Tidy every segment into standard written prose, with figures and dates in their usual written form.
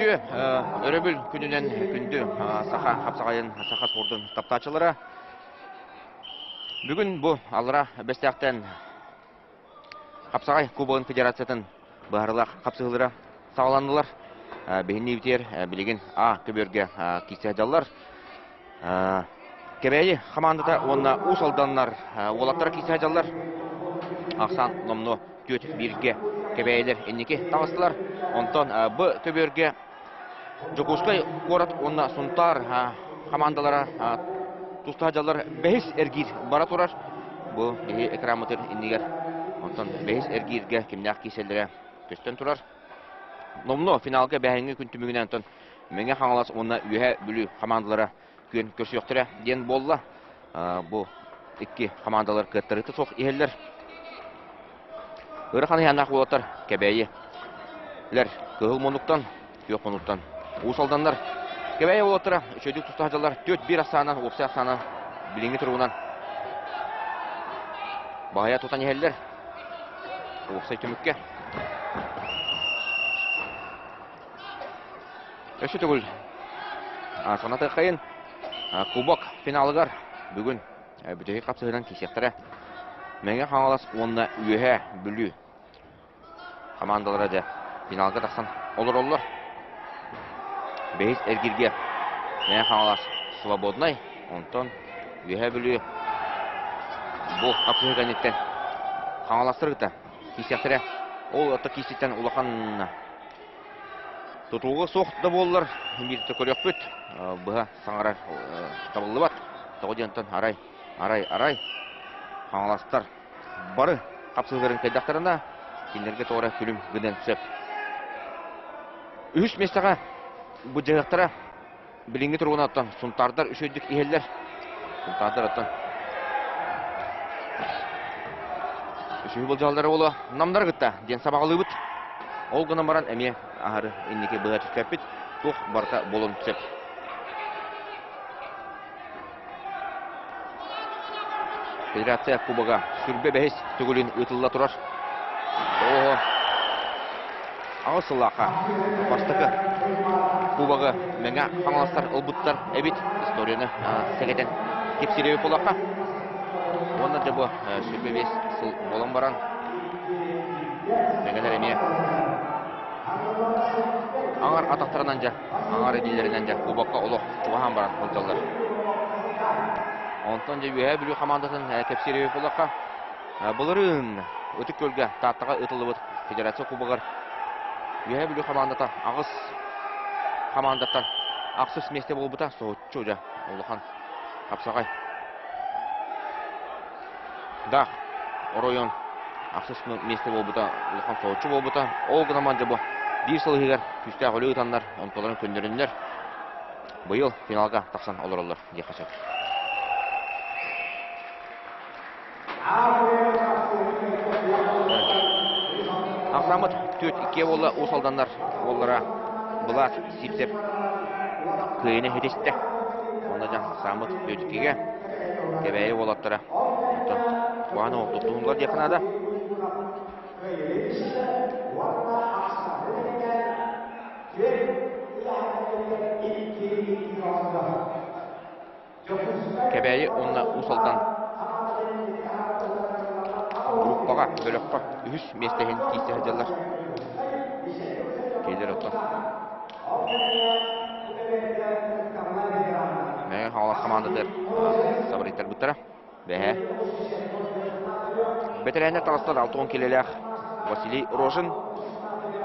Күттү өрөбүл күнүнен күндү саха хапсагайын саха спордун таптачылары. Бүгүн бу алыра бестяктен Хапсагай Кубогын Федерациятын баарылак капсыгылары сагаландылар. Бехинни битер билигин А көбөргө кисежаллар. Кебейи командада онна усалданнар олаттар кисежаллар. Аксан номно 4-1-ге кебейлер энники табыстылар. Онтон бу көбөргө Жокускай город онна сунтар командалары тустажалар бехис эргир бара турар. Бу экрамытыр иннигер онтон бехис эргирге кимнак киселдере көстөн турар. Номно финалга бәһинге күнтүмүгүнөн тон меңе хаңалас онна үйе бүлү командалары күн көрсөктөрө ден болла. Бу икки командалар кыттырыты сок иеллер. Өрөханы янак болотар кебейи лер кыгыл монуктан күйөк монуктан усалдандар кебейи болотара үчөдүк тустажалар 4-1 асанан опса асанан билинги туругунан бая тутан иеллер опса төмүккө Өші түгіл санаты қайын кубок финалығар бүгін бүтігі қапсығынан кесектірі. Мәңе қаңалас онына үйе бүлі командалары да финалға тақсан олар. Бейіз әргерге мәңе қаңалас свободнай, онтон үйе бүлі бұл қапсығынан еттен қаңаластырғыта кесектірі. Ол отты кесеттен ұлақанына Тутулғы соқты болылар, мирті көрек бүт, бұға саңарар табылы бат. Тоғыдентін арай, қаңаластар бары қапсылғырын кайдақтарына, кендерге тоғыра күлім гүден сөп. Үш местаға бұ жағықтара білінгі тұрғын аттан, сұнтардар үшөйдік иелер. Сұнтардар аттан. Үшөй бұл жалдары олы намдар ғытта, ден сабағылы бұт. Ол гына баран әме ахары иннеке бұға түскәппет, тоқ барта болын түсеп. Федерация кубаға сүрбе бәхес түгілін ұтылла тұрар. Ағысылақа бастықы кубаға мәңа қаңаластар ұлбыттар әбет историяны сәкетен кепсереуі болаққа. Онна жабы сүрбе бәхес сыл болын баран. Мәңелер әме аңар атақтарынан жа, аңар әділерінен жа, кубаққа олық туған баран ұлжалдар. Онтан жа үйе бүлі командатын кәпсері өп олаққа. Бұлырын өтік көлге таттыға ұтылы бұд федерация кубағыр. Үйе бүлі командата ағыс командаттан ақсыз месте бол бұта соғытчу жа олыған Хапсагай. Да, оройон ақсыз месте бол бұта олыған соғытчу бол бұта. Ол ғынаман жа бұл. Bir сылғығар күсті ағылы ұтанлар, онтоларын көндерінлер. Бұйыл финалға тақсан олар де қашады. Ақсамыт 4-2 олы осалданлар олара бұлат сипсеп көйіне хедесті. Онда жан Ақсамыт 4-2-ге кебәйі олаттыра. Бұғаны оқтықтығынлар де қынады. Кебәйі онна усалдан группаға бөлөкқа үш местехен кейсе хәджалар кейдер оттан мәңе қағалар командадыр сабыриттер бұттыра бәе бәтірәне таластар 6-10 келеләқ Василий Рожин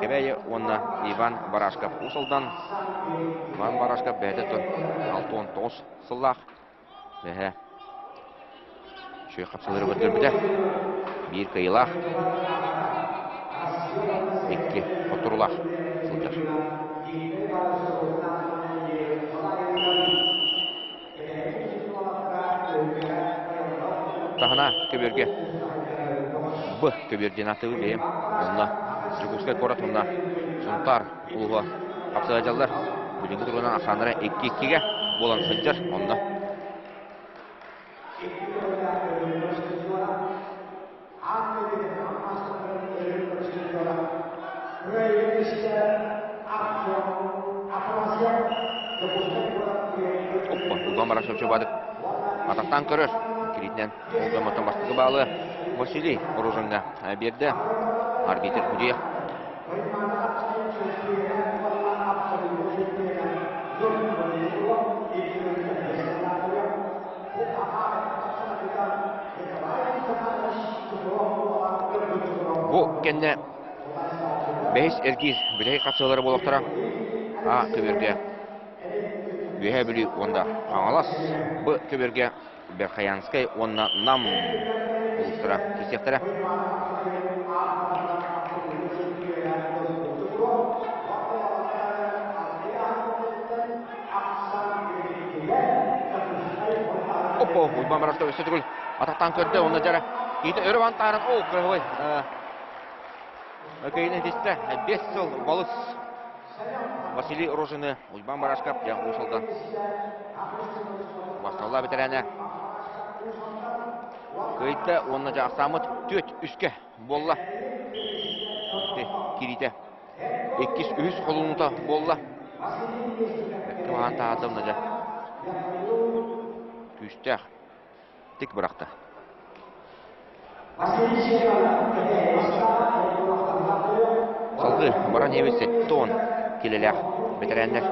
кебәйі онна Иван Барашков усалдан Иван Барашков бәді тұн 6-19 сыллақ Бәһә. Шөй қапсылары бөттер біті. Bir кайылақ. 2 қотырулақ. Сылдар. Тағына көберге. Бұ көберден атығы бейім. Онна Жокускай корат онна Сұнтар ұлығы қапсыға жалдар. Бүгінгі тұрғынан ақсандыра 2-2-ге болан сылдар. Онна Great Mr. Akron. Ульбан Барашев чобадык. Атақтан көрір. Киритнен олдаматтан бастығы балы Василий Оружанға берді. Арбитр Худеев. Бұл кенне бәйіс әргіз білей қатсылары болуқтыра. Көберге бүйе білі онда аңалас. Бұл көберге Берхаянскай онна нам болуқтыра кесектірі. Оппо, Ульбан Барашев өсі түгіл. Атақтан көрді, онда жәрі. Кейті өрі вантарын, кірғылай. Өкейінің десті, 5 сыл балыс. Василий Оружины, Ульбан Барашкап, яң ұшылдан. Бастаула бітірәні. Кейті, онна жақсамыт 4-3-ке болла. Кириті. 2-3 қолуынта болла. Кімаған тағадымны жа. Күштәқ. Тік бұрақты. Салғы баран ебесі тон келеләқ бітірәндер.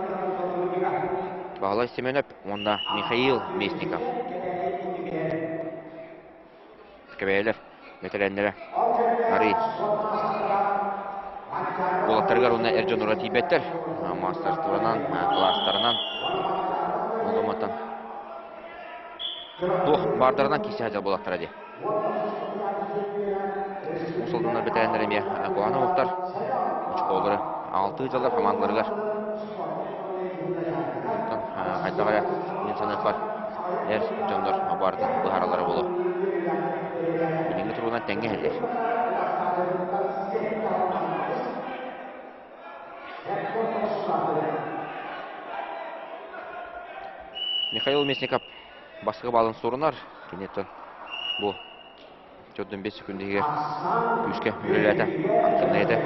Бағалай Семенөп, онда Михаил Местников. Скабәйлер бітірәндері. Ари. Болаттарғар онда Эрджон Уратибеттер. Мастерстырынан, класстарынан. Олыматтан. Бұл бардарынан кесе әзір болаттыр әде. Ұсылдыңдар бітірәндері ме Қуаны мұқтар. Ұшқолдары 6 жылдар командаларығар. Қайтағара мен санық бар. Әр жондар бардың бұл аралары болу. Меніңгі тұруынан тәңге әлдер. Михаил Местников басқы балын сұрынар. Кенеттен бұл 4-5 секундеге күшке үрелеті, ақтымны еді.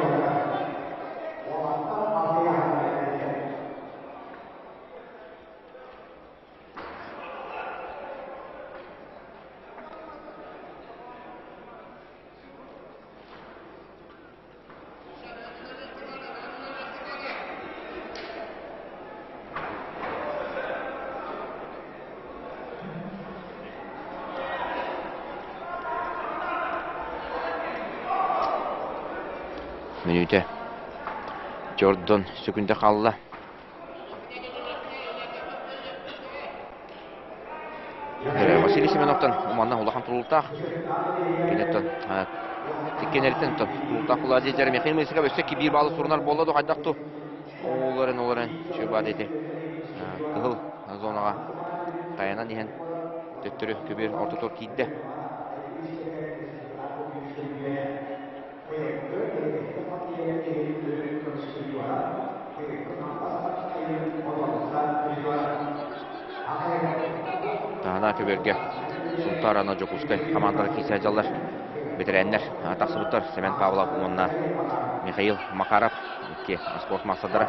Минуте. Jordan секунда қалды. Василий Семеновтан уманнан улахан тұрылтақ. Кенеттен теккен әріттен тұрылтақ ұла дейдері. Михаил Местников өссекке бір балы сұрынар болады қайдақты. Оларын шөба дейді. Күхіл зонаға таяна неген төттірі көбер орты тұр кейді. Тағына көберге Султарана Жокускай командалар кейсе ажалар бітірәнлер. Тақсы бұттар Семен Павлов, онына Михаил Макаров, ке спорт мақсадары.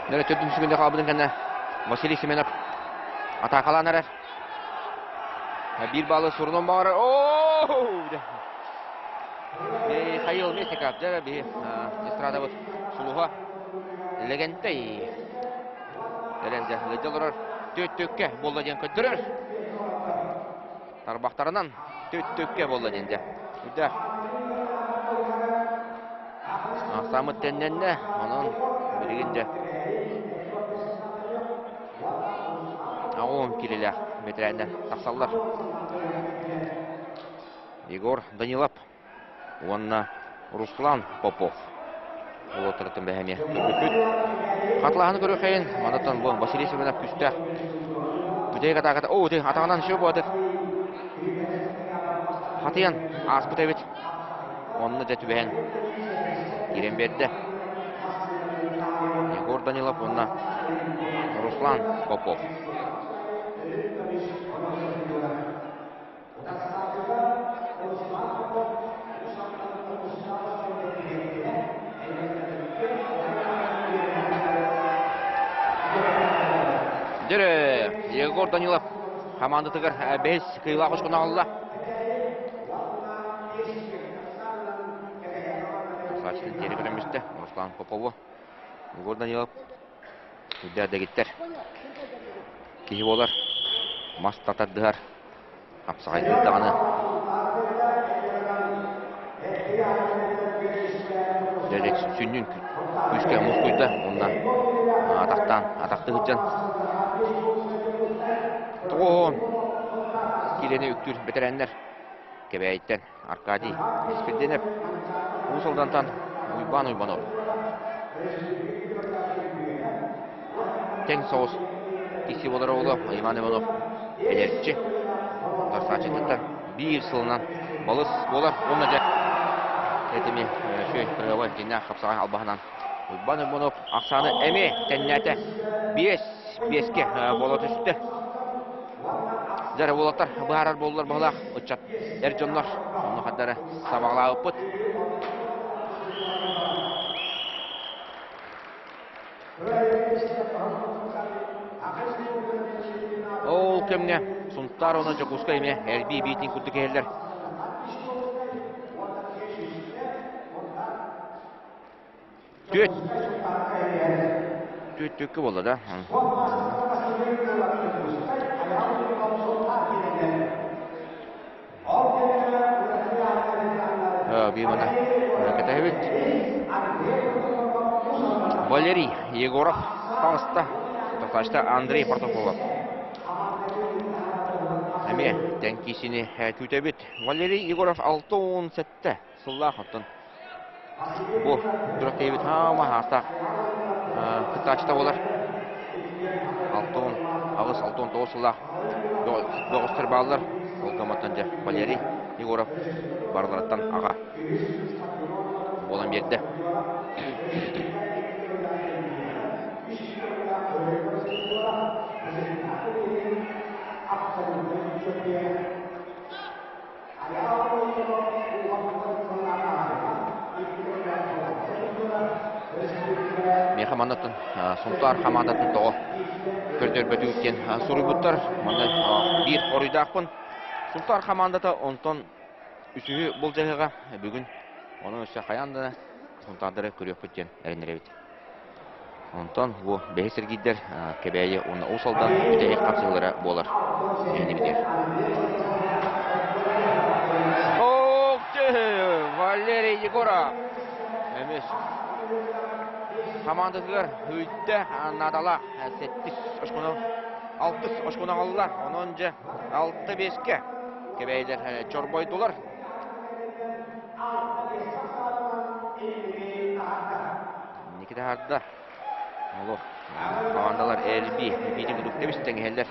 Нөрі 4 секунде қалбыдың кәні Василий Семенов атақалан әрәр. Bir balı sorunun bağırır. Михаил Местников bir estrada bu suluğa legendey. Legendey legendler tökke bolda den kötürür. Tarbaqtarından tökke bolda dende. Üdər. Samit dennende onun biriginde. 10 kilolar metrenden taqsallar. Егор Данилов, онна Руслан Попов. Отыртын бәһәме көрбүт. Хатлаһын көрөкәйин, манатан бу Василий Семенов күстә. Бүдәй ката, дей атагынан шо булды. Хатыян аспыта бит. Онны да түбән. Ирен берде. Егор Данилов, онна Руслан Попов. Дере, Егор Данилов команда тыгыр 5 кыйла кошкон алла. Сачтын тери көрөмүстө Руслан Попову. Егор Данилов үддәрдә гиттер. Киһи болар. Мастатардылар. Апсагайдыганы. Дәрек сүннүн күскә мускуйда, онда атақты хыджан. Тоғын келені үктүр бетерәннер. Кебәйттен Аркадий Еспирденев. Усылдантан Уйбанов. Тең соғыз киси болар оғылы Иван Иванов әлерчі. Сачеттен бір сылынан балыс болар. Оны жа әтеме шөй қырғылы жинна қапсаға албағынан Уйбан Иванов ақсаны әме тәннәті 5-5-ке бола түсті. Зәрі болаттар бағарар болылар бағылақ ұтчат әржонлар. Оны қаддары сабағылағы бұд. Ол кемне сұнттар оны жоқұсқа еме әрби бейтін күрді кейлер. Төт-төткі болды да. Беймана кәтәйбет. Валерий Егоров Талыста. Тоқташта Андрей Портополов. Әме тәнкесіне күтәбет. Валерий Егоров 6-10 сәтті. Сыллақ оттын. Бұл дүрәктәйбет хама астақ. Кытачта болар. 6-10 ағыз 6-10 сыллақ. Доғыстыр бағылар. Ол қаматтанды Валерий Егоров барлараттан аға болан берді. Мен командатын, сұнтар командатын тоғы көрдер бөті өткен сұры бұттар. Bir орыйдақпын. Сұнтар командаты онтон үсігі бұл жағыға бүгін оның өсі қаяндыны сұнтардыры көрек бүттен әрінер әбет. Онтон бұл бәйсір кейдер кәбәйі оны ұсалдан өтәйек қапсығылары болар. Әйні бітер. Валерий Егоров әмес командатылар өйтті надала 6 ошқына қалылар. Оның жа 6-5-ке кебәйлер чорбой долар. Некеде харды. Олу командалар әлби бейтін күдікті бістен әлдер.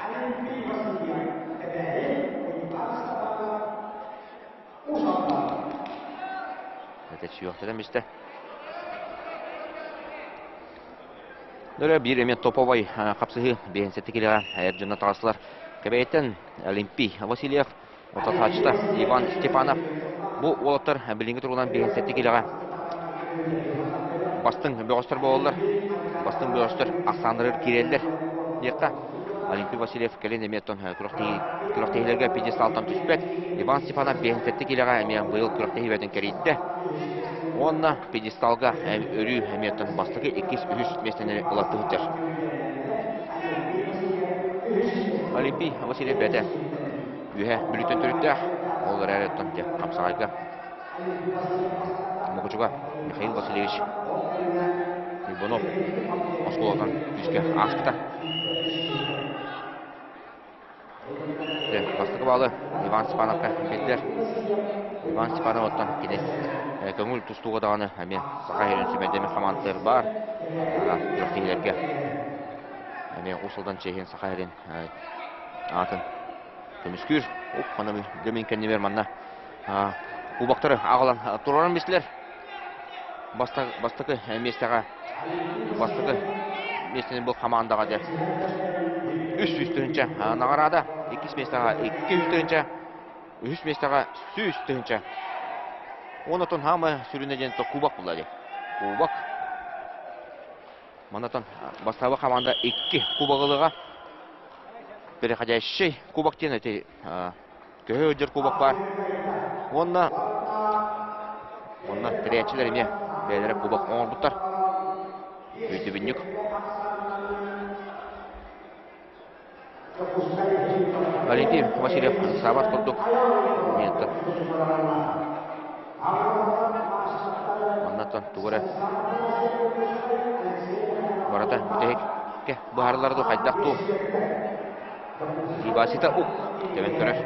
Әтет сүйіқтеден бісті. Дөрі бір емен топовай қапсығы бейін сәтті келеға әржінна тағасылар. Кәбәйттен Олимпий Васильев, отатачта Иван Степанов. Бұл олаттар білінгі тұрғынан бейін сәтті келеға. Бастың бөғістір болылар. Бастың бөғістір Ақсандырыр керелдер. Еққа Олимпий Васильев кәлен еметтон күрақтегілерге педесталтан түспәк. Иван Степанов бейін сәтті келеға әмен бұйыл күрақтегілерден кәрейді. Онна педесталға өрі әметтің бастығы 2-3 местенері ұлатты өттер. Олимпий Васильев бәді үйе бүліктен түрітті. Олар әреттен де қапсағайға. Мұғычуға Михаил Васильевич Ибанов Осколатан күшке ақшықта. Бастығы балы Иван Степановқа беттер. Иван Степанов оттан кене көңіл тұстуға дағаны әме сақа ерін сөмендеме командалар бар. Күректегілерге әме ұсылдан чейхен сақа ерін атын көміскүр. Қаны дөмен кәнне берманна ұбақтары ағылан тұраран бесілер. Бастығы местаға бастығы местен бұл командаға де. Үш үстігінші нағарада. 2 местаға 2 үстігінші. Үш местаға сүй үстігінші. Онытын хамы сүрінеден кубак болады. Кубак. Манатан бастабы команда 2 кубағылыға. Переходящий кубак тен өте көйдер кубак бар. Онна тіречілер еме бәлірі кубак оңыр бұттар. Өйті біннік. Валентин Васильев сабат құрдық. Менті. Оннатан туғыры. Барата бүтек бұхарларды қайдақ тұу. Ибасита уқ. Төмен көрір.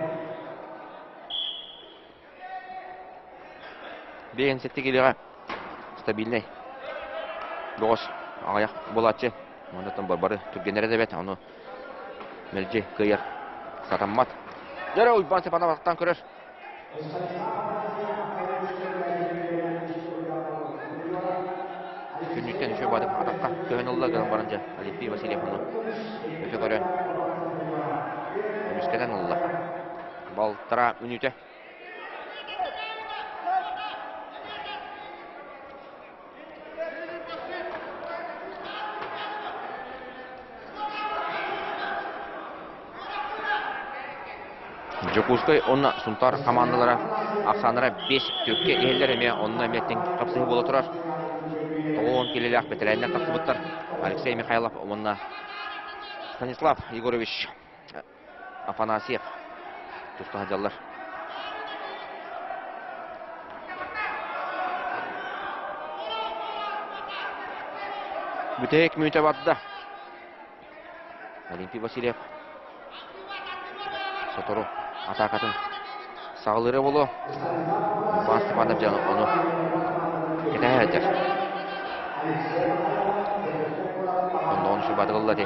Беген сетті келеға стабильный. Доғыз ағаяқ болатшы. Оннатан барбары түргенері де бәт. Оны мөлже көйер сатаммат. Дәрі ұйбан сепана бақтан көрір. Күнніктен үші бадым атаққа көхін ұлда ғылым барынша. Алексей Васильев оны өте көрін. Өміскеден ұлда. Балтыра үнүйті. Жокускай онна сунтар командалара ақсаныра 5 төкке елдер еме онна меттен қапсығы болы тұрар. 10 келелі ақпетелеріне қапсыбыттар. Алексей Михайлов, онна Станислав Егорович Афанасьев тұста хадялар. Бүтек мүнті бадды. Олимпий Васильев Сотору атақатын сағылыры болу. Басты бандып жаны оны кеті әдір. Онда оны шүбады қылды де.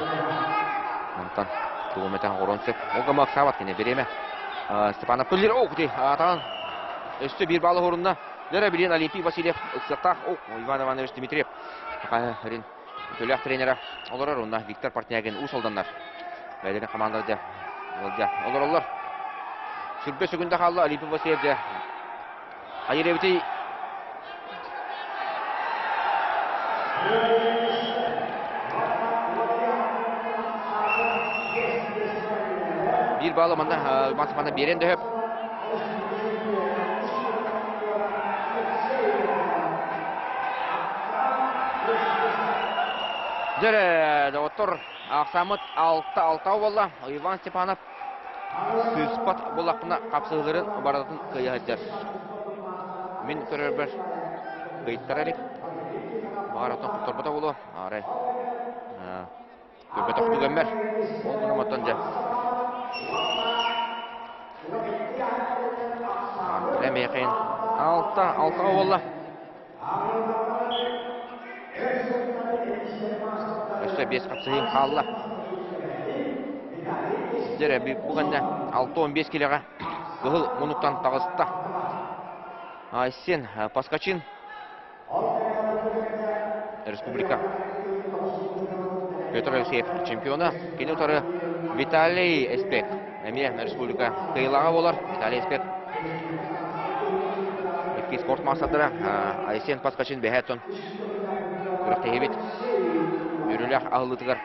Онтан туғыметтен ғорон сөп. Оға мақ сабат кене береме. Степанов бүлдер оқ де. Атаған үсті бір балы орынна. Дәрі білен Олимпий Васильев ұқсаттақ оқ. Иван Иванович Дмитриев. Рин төліғ тренері. Олар онда Виктор Партнягин ұсылданлар. Бәлерін командарды олар. Сүрбе сүгінде қалды Олимпий Васильевде. Қайыр әбітей. Bir bağlı manda Mansıpan'da bir yerinde hep. Dere otur. Aksamıt 6 valla. Ivan Stepanov Süspat bolaqına qapsığırın baradın kıyahıdır. Min körür bir qıyıttar alik. Baradın qıtırбыта болу. Арай. Көбет оқтыған бәр. Ол ғырматтан жа. Рәмей қайын. 6 вalla. Өсі 5 қапсығын қалла. Дәрі бұғанда 6-15 келеға ғыл мұнықтан тағысытта. Айсен Паскачин. Республика. Петр Алексеев чемпионы. Кенеутары Виталий Эспек. Әме республика қиылаға болар. Виталий Эспек. Өтке спорт мақсатыры. Айсен Паскачин бәхәттон. Күріқті ебет. Үріләқ ағылытығыр.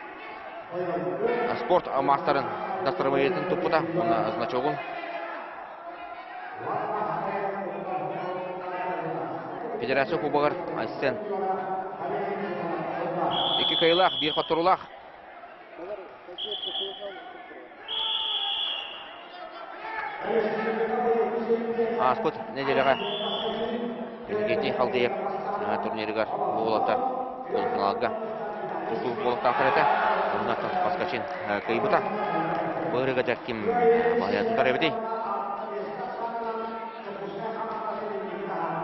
Спорт мастарын дастырмайетін тұппыда. Оны значогын. Федерация кубағыр Айсен. 2 қайылақ, 1 қатырылақ. Аспыт неделеға. Кенегеті қалдайып. Турнирігар болаттар. Болатыналарға. Тұсу болаттар қырыты. Оннаттан Паскачин қайбыта. Бұғырыға жәркем бағаятындар әбедей.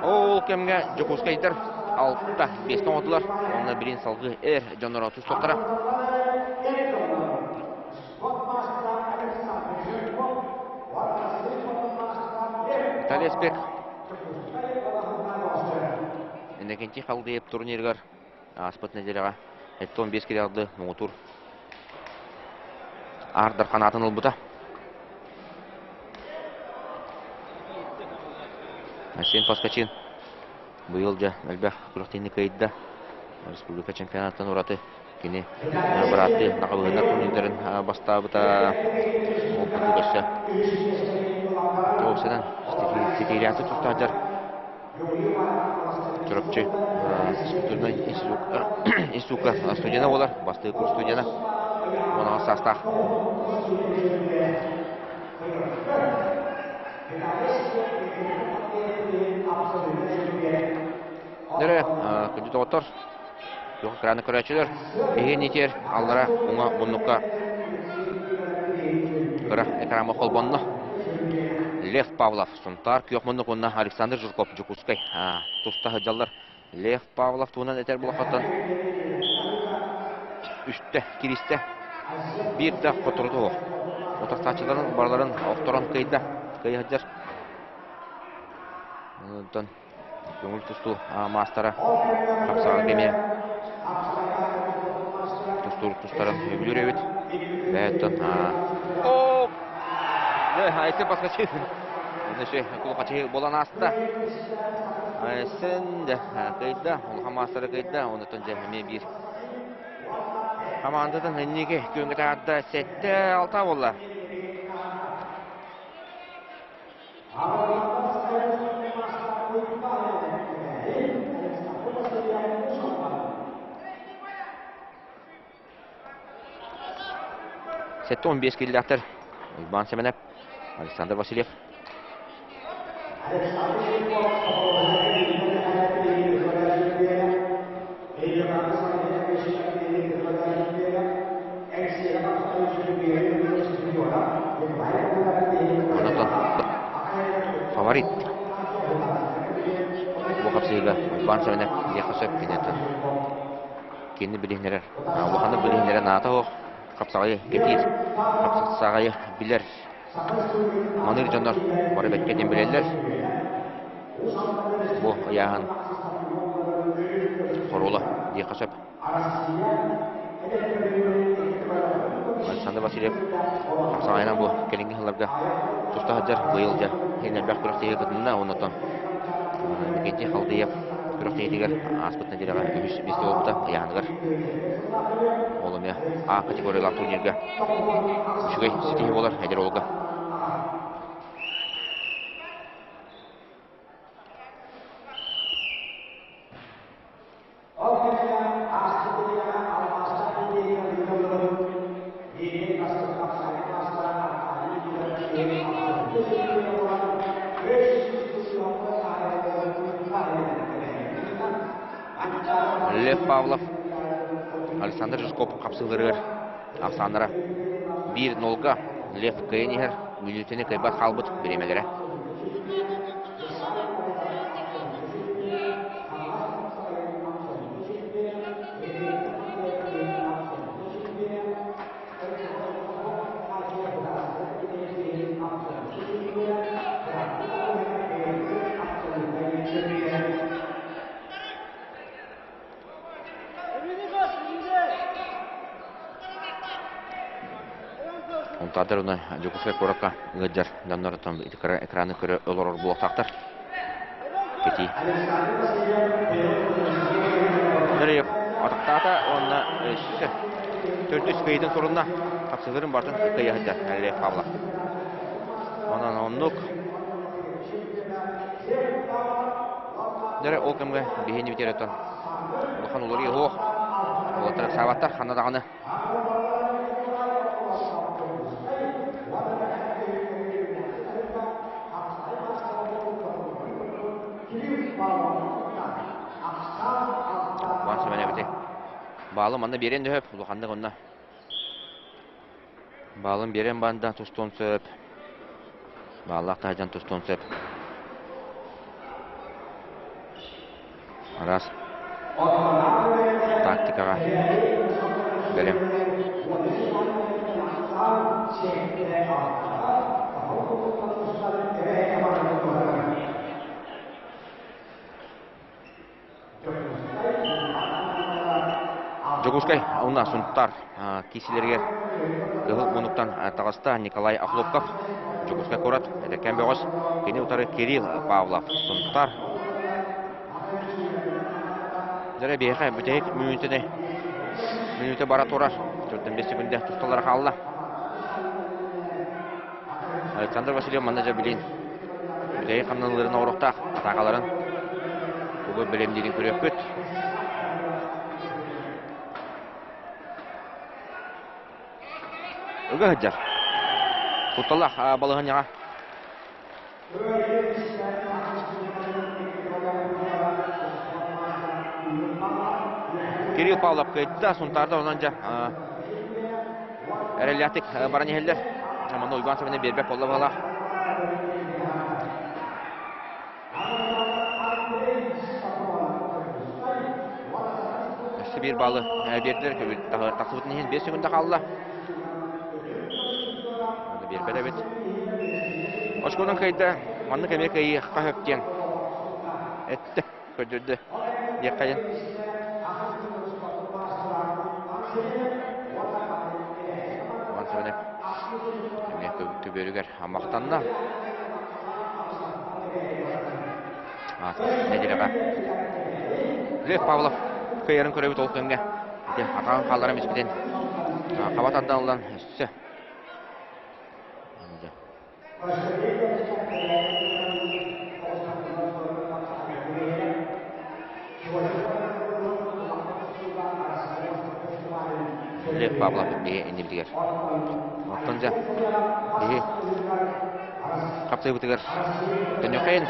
Ол кемге Жокускайдар 6-5 отылар. Онына білін салғы жануара тұс тоқтара. Виталий Эспек. Әндекенте қалдайып турниргар. Аспыт неделеға. 15 kere aldı Noğutur. Ardır kanatın ılbıda. Sen Paskaчин. Bu yılca elbək kuraqtini kayıtda. Respublika çempionattan uğratı. Kini bıraktı. Nakabığına turnirlerin bastabıda. Oldu göçse. Doğusadan stiliyatı tutarlar. Çorapçı. Turna instruktor stüdyana olar. Bastığı kurs stüdyana. Ona sastaq. Nere? Kötü doktor. Yok ekranı körəçiler. Egen yeter allara ona bunlukka. Kıra ekranı kolbanlı. Lev Pavlov suntar yok bunluk ona Alexander Жирков Жукускай. Туста hıcallar. Lev Pavlov tuğunan eter bulaqatan. Üstte, kiriste. Bir de koturdu o. Otaktaçıların barların oftoran kayıda. Kayı hıcar. Ondan köngül tustu mastara. Kapsağı kemeye. Tustарын өбүлөр эбит. Бәттен. О! Да, айсы Паскачин. Неше кулкачы болан аста. Айсын да кайда, ул хамастары кайда, онтон жеме бир. Командадан энеге көңгө таатта сетте алта болла. Sette 15 kilometer. İlban Semenep. Alexander Vasilyev. Ondan favorit. Bu kapsayla İlban Semenep yaklaşık kinetten. Kendi bilinler. Bu kanı bilinlere nata o. Kapsağayı getir. Kapsağayı bilir. Manır canlar var beklediğim bilirler. Bu ayağın korola diye kasap. Alexander Vasilyev kapsağayla bu kelingi hıllarga tusta hacar bu yılca. Yine bir kuraktayı kadınına ondan. Genci haldıya kuraktayı diğer aspetine diğer bizde oldu ayağınlar. Oğlum ya, A kategoriyalar turnirga. Şugay siteyi olar, heder olga. Lev Pavlov Alexander Жирков kapsılırır. Aksanlara 1-0'ga Lev Kayniher minütünü kaybat kalbıt bilemelere. Tadır ona Жукускай koraka gıcar danlar tam ekranı körü olur bu taktır. Peki. Nereye atakta ona işte 400 kayıtın sorunna kapsızların bardan kayı hacar Lev Pavlov. Ondan onluk. Nereye o kimge bihini bitiretten. Bakın olur ya o. O taraf sabatlar hanadağını. Bağlım anda beren de höp, uluqandı qonna. Bağlım beren banda tustun söp. Bağlaq tajan tustun söp. Aras. Taktikaga. Berem. Чекушкай, онна сунттар кисилерге кыгыл монуктан тағаста Николай Ахлопков. Чекушкай корат, эдеркен беғос, кені утары Кирилл Павлов сунттар. Дәрі бейхай бүтейік минуты бара турар. 4-5 секунде тұсталар қалла. Александр Васильев мандажа білейін. Бүтейік қамнаныларын ауырықтақ, атақаларын. Бұғы білемдейін көрек көт. Үгі ғыджар. Құтталақ балығын яға. Кирилл Павлов көйтті, сұнтарды онанжа әреліятық баран ехелдер. Жаманды ұйбан сәміне бербек олы бағала. Әші бір балы берділер, тақсы бұтын ехен 5 секунда қалды. Бербеді бет. Ошқының көйді, манны кәмек көйі қағыптен. Әтті, көдірді. Дек қайын. Төбөрігер мақтанна. Нәділіға. Лев Павлов көйерін көребі толық өңге. Атаған қалдары мезбеден. Қабат аддан ұлдан үсті. Лев Павлов бейе әнебдігер. Оттанжа бейе қапсай бұтығыр. Дүнеқайын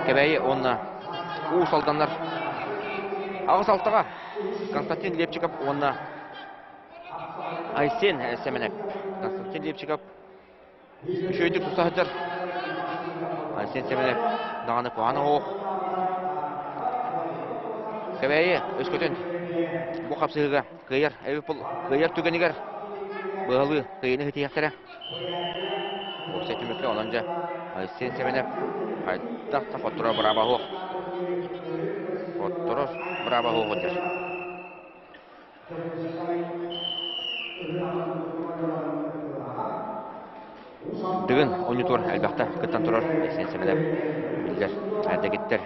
кәбәйі онына ұғыс алданлар. Ағыс алтыға Константин Лепчиков онына Айсен сәменеп. Константин Лепчиков үшөйдік тұсағыдыр. Айсен сәменеп дағаны қуаны оқ. Кәбәйі өз көтін бұл қапсығыға қайыр, әбі бұл қайыр түгенігер бұғалы қайыны ғыты яқтары. Бұл сәтімікке оланжа Айсен сәменеп қайдақта қоттыра бұраба оқ. Қоттыра бұраба оқ өндер. Дүгін онитор әлбәқті күттен тұрар Айсен сәменеп білдер, әдігіттер.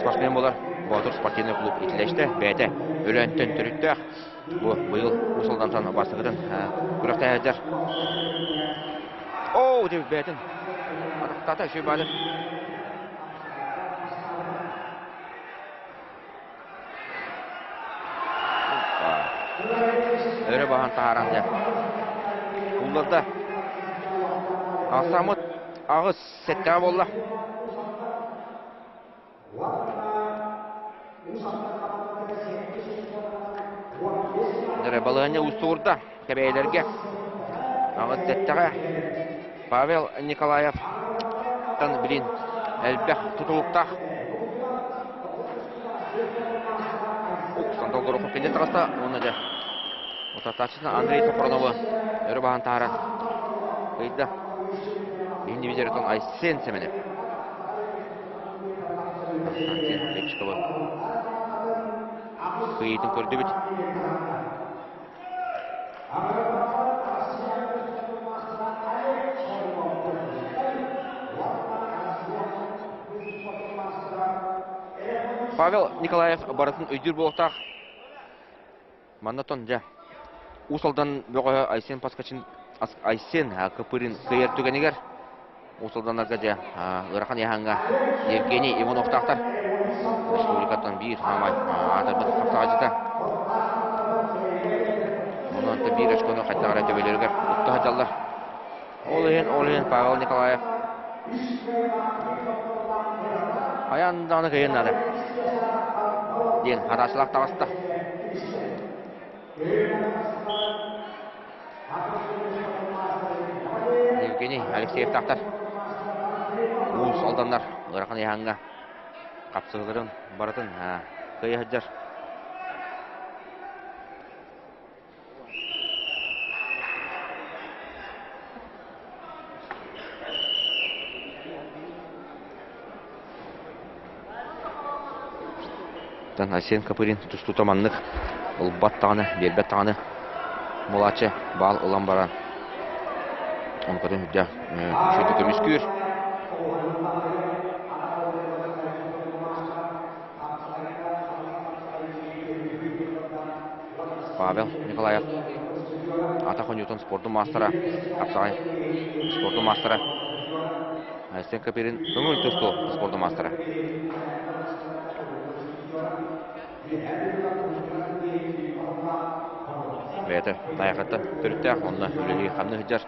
Спортсмен болар. Батыр спортивный клуб итилешті, бәйті өләнттен түрітті. Бұйыл ұсылдан бастығыдың күріқті әдер. Оу, деп бәйтін. Атықтата үші бәлі. Өрі бағын тағаран деп. Ұлларда Асамыт ағыз сәттіға болла. Балығыны ұстығырда кәбәйлерге ағыз сәттіға Павел Николаев тан білін әлбәқ тұтылықтақ. Сандалғыр оқып кенде тағаста оны да отастатшысына Андрей Сафроновы өрі бағын тағаран қойды. Бейінді бейдеретін Айсен сәменеп. Константин Лепчиковы қойетін көрді бүт. Павел Николаев баратын өйдір болықтақ. Маннатон жа. Усалдан бөғі Айсен Паскачин Айсен Кыпырин көйер түгенігер. Усалданларға жа Ирақан яғанға Евгений Ивановтақтар. Республикаттан бір мамай атырбыт қаптаға жыта. Мұнан бір өшкөні қайттағара төбелергер ұтты хаталар. Олыйын Павел Николаев. Аяндағыны көйен ады. Ден хаташылақ тағысты. Евгений Алексеев тақтар. Уыз алданлар Ирақан яғанға қапсығыларын баратын көйе хаджар. Айсен Капырин тұсту таманлық ылбат тағаны, бербет тағаны молачы бал ылан баран. Он көтін үдді үшеді көміс күйір. Павел Николаев. Атахон Ньютон спорты мастера. Капсағай спорты мастера. Айстен Каперин көңіл төсту спорты мастера. Бәйті таяқытты түрікті онына үлелі қамны хүджар.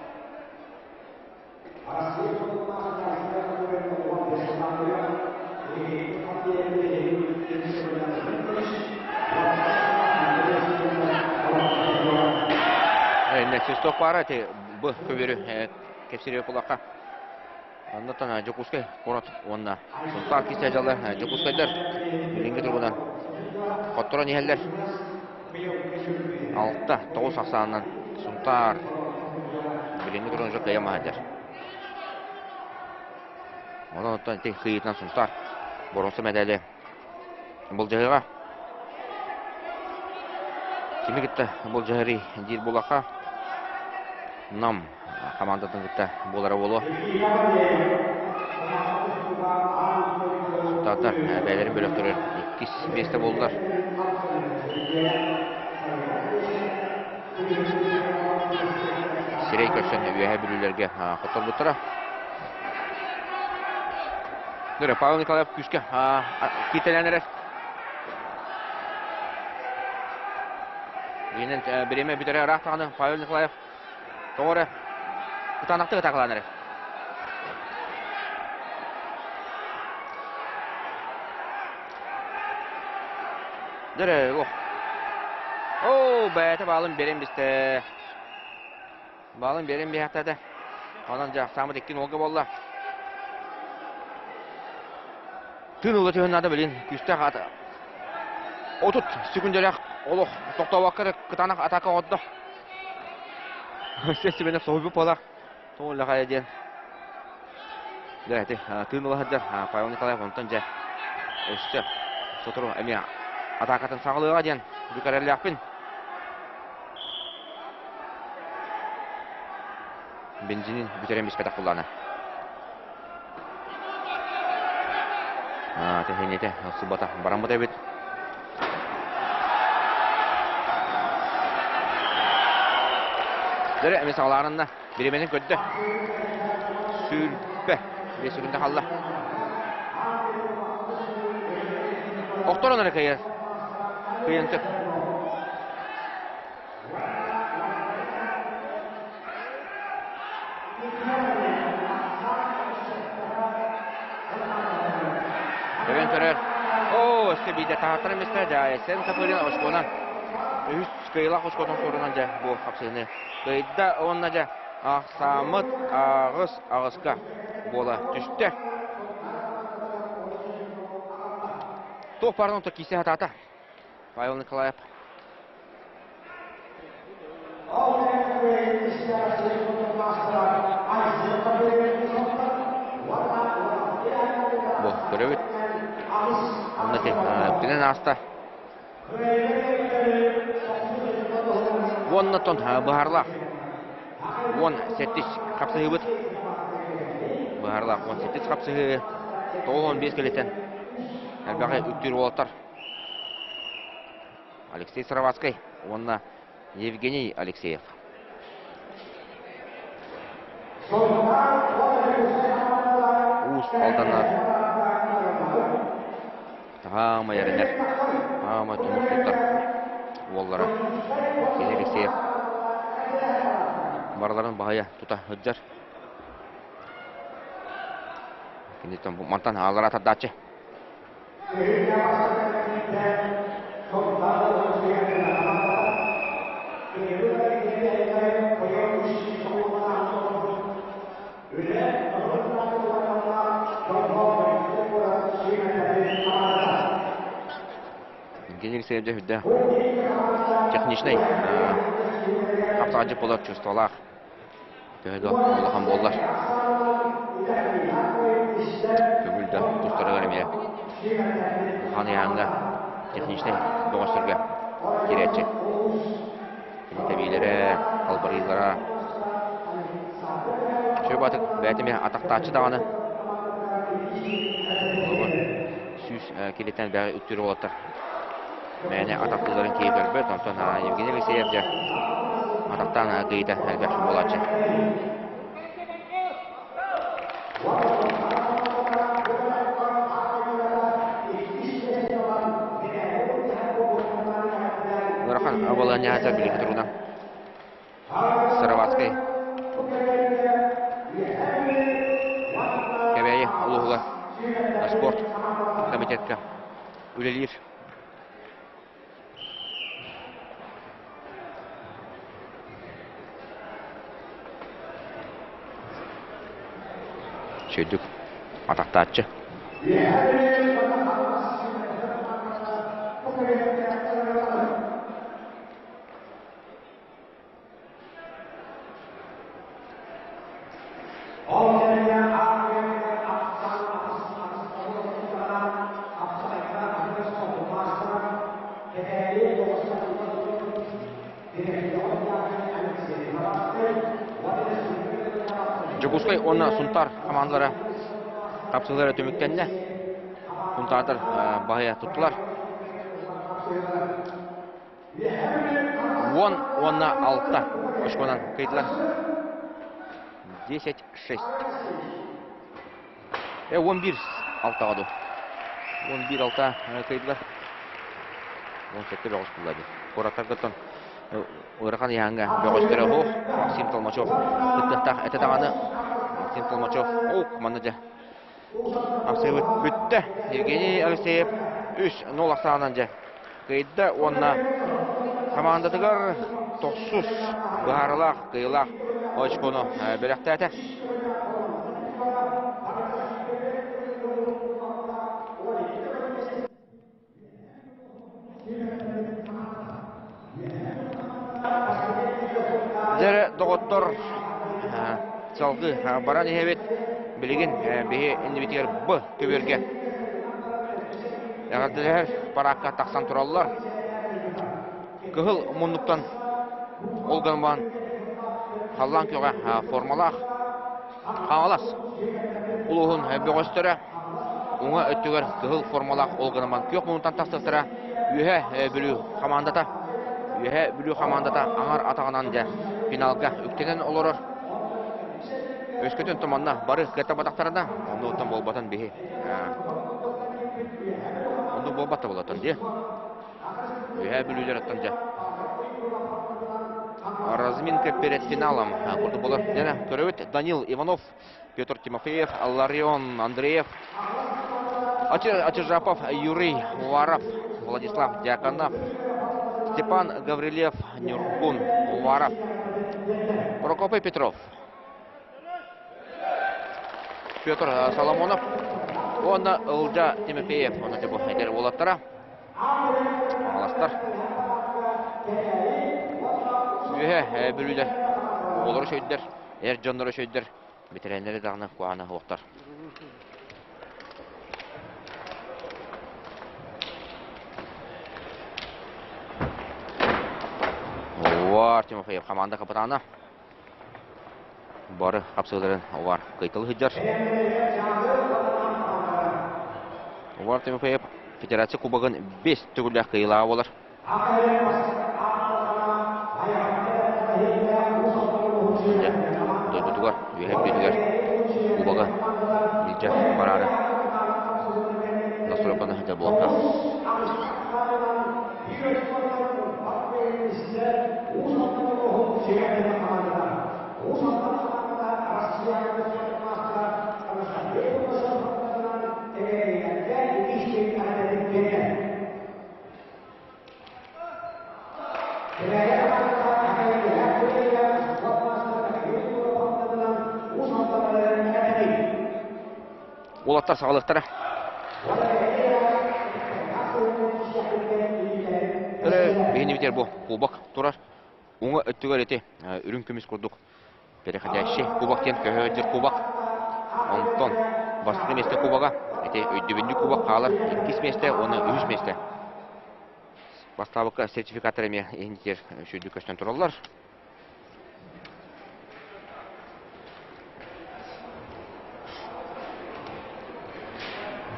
Нәсісток бары бұ көбері кепсері бұлаққа. Андықтан Жокускай қорат онына сұнтар кесе ажалар Жокускайдар білінгі тұрғыдан қоттыра нехелдер. Алтта 9 ақсанынан сұнтар білінгі тұрғыдан жоқ қиямағадар. Одан оттан тек қиетінен сұнтар бұрынсы мәдәлі бұл жағыға. Кемі кетті бұл жағыры дейір бұлаққа. Нам командатын кетті болары болу. Сұнтаттар бәлерін бөліп тұрыр. 2-5 болдылар. Сирей көрсен өйе білулерге қоттар бұттыра. Дүрі, Павел Николаев күшке кетеленер. Енен біреме бүтірі рақтағаны Павел Николаев. Тоғыры құтанақты ғытақыланыр. Дүрі, оқ. Оу, бәйті балын берем бісті. Балын берем бейақтады. Онан жақ самы деккен олғы болла. Тын ұлы түйін ады білін. Күсті қаты. Отут, секундерек олық. Тоқта уақыры құтанақ атақа отды. Сесі бені соғып болақ. Тоғылы қай ден. Дәрәті, тын ұлы ғадыр. Павел Николаев онтан жа. Өсті. Сотыру әме атақатын сағылыға ден. Бүкәрәлі ақпен. Бензинин бүтерен бес қайтақ бұлланы. Тәхенеті сұбата баран бұта бет. Дәрі әмес ағаларында беременің көтті. Сүлбі. 5 секунда қалды. Оқтор онары қайыр. Қиынтық. Дөрен көрер. О, өсті бейді тағаттыр еместі жай. Сен қапырын ұшқонан. Үз қиылақ ұшқонан сорынан жа. Бұл қапсығыны. Қайда онына жа. Ақсамыт ағысқа бола түсті. Тоқ барын ұнты кесе атата. Павел Николаев. Бұл көрі өт. Онда кен өттінен аста. Оннаттон бұхарлақ. 17 қапсығы бұд. Бұхарлақ 17 қапсығы. 15 келеттен. Әлбәғай үттір олаттар. Алексей Сыровацкай. Онна Евгений Алексеев. Уыз алданар. Тағама ерінер. Тағама тұмық тұттар. Оллары. Евгений Алексеев. Барларын бағая тұта үджар. Кендеттен мантан алар атадачы. Евгений Алексеев жүхді техничный қапсаға жып болар чувстволақ. Көйді олыған болар. Көгілді тұстары ғарымия. Бұған яғында техничный доғыстырға Kireçi. Tabiilere, albarıylara. Şöyle batık, bəyətimi ataqtaçı dağını. Süs kilitten bəği üttürü olatır. Məni ataqlıların keyifler böt, ondan Evgeniy Alekseyev de ataqtan qıydı əlbəxşi olacaq. Варахан Абаланя hazır bilgi turuna. Сыроватский. Кебеyi Улуғла спорт комитетке үлелер. Şöydük атақтатчы. Жогускай оны Сунтар командалары капсулары төмөктенде. Сунтардар бағая тұттылар. Онна алтта Ошконан кайдылар. 10-6. 11 алта қаду. 11 алта кайдылар. 17 бәғыз бұлады. Қораттарғыттан Ойрақан яңға бәғыздары хоқ. Максим Толмачев. Үттіқтақ әті тағаны. Максим Толмачев. Командады. Ақсай бүтті. Евгений Алексеев 3-0 ақсағынан жа. Кайдда онна командадығар 9 бұғарылақ, қиылақ очконы бөліқті әті. Зәрі доғыттыр салғы баран ехебет білеген бейе индивидуар бұ көберге. Әғардылар параққа тақсан тұралылар. Күхіл мұндықтан олғанбан қаллан көға формалақ қаңалас. Ұлығын бөғістірі оңа өттігер күхіл формалақ олғанбан көк мұндықтан тастықтыра үйе бүлі қамандата. Үйе бүлі қамандата аңар атағынан де финалға үктенен олырыр. Өскөтін тұманна бары ғетті батақтарына оны ұттан болбатын бейі. Онды болбатты болатын де. Үйе бүлілер аттан де. Разминка перед финалом. Құрды болыр. Көрөбет Данил Иванов, Петр Тимофеев, Ларион Андреев, Ачижапов, Юрий Уваров, Владислав Дьяконов, Степан Гаврилев, Нюркун Уваров, Прокопий Петров, Петр Соломонов, Онна Ылжа Тимофеев, оны тебу әдер олаттара. Аластар. Үйе бүлілер, олары шөйддер, әр жонлары шөйддер, бітірәнлері дағына қуағына оқтар. Олар Тимофеев команда капитаны. Бары қапсығыларын олар қайтылы хыджар. Олар Тимофеев федерация кубағын 5 түгілі қиылаға болар. Дойбутугар, үйәбдетігер кубаға білчі барары. Насырапаны хыджар болаққа. Олаттар сағалықтары. Бейіне бітер бұл кубак тұрар. Оңы өттігер еті үрін көмес құрдық. Переходящий кубактен көйдер кубак. Онтон бастығы месте кубаға. Әте өйдебінді кубак қалар. 2 месте, оны 3 месте. Бастабыкка сертификаттар эме индитер шүйдү көстөн туралар.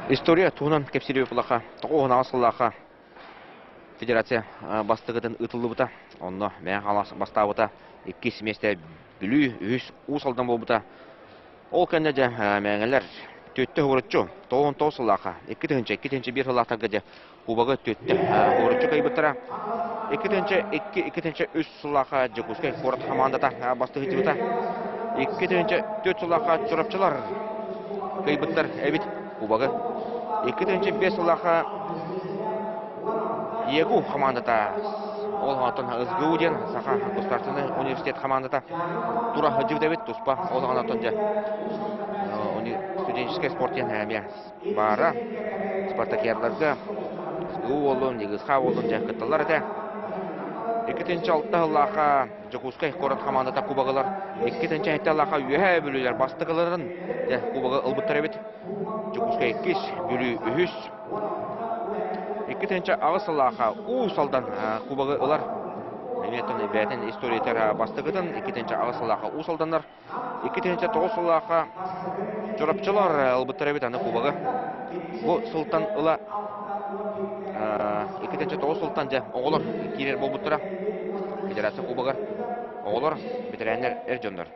История туунан кепсилеби булака, тоғуна асыллака федерация бастыгытын ытылыбыта. Онно мен халас бастабыта 2 семестр бүлүү үс усалдан болбута. Ол кенде меңелер төттө хорочу, тоон тосылака, 2-2 бир хылактагы кубагы төттө хорочу кайбытыра. 2-2 үс сылака жекускай корот командата бастыгытыбыта. 2-4 сылака чурапчылар кайбыттар эбит кубагы. 2-5 сылака егу командата. Ол хатын ызгууден саха государственный университет командата тура хыжыбдебит туспа. Ол хатын же студенческий спортен бара спартакиадаларга ызгуу болун, негизха болун жакыттылар да. 2-6 лака Жокускай корот командата кубагылар. 2-7 лака үйе бүлүлөр бастыгыларын кубагы ылбыттар эбит. Жокускай 2 бүлүү үһүс. 2-нче агыс лака усалдан кубагы ылар. Эмнетен бетен историятер бастыгытын 2-нче агыс лака усалдандар. 2-нче 9 лака жорапчылар ылбыттар эбит аны кубагы. Бу султан ыла 2-нче 9 султан же оголор кирер болбуттара. Федерация кубагы оголор ветерандар эржондар.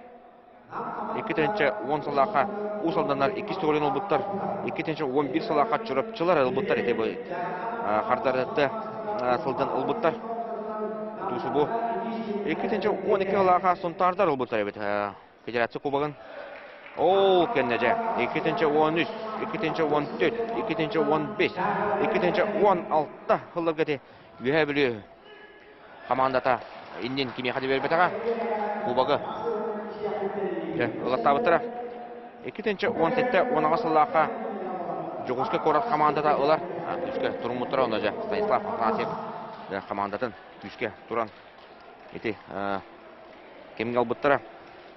2-нче 10 сылака усалдандар 2 столен олбуттар. 2-нче 11 сылака жорапчылар ылбыттар эте бу хардарды сылдан ылбыттар. Тусы бу 2-нче 12 лака сунтардар ылбыттар эбит федерация кубагын. Ол кеннеже 2-нче 13, 2-нче 14, 2-нче 15, 2-нче 16 хылларга те үйе бүлүү командата индин кими хады бербетага кубагы ылаттабыттыра. 2-нче 17-те 10 лака Жогускай корот командата ылар түскө турмуттара онда Станислав Афанасьев командатын түскө туран эти кемге албыттыра.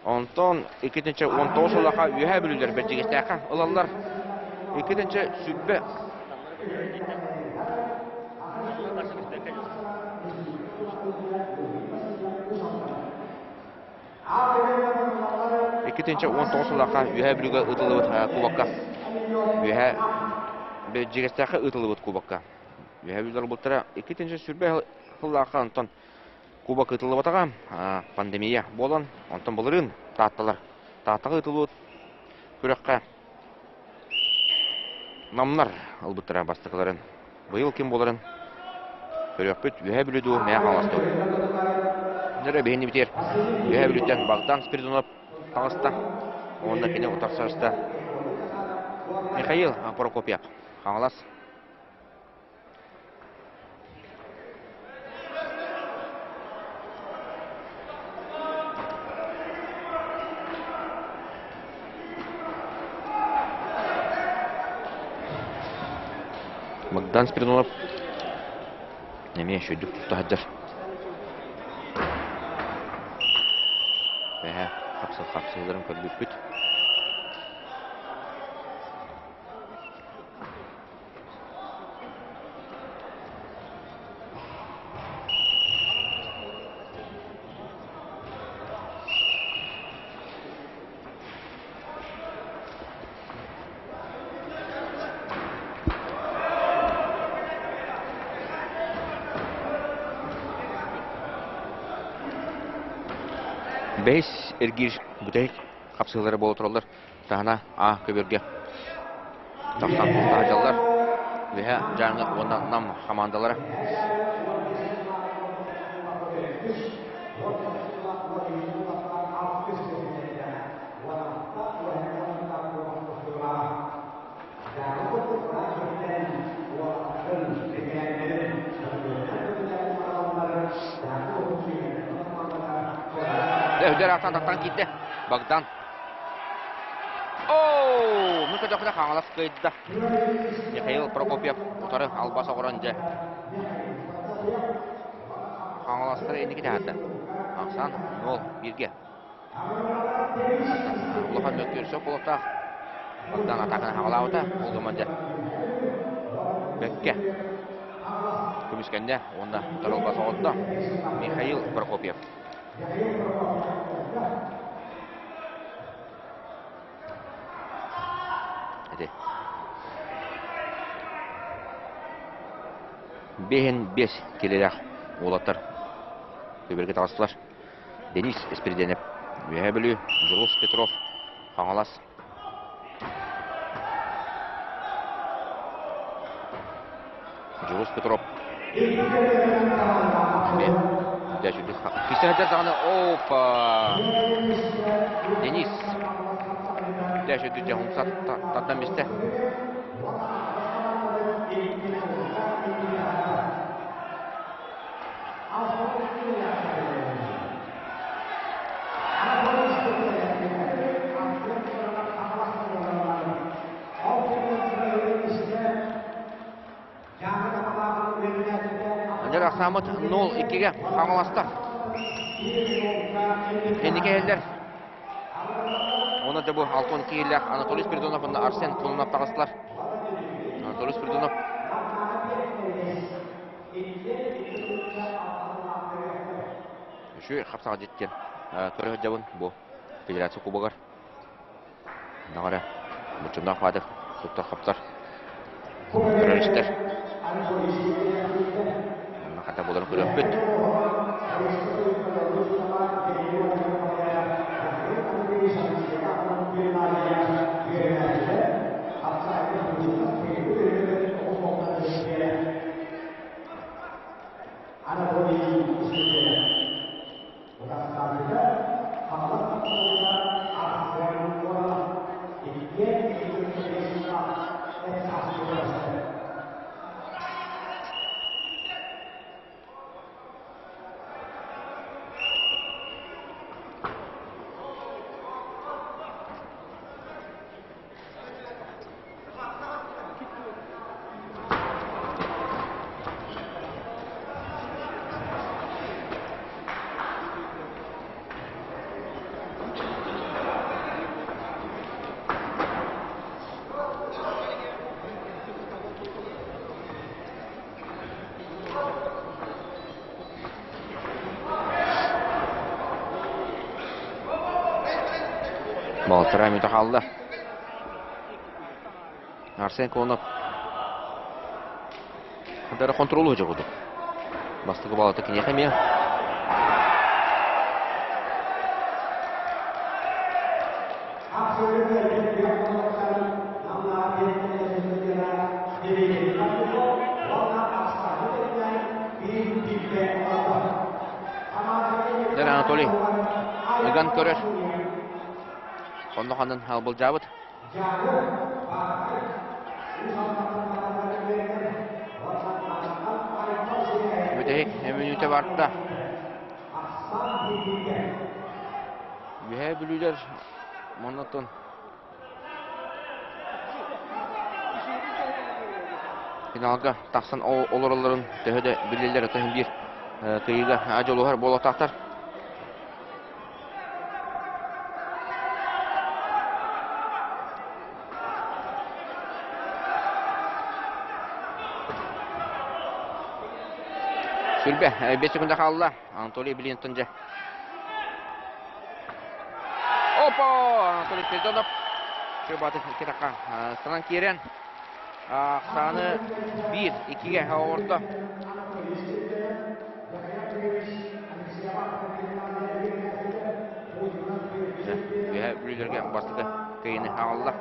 Онтон 2-нче 19 лака үйе бүлүлөр бер жигестака ылалар. 2-нче сүббе 19 лака үйе бүлүгө ытылыбыт кубакка. Үйе бер жигестака ытылыбыт кубакка. Үйе бүлүлөр бултара 2-нче сүббе лака онтон кубак ытылыбатага пандемия болон, онтон булырын таатталар. Тааттага ытылыбыт күрөккө намнар албыттыра бастыкаларын. Быйыл ким боларын көрөкпүт үйе бүлүдүү мэ халасты. Нere бейни битер. Үйе бүлүттен Богдан Спиридонов тагыста. Онда кене утарсашта Михаил Прокопьев халас. Богдан Спиридонов неме шөйдік тұтты хаджар. Бәе қапсыларын көрбіп бүт. Бейс эргир бүтей капсылары болу туралар. Тағына көберге тақтан тағжалар. Веха жаңы ондан нам командалары. Өздер ақтан кетті. Богдан. Ооо! Мүмкін жоқыда қаңылас көйді. Михаил Прокопьев ұтары албаса қоранжы. Қаңыластары енді кете әді. Ақсан, ол бірге. Ұлыған өткер сөк болықта. Богдан атақына қаңылауыда. Ол ғыманжы. Бөкке. Көміскенде, онда тұрылбасы отты Михаил Прокопьев. Әді. Бехен 5 келелер олаттар. Көберге тағыстылар. Денис Эспириденеп. Үйе білі Жылус Петров. Қаңалас. Жылус Петров. Кисенеттер зағаны. Опа! Денис. Дәші жағымсат таттан бесті. Әндер Ақсамыт 0-2-ге қаңыластар. Ендеке елдер. Оны да бұл 6-12 елдер Анатолий Спиридонов, Арсен Құлынап тағыстылар. Анатолий Спиридонов. Үші қапсаға жеткен. Көрі жауын бұл федерация кубағар. Нағара мұчымдан қады сұттар қаптар. Көріштер. Қата боларын көрі өппет. Балтыра мүті қалды. Арсен Құлынап. Қандары контролу жүр. Бастығы балаты кене қеме. Дәр Анатолий. Иган көрер. Онда қанын албыл жабыт. Өтек, әмін өте бартта. Бүйе білулер монотон. Финалға тақсан оларыларын төхеді білелер өтігін бір қиыға ажолуғар болатақтар. Сүрбе, 5 секунда қалды. Анатолий Блинтонжа. Опа! Анатолий Спиридонов. Шөбаты кетаққа. Сынан керен. Саны 1-2-ге ауырды. Біреулерге бастығы көйіні алды.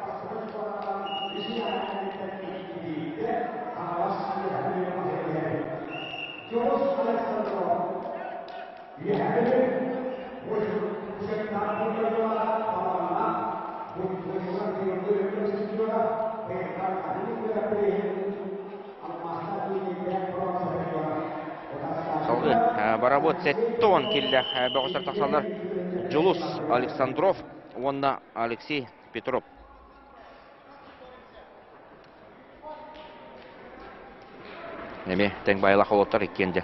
Салғы барабы Цеттон келді бағыстар тақсалар. Жылус Александров, онда Алексей Петров. Неме, тәң байлақ олаттар екенде.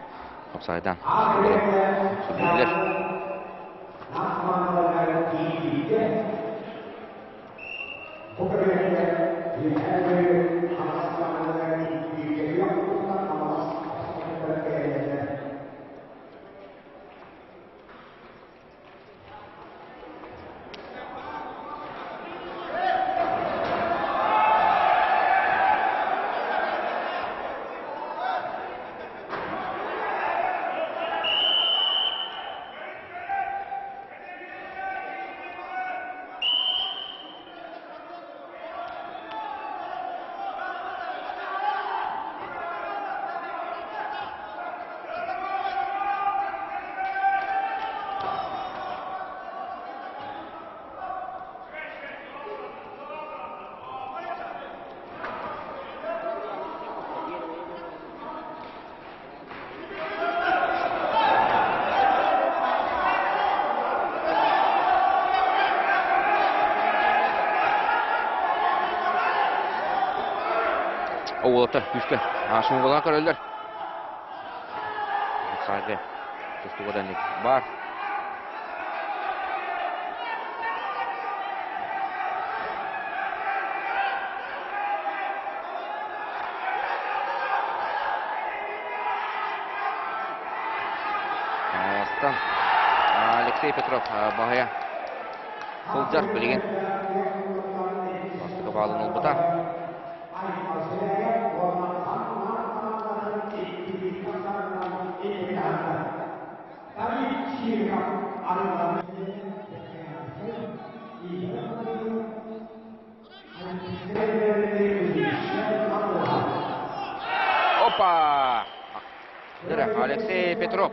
Оқсайдан. Сүргілер. Oğulata küçke. Şunu olan kararlar. Saygı. Tustu kadarlık var. Ağustan. Alexey Petrov bahaya. Sılcar bilgin. Bastığı bağlı olbuta. Hoppa! Alexey Petrov.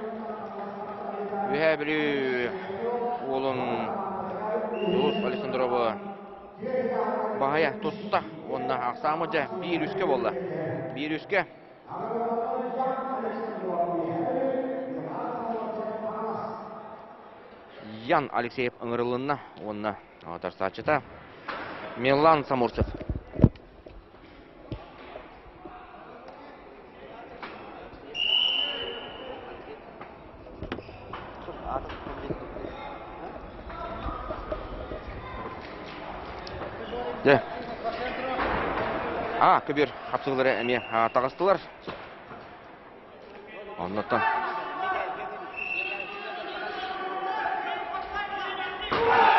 Ühe biri oğlun Yunus Alexandrov'u bahaya tutsa. Onda aksamıca bir üske bolla. Bir üske. Yan Alexeyev ыңырылынна. Onda atar saçıta. Milan Samursev. De. Köbür hapsıgıları əmeye tağıstılar. Ondan.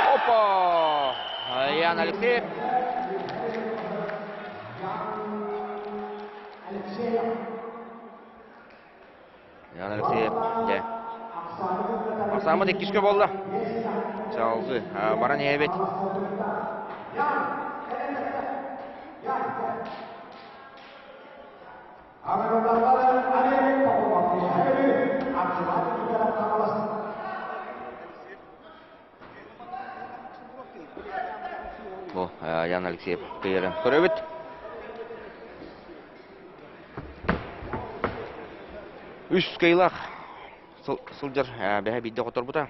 Hoppa! Yan Alexeyev. Yan Alexeyev. De. Aksamı dekişke bolda. Çalgı. Baran evet. Bu Yan Alexeyev kıyırın köröbüt. Üç kıyılaq sılcar bähe bidde qotor buta.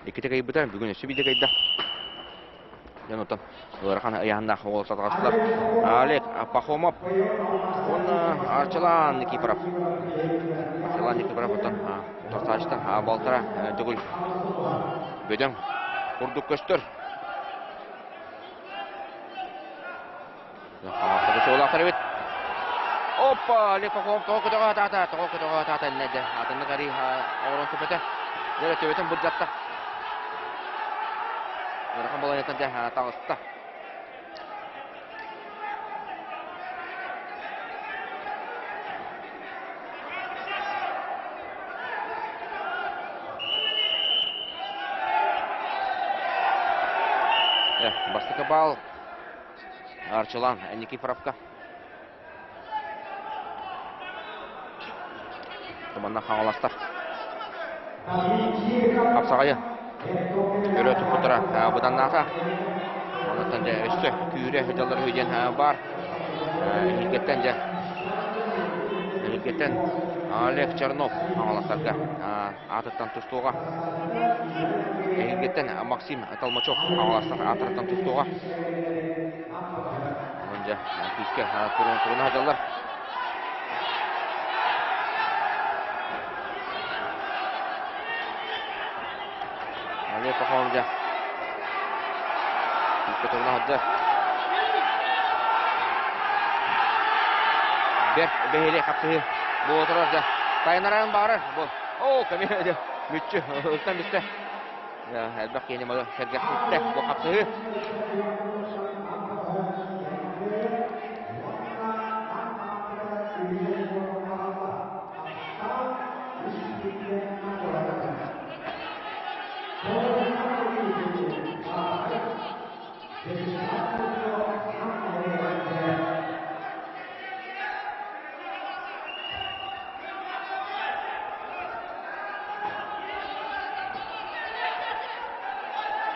İkite kayıp buta, bugün üstü bidde kayıpda. Yanıtan. Olarakhan ayağında oğul satağısılar. Alek Pahomov. Onu Arçalan Nikiforov. Arçalan Nikiforov otan. Tarsaçtan Baltara tügül. Böden. Kurduk köstür. Hamakta oğul aktar evet. Hoppa! Alek Pahomov toğu tata. Nede? Atını kari oğlun süpete. Nere tübeten budjatta. Orakan bola yatan dah tağısta. Bastığı bal. Arçalan Nikiforovka. Temandan havalastar. Kapsağayı. Görüyoruz kutura. Budan nata. Ondan da üstü küre hıcaları hücen var. Hilgetten Alek Chernov havalastarga. Atıttan tustuğa. Hilgetten Maksim Talmachov havalastar atıttan tustuğa. Önce küske turun hıcalar. Alek Pahovja. Küske turuna hıca. Berk behele kaptığı bu oturarca. Sayınların bağırır bu. Kami mütçü. Üstten üstte. Elbak yeni malı sergah üstte bu kaptığı.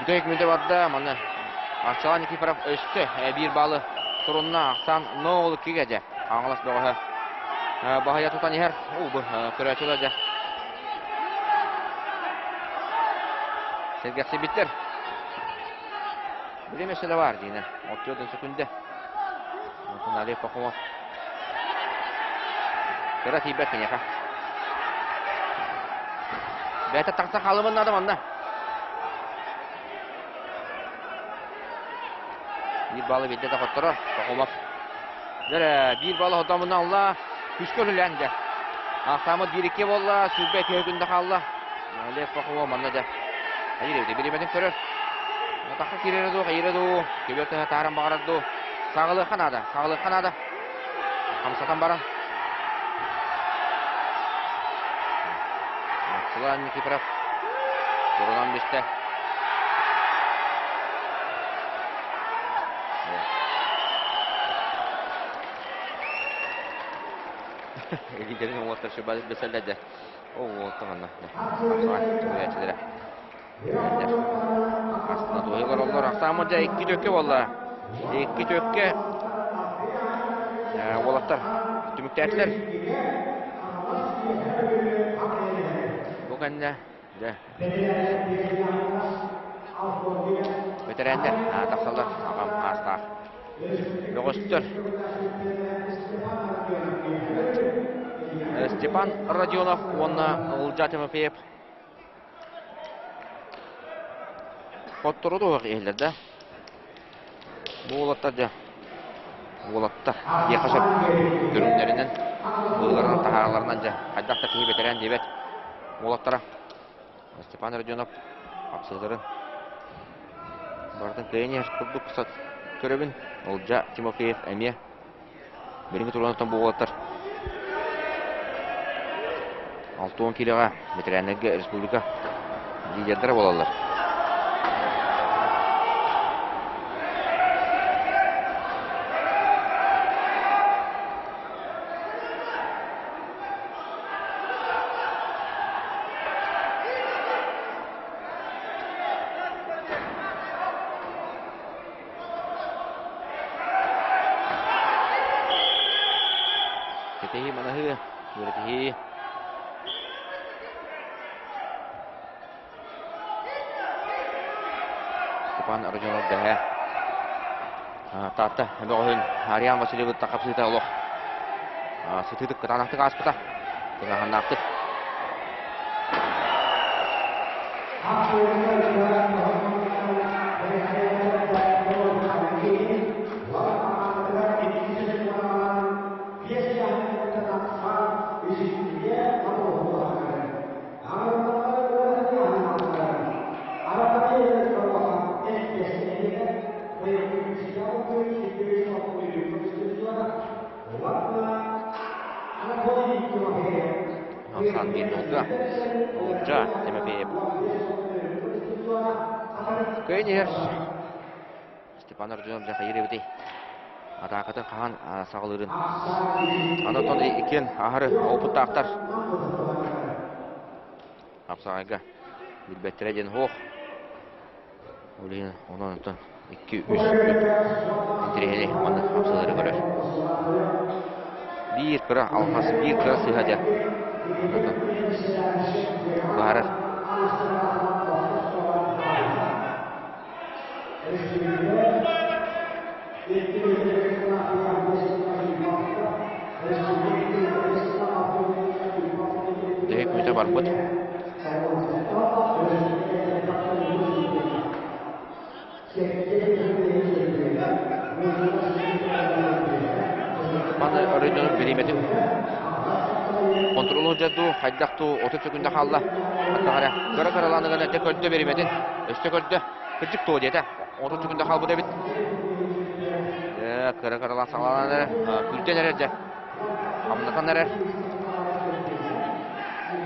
Bütek müde vardı mana. Arçalan Nikiforov üstü bir balı turunna aksan ne oldu ki gece. Anlas baha. Bahaya tutan yer. Bu kırıçılaca. Sergisi bitir. Bir mesele var yine. 34 sekunde. Нале Пахомов. Кыра тибет кенеха. Бәті тақса қалымын адамында. Bir balı bedde de kottara. Pahomov. Dere bir balı hodamını Allah. Küskölülendi. Aksamı 1-2 bolla. Süzbek ögünde kaldı. Нале Пахомов manna da. Hayır evde bilemedin körür. Takı kirerdu, hayırdu. Köbekte tarım bağırdı. Sağlığı kanada. Hamsatan baran. Sılan Nikiprov. Doğrudan biste. Gidelim o tarafı bazı meseleler. O tamam. Tamam. Aslında doyular oldular. Aksamıca 2 tökke valla. 2 tökke. Olatlar. Tümüktekler. Bugün de. Veteranlar. Taksallar. Ağam hasta. Yoğuştur. Степан Родионов, он Улжа Тимофеев. Kotturu ehilerde. Bu olatta yaklaşık görünlerinden buyularının taharlarından haydakta kıyı betiren debet olattara Степан Родионов hapsızların bardın kıyın kurduk kısat körübün Ulжа Тимофеев әме birinci turlanıtan bu olattar 6-10 kiloga betirenlerge Respublika liderleri olallar. Ketehi mana hư, ketehi. Степан Родионов да. Тата, богын Ариан Васильев такап сыта олох. Сытыдык кытанакты аспыта. Тыгаханакты. Hasan bir nokta. Ulжа Тимофеев. Köyünер. Степан Родионов жақа еребеді. Атақатын қаған сағылырын. Анатон екен ахыры опытты ақтар. Апсағайға. Билбеттереден хоқ. Олейін онан 2-3 интерегелі маңды апсағылыры көрер. Bir kıra alması, bir kıra sıhhaca. Bağırır. Dehek müte var bud. Bana Rodionov birimeti kontrolü jaddu haydaqtu 30 sekunda kaldı. Hatta gara-garalanıgana tek öldü birimetin. Üstek öldü. Kırcık tuğ diyete. 30 sekunda kaldı debit. Gara-garalan sağlananları külteler de. Hamlatanları.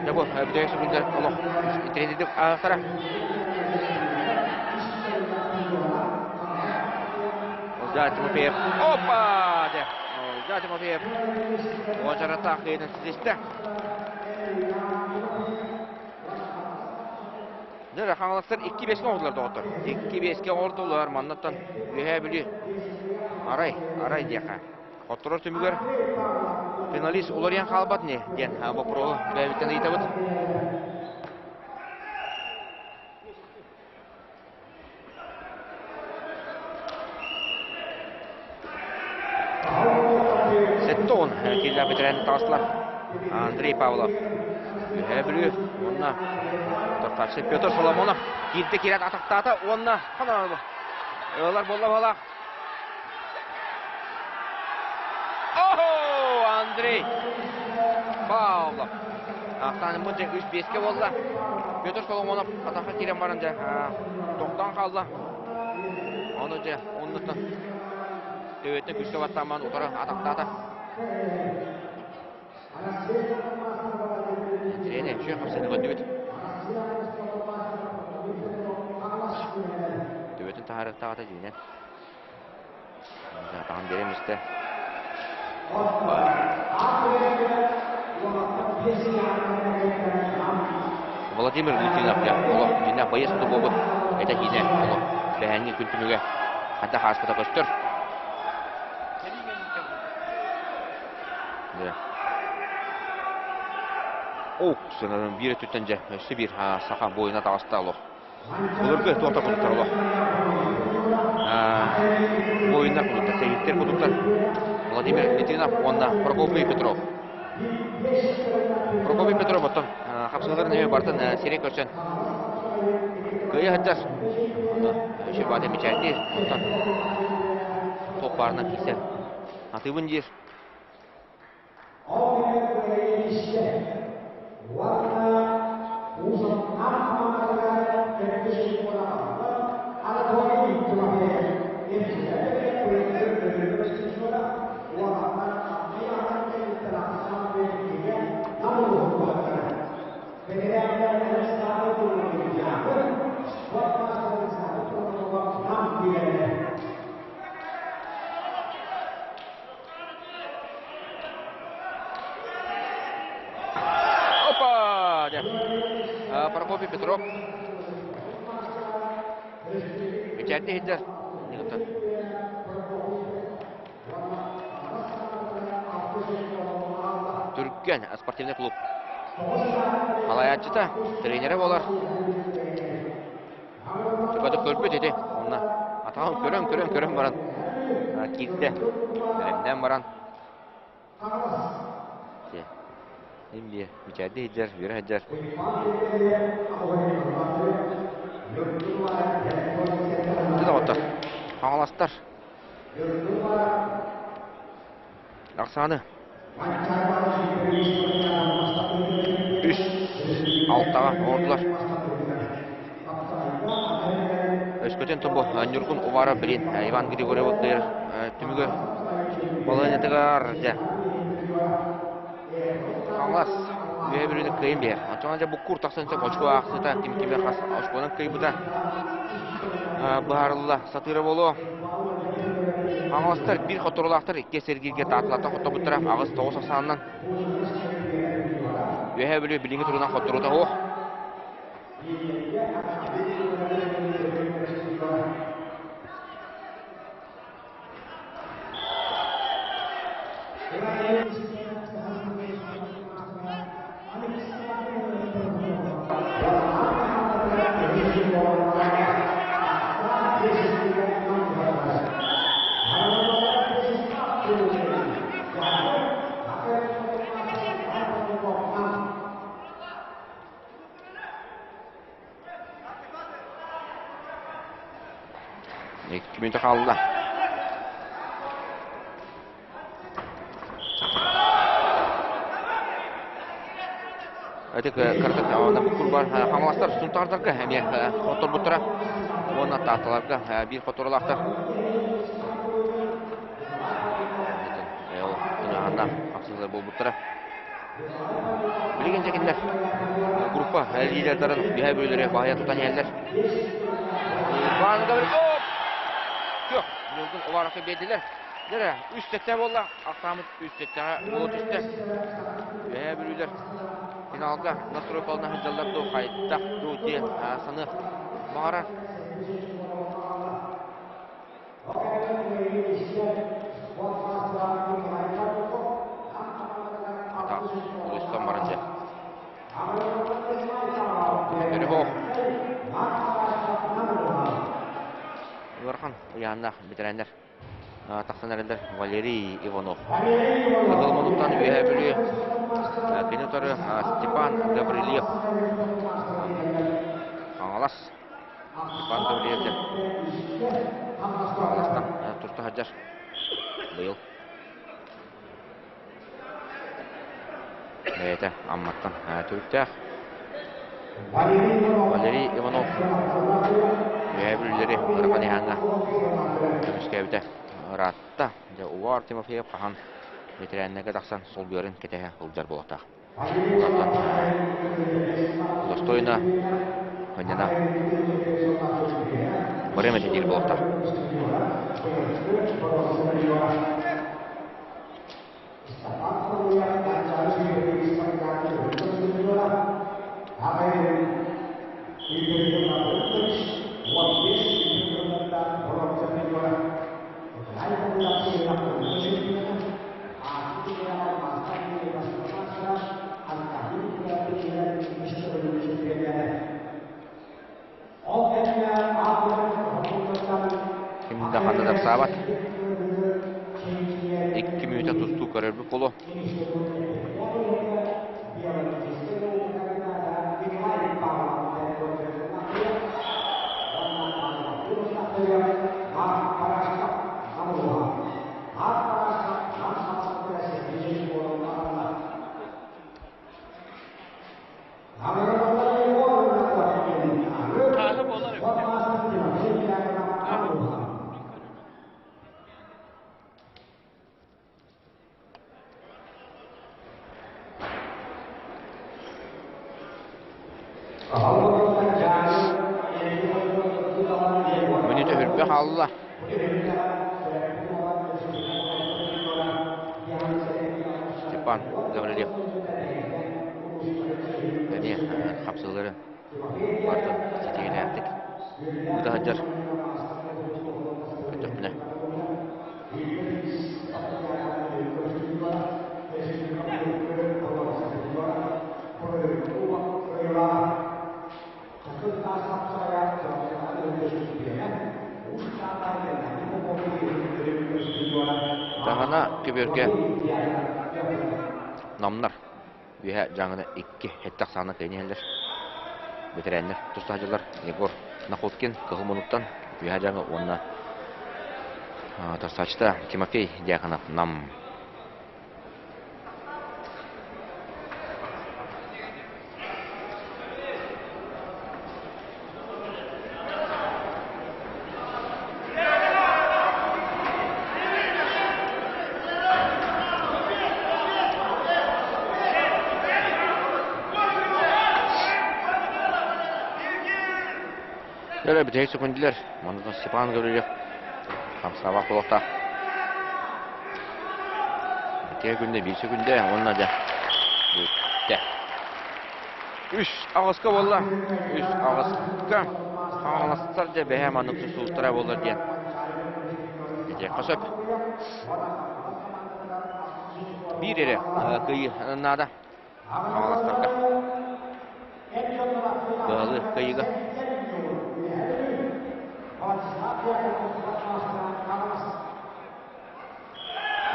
Da bu bir sekunda Allah. İtirin edip ağıklara. Ulжа Тимофеев. Опа! Ulжа Тимофеев. Ожар атака еден сіздесті. Дәрі қаңылықтар 2-5-ке ордылар доғыттар. 2-5-ке ордылар. Маннаттан үйе білі. Арай дейқа. Қоттырыр түмігер. Финалист олар ең қалбат не? Ден бапыролы бәйбіттен ейтабыд. Oh. Антон келді бітірәні тағыстылар. Андрей Павлов. Үйәбілі. Онына тұртақшы Петр Соломонов. Келді келет атақтаты. Онына қанағы бұл. Олар болла. Охо! Андрей Павлов. Ақтаны мұнда 3-5-ке болды. Петр Соломонов атаққа келен барынды. Тоқтан қалды. Оны же онлықтың төветіне күшті баттаман ұтары атақтады. Трене, шүйен қапсаны көнді өт. Төветін тағарықтағаты жейінен. Тағын беремізді. Владимир Литвинов, жинна байысынды болу. Это жинна болу. Бәәнге күнтіміге. Қанта қаспыда көстір. Сынадан бері түттенже өсі бір сақан бойына тағысты алу. Бұлырғы тоқта құдықтар алу. Бойына құдықтар, сәйіттер құдықтар. Владимир Литвинов, онда Прокопий Петров. Прокопий Петров бұттың қапсылығырын өме бартын серек көрсен. Көйі ғыттар. Өші бады мечәрді. Тоқ барына кейсе. Атыбын дер. Прокопий Петров. Мечәрді еттер. Түріккен спортивный клуб. Алаятчыта тренері болар. Түкады көрпет еді. Онына атағым көрім баран. Кетті. Әлемден баран. Şimdi içeride eder, bir eder. Tüda otur. Ağlastar. Aksanı. Üst. Alttağa ordular. Öskөтен тобу Нюркун Увара Брин, Иван Григорьев Тыр, Тümügü Баланетігар. Алас, үйе бірінің көйін бер. Антонан бұл құр тақсанса қочқы ақсыта, кем-кемер қас ашқының көйбіда бағарылы сатыры болу. Аңластар бір қотырылақтыр, икке сергерге татылатан қотта бұттыра, ағыз 9-90-нан. Үйе білі біліңі тұрынан қоттыруыда оқ. Minta kaldı. Öteki kartı ona bu kurban hamlastar suntardarga hem fotor butura ona tahtalarga bir fotorlaqtar. Eo ina aksızlar bu butura. Bilgin çekinler. Grupa liderlerin bir bölümleri bahaya tutan yerler. Banka bir yok. Yolgun olarak belirler. Nere? Üstekte bolla. Aksamız üstekte. Bulut üstte. Ve bölümler. Finalda Nastropov'dan hıcallar da kayıtta. Diye sanı. Mağara. Tak. Ulustan varınca. Telefon. Yorkan yanında bitirenler. Тақсан әрендер Валерий Иванов. Кығылмануқтан өйе білі кенетары Степан Гаврилев. Аңалас. Степан Гаврилевдер. Аңаластан тұрты хаджар. Бұйыл. Бәйті амматтан түріктәқ. Валерий Иванов. Өйе білілері ұрақаны хаңға. Көміскәбіті. Ратта, Увар Тимофеев қахан ветеряннеге тақсан сол бүйерін кетеге ұлдар болақтақ. Достойна, өндена, бұреметі дел болақтақ. Kimde handadak sahabat 2 minüte tuttu kararlı kolu. Minüte hürbe Allah. Степан Гаврилев. Және қапсылары барды сетегені әптік. Бұда хаджар. Көтіп міне. Жаңына көберге намнар үйе жаңына 2 хеттақ саны кәйнелер бетерәнлер тұстағылар Егор Находкин Кығылмануттан үйе жаңы онына Тарсачта Тимофей Дьяконов нам. Öyle bir tek sekundiler. Mandadan Степан Гаврилев. Хамсава қолықта. Tek günde 1 sekunde onunla da. Bitti. 3 ağızka bolla. 3 ağızka. Ağlastar da behem anıksız sultara bollar diyen. Tek kasıp. Bir yere kıyığına ağlastarga. Bağlı kıyıga.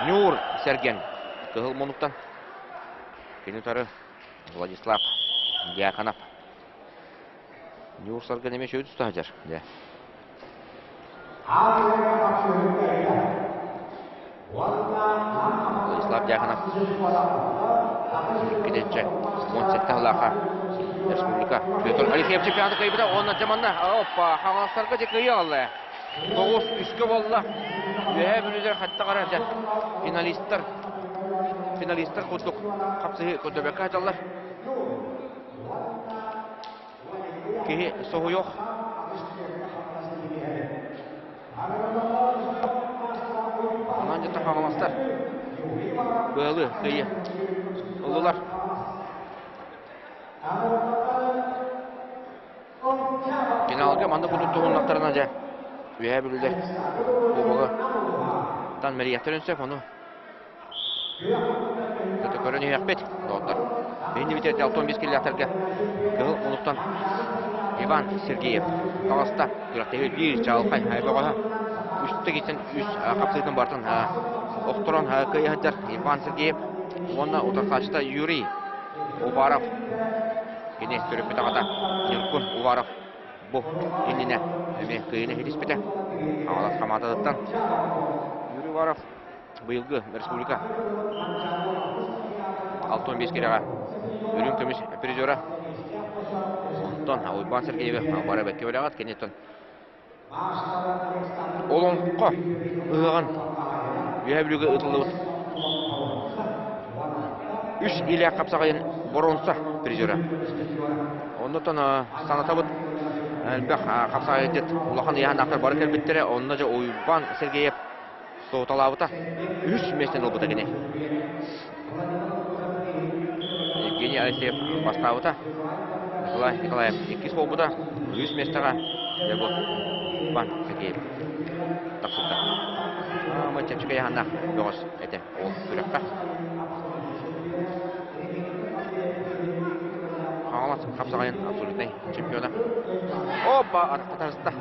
Нюр Серген Кығылмануттан кенетары Владислав Дьяконов. Нюр Серген емеш өйді ұстағыжар. Владислав Дьяконов кететші 17 ғылаға республика Петр Алексеев чемпионаты кайбыда оны жаманна опа хаңаластарға жек үйе алды. 9-3 болла. Үйе бүлілер қатты қарады. Финалисттер құлдық қапсығы көтөбәкі айталар. Кейі соғы жоқ. Онан жетті хаңаластар. Бөлі, кейі. Ұлылар. Финалға манда бұлды тұғынлақтарына жа. Үйе бүлілер. Бұлығы. Тан мәрияттар өнсек, оны көті көрін үйәқпет. Доғыттар. Бейінді бетерді 15 келі Кығыл ұлықтан Иван Сергеев. Қаласта күрақтегі бір жалқай айбағаға. үстө кетен үс капсайтын бартын Окторон кыйыһыттар Иван Сергеев, онна утасачта Юрий Уваров. Кене төрөп тагата Ниркун Уваров. Бу иннине эме кыйыны хилиспете. Алас каматадыттан Юрий Уваров быйылгы республика 6-15 керега үрүн көмүс призера. Онтон Иван Сергеев бара бекке белагат кенеттен Олонко ыган Юһәбүлүгө ытылып. Үч иле капсагайын боронса призера. Оннотон санатабыт әлбәк капсагайдет улахан яһан актар бары келбеттере, онна же Ойбан Сергеев сооталабыта. Үч местен албыта гене. Евгений Алексеев бастабыта. Николаев 2 болбута. Үч местага Ябо Ойбан Сергеев. Таксыта. Мачачка яһанна бөгөс эте ол күрәккә. Халат капсагайын абсолютный чемпиона. Опа, атарыста.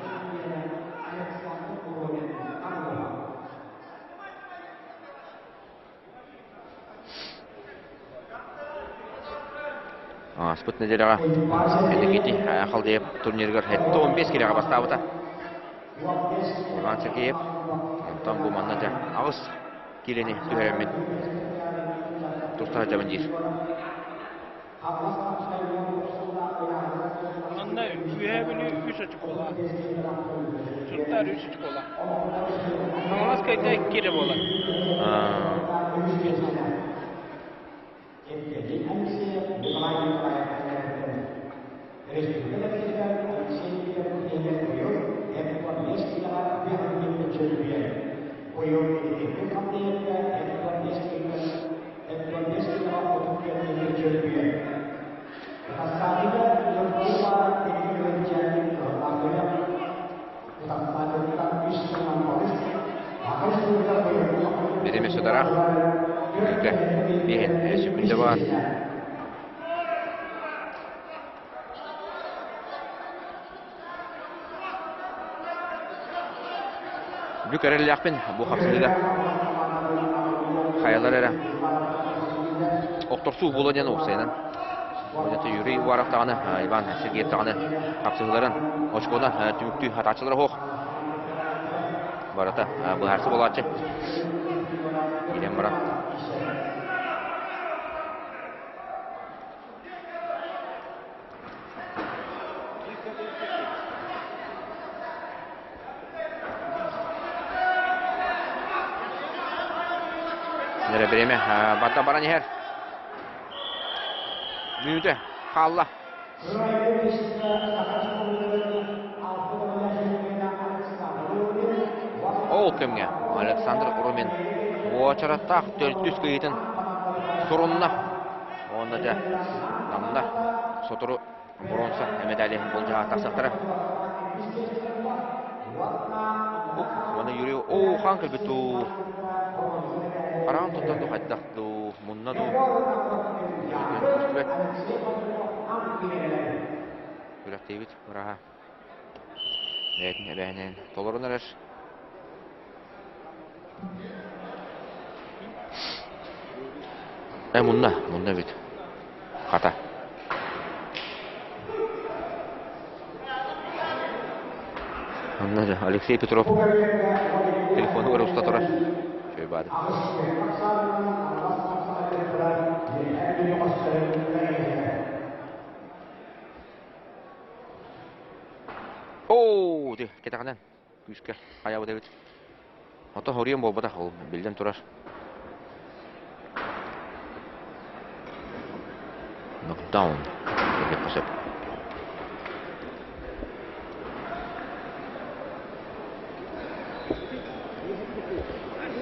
Спут неделяга энергити халдеп турниргер 15 келега бастабыта. Иван Сергеев Там bu mannaca ağız kileni tüheremin Turta Javandir. Anna üyebilü 3 açık ola. Turtar 3 açık ola. Namaz kayıta kire bola. Bereme saudara, juga bihin sekunda var. Bükerel yakpin bu hafızlığa. Hayalar era. Oktorsu bulunyan olsaydı. Oynadı Yuri Uvarov tağını, Ivan Sergeyev tağını hafızlıların oçkodan tümüktü hataçıları hoq. Barata bu hersi bolatçı. Giden barat. Nere bereme batta baran yer. Minute kalla. Ол кемге Александр Урумен Уачараттақ 400 күйетін сұрынна онда да намында сотыру бронса медали бұл жаға тақсақтары оны Юрий хан кілбету қараған тұттанды қайттақты мұнна ду көрек дейбіт бұраға әйтін әбәйінен толырын әреш Мұнда бит. Қата. Мұнда Алексей Петров. Телефоны бар ұста тұра. Шөй бады. Оу, де, кетағанан. Күшке, қая бұда бит. Ота хориян бол бұда, ол білден тұрар. Knockdown. Ini pusat.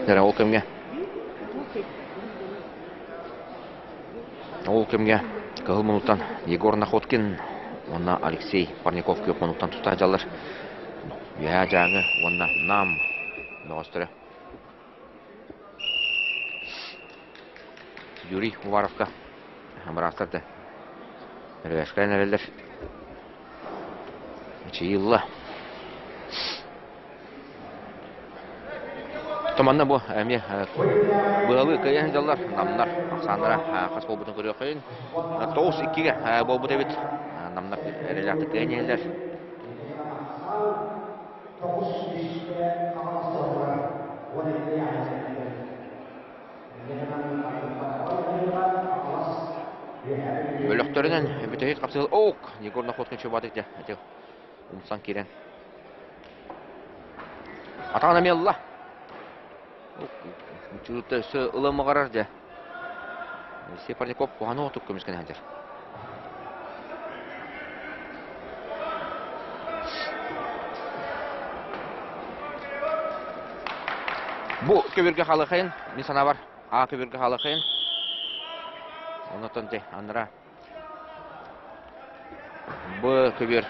Dari Olkem'e. Olkem'e kağıl minuttan Yegor Nakhotkin, ona Alexey Parnikov köp minuttan tutacaklar. Ya jangi ona nam nostra. Yuri Uvarovka. Hamrastırdı. Röveşkayın ereller. İçi yılla. Tamamda bu эми быгалы кыйын жаллар намнар аксандыра кас болбутун көрүп кыйын. 9-2-ге болбут эбит. Намнар эрелакты кыйынелер. Бөлөктөрүнөн бүтөйт капсыл ок. Егорна хоткын чөбатык да. Умсан кирен. Атана мелла. Чүрүттө ылымы карар да. Сепарников куаны отуп көмүскөн хәлдер. Бу көбөргө халыкын, мен сана бар. А көбөргө халыкын. Онотон те анра. Бу көбөр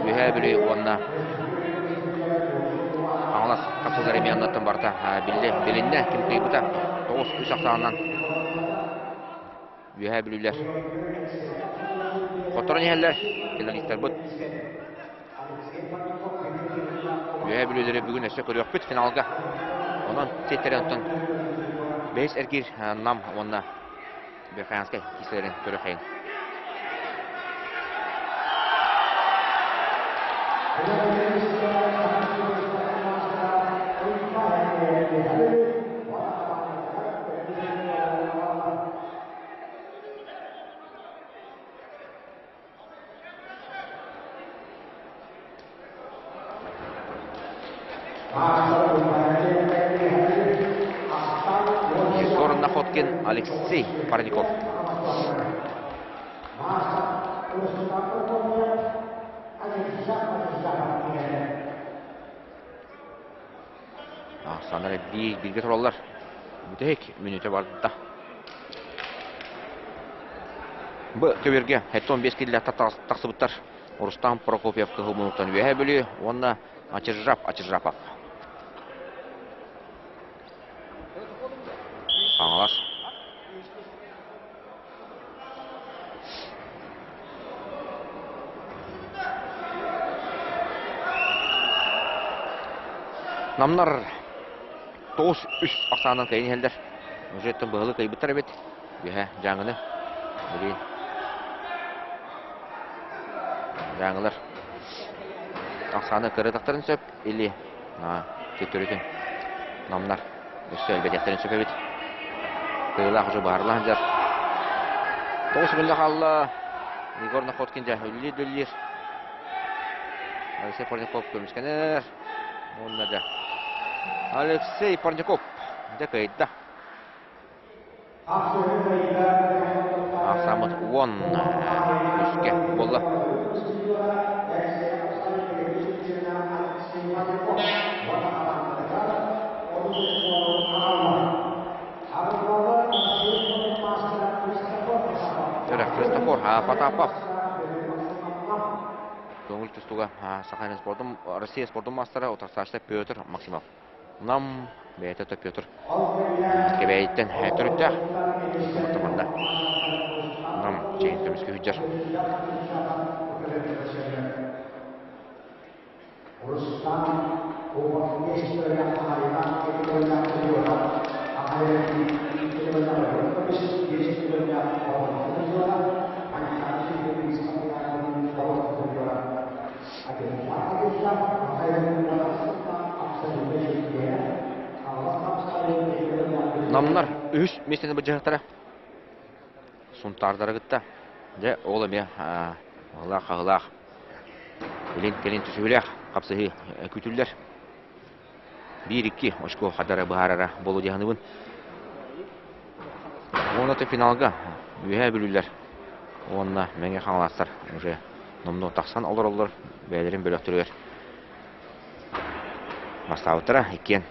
бүйәбүле онна. Аңлас капсулдары меннаттан барта билинне ким кыйбыта 9 саксаннан бүйәбүлелер. Которон еллер келенистер бут. Бүйәбүлелер бүгүн эсе көрөк бит финалга. Онан тетерентен 5 эргир нам онна беханскай кислерин көрөкайын. Егор Находкин, Алексей Парников. Sanırım bilgi torallar. Mütehik minüte vardı da. Bu köberge hette 15 kille taksıbıtlar. Rustam Prokopyev kıhımınlıktan üye bölüyor. Onunla Açırjapov. Anlas. Namlar 9-3 aksandan kayın helder. Ujetten bağlı kaybıtlar evet. Üye жаңыны. Biri. Жаңылар. Аксаны кырытактарын сөп, или кетөрүтүн. Намнар. Өсө элбетектерин сөп эбит. Кыйлак уже барлан жар. 9 күндө калды. Егор Находкин жа үлли-дүллир. Алексей Парников көмүскенер. Онда да. Алексей Парников. Декайда. Аксамыт 10 үске болду. Христофор Потапов. Көңіл түстуға Сахалин спортым, Россия спортым мастера, отарсашта Петр Максимов. Нам бәйті Петр. Кебәйттен түрітті. Мұттымында. Нам чейін төміскі хүджер. Намнар үш местені бұл жағықтары сұнтардары күтті. Де олы ме ғылақ. Келен түсігілек қапсығы күтілдер. 1-2 очко қадары бұғарара болу дегені бұн. Оныты финалға үйе бүлілер. Онына мәңе қаңластар. Уже номны тақсан олар бәлерін бөліктірер. Бастауыттыра екен.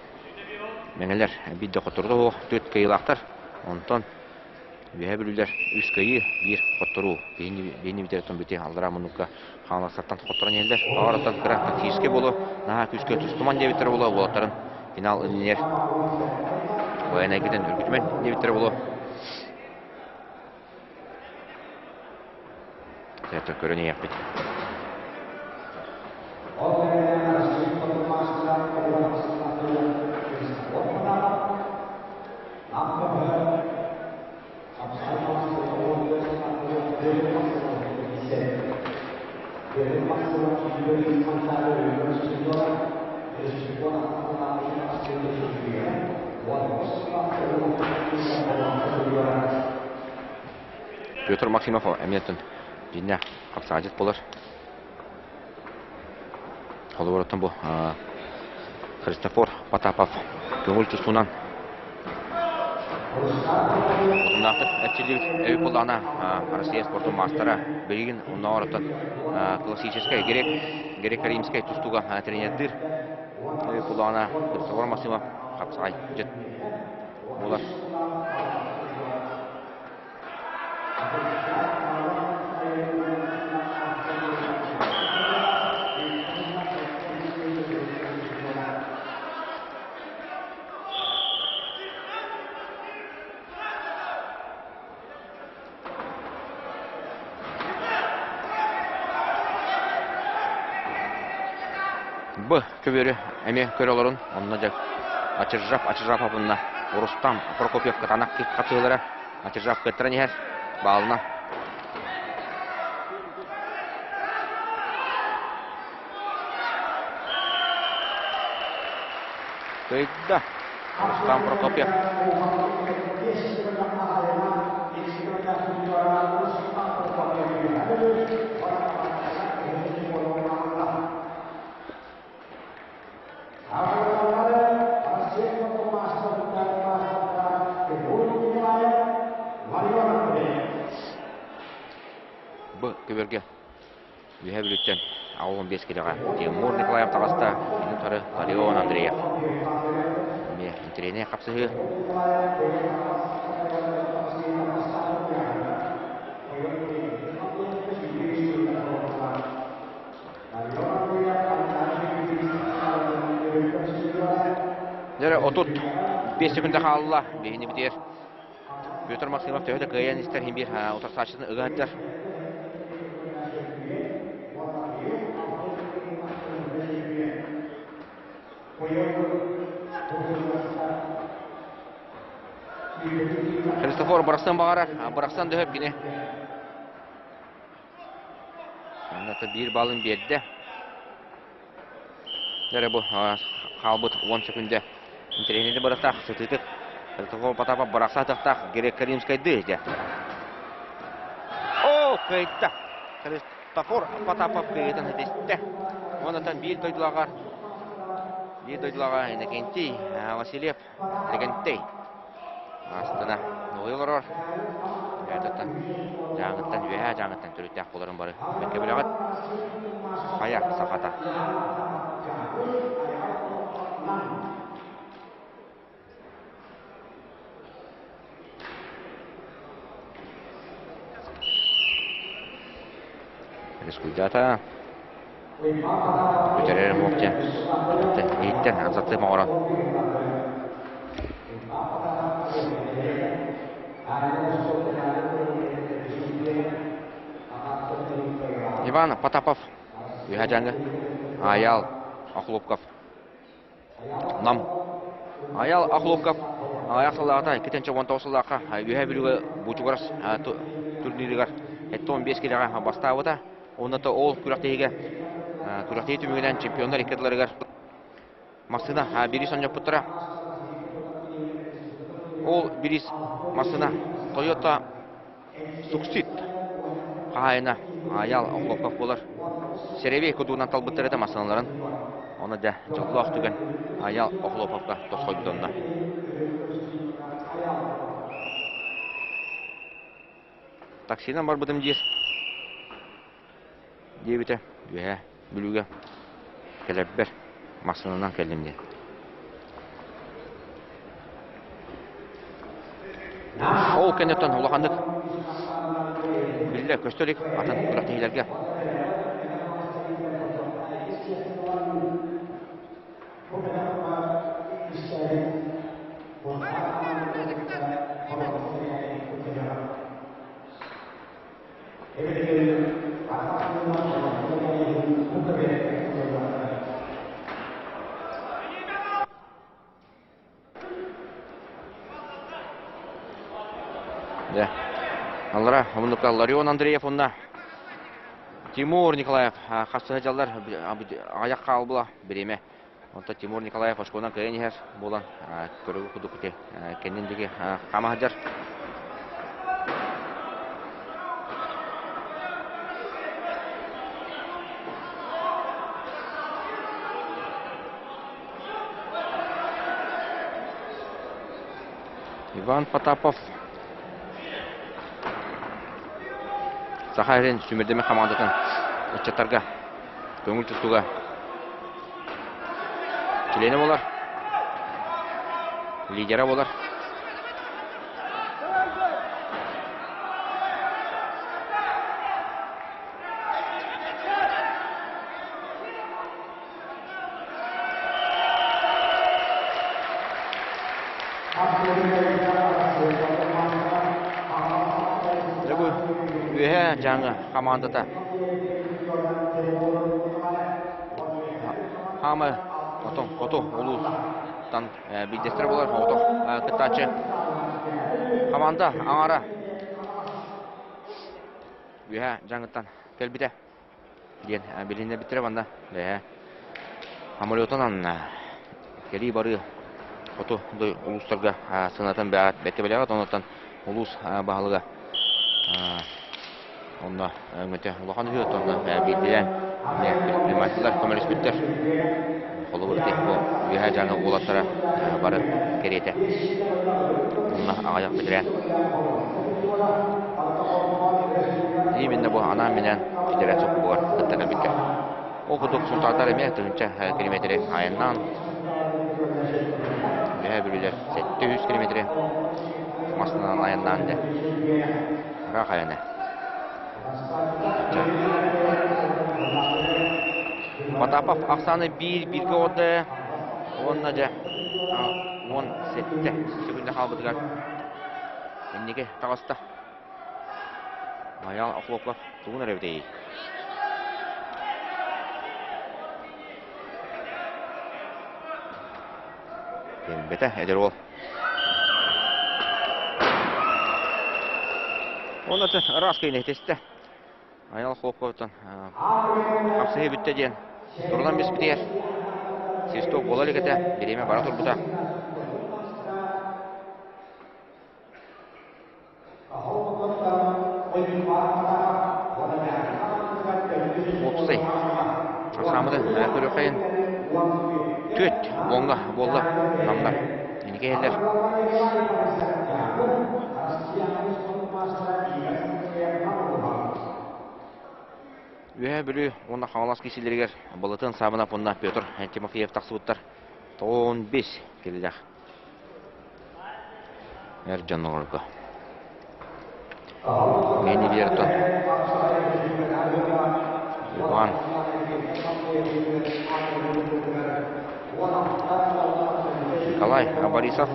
Мәңелер бидді қоттырды төт кайылақтар. Онтан үйе бүлілер 3 кайы 1 қоттыру. Бейні бідереттен бүте алдыра мұныққа қаңластардан қоттыран елдер. Бағараттан қыра тиіске болу. Наға күске тұстыман дебеттер болу. Олаттарын финал ілінер. Байын әкеден үргітімен дебеттер болу. Зәті көріне яқпет. Петр Максимов әметтен жинне қапсағажет болар. Қолы бұраттан бұл Христофор Потапов көңіл тұсунан Ұтымнақтық әтчелік әуі қолдағына Россия спорту мастера білген ұнна ораттан классическай грек-римскай тұстуға тренердір әуі қолдағына Христофор Максимов қапсағажет болар. Б көбері әме көрелерін, онына жақ Ачыржап апынна Рустам Прокопьев қатанақ қатығылары Ачыржап көттірін ехер бағылына. Көйді Рустам Прокопьев. Б көберге үйе білеттен ауылын 5 келеға Тимур Николаев тағаста менің тары Ларион Андреев. Интерене қапсығы. Дәрі отут 5 секунда қалыла бейіні бітер. Петр Максимов тәуді қайын істер хембер ұтар сачысын ұғаттар. Христофор Барақсан бағарар, Барақсан дөйіп кене. Сонда бір балын берді. Дәрі бұл қалбыт 10 секунда. Интеренеді Барақтақ, сұтытық. Христофор Потапов Барақса тұқтақ, грек-римскай дөйді. О, қайытта. Христофор Потапов қайытын әдесті. Онытан бір дойдылағар. Bir doydułağa enekenti Vasilyev legentey. Астана ойылар бар. Әдеттен жаңыттан түреттәк боларын бары. Мәкке білағат. Аяқ сақата. Рескудата. Көтерер моқте. Еттен азатты мағыран. Иван Потапов. Үйәжәңі. Аял Ахлопков. Нам. Аял Ахлопков. Аяқ салағата 2-19 салаққа үйә білуге бұчығырас турнирігар. Әтті 15 келеға бастауыда. Онында ол күрақтейге түмігінен чемпиондар екеділерігер. Масына біріс онжап бұттыра. Ол біріс масына Toyota Succeed қайына аял Ахлопков болар. Серевей күдуынан талбыттыр еді масыналарын. Оны да жыллақ түген аял Ахлоповқа тосқой бұдонына. Таксинан бар бұдым дейіз. Дебіті үйе білуге келіп бір масынынан келдімде. Ол кәнеттен ұлағандық. Білді көстелік атын құлақтығылерге. Да. Аллара, онука Ларион Андреев онна. Тимур Николаев хастыны жалдар аяк калбыла биреме. Онта Тимур Николаев ошконан кайнер болан көрөгү кудукуте кенендеги камаһадар. Иван Потапов Сахарин сүмердеме командатын отчаттарга көңүл тутууга келени болар. Лидера болар. Жаңы командада хамы оту улустан билдестер болар. Оту кытачы команда аңара жаңыттан келбиде ден билине битире банда амалиотунан кели бары оту улустарга сынатын бетте белегат онотан улус баалыга онда өңөтө улахан үйөт онда билдирен предпринимательлар көмөлүспүттер колу бурте бу жаңы улаттара барып керете онда аяк билдирен именно бу ана менен федерация кубогар кыттага битке окудук сунтактар эме тыгынча километри айынан бирилер 700 километри мастанан айынан де рахаяна Потапов Аксаны бирге оды онна же 17 секунда қалбыдығар еннеге тағаста аял ақлоқлап туғын әревдей беті әдер ол оны рас кейіне тесті аял ақлоқлаптан қапсығы бүтті ден тұрдан бес бітер Сесток болали кете, береме бара турбута. Отсай. Самыды көрөкайын. Төт бонга болла намдар. Энеге элдер. Үе бүлі, онда қаңалас кесілдергер бұлытын сабына бұнна Петр Тимофеев тақсыбыттар 15 келдер. Әр жанны ғырғы. Мені берді. Иван. Николай Борисов.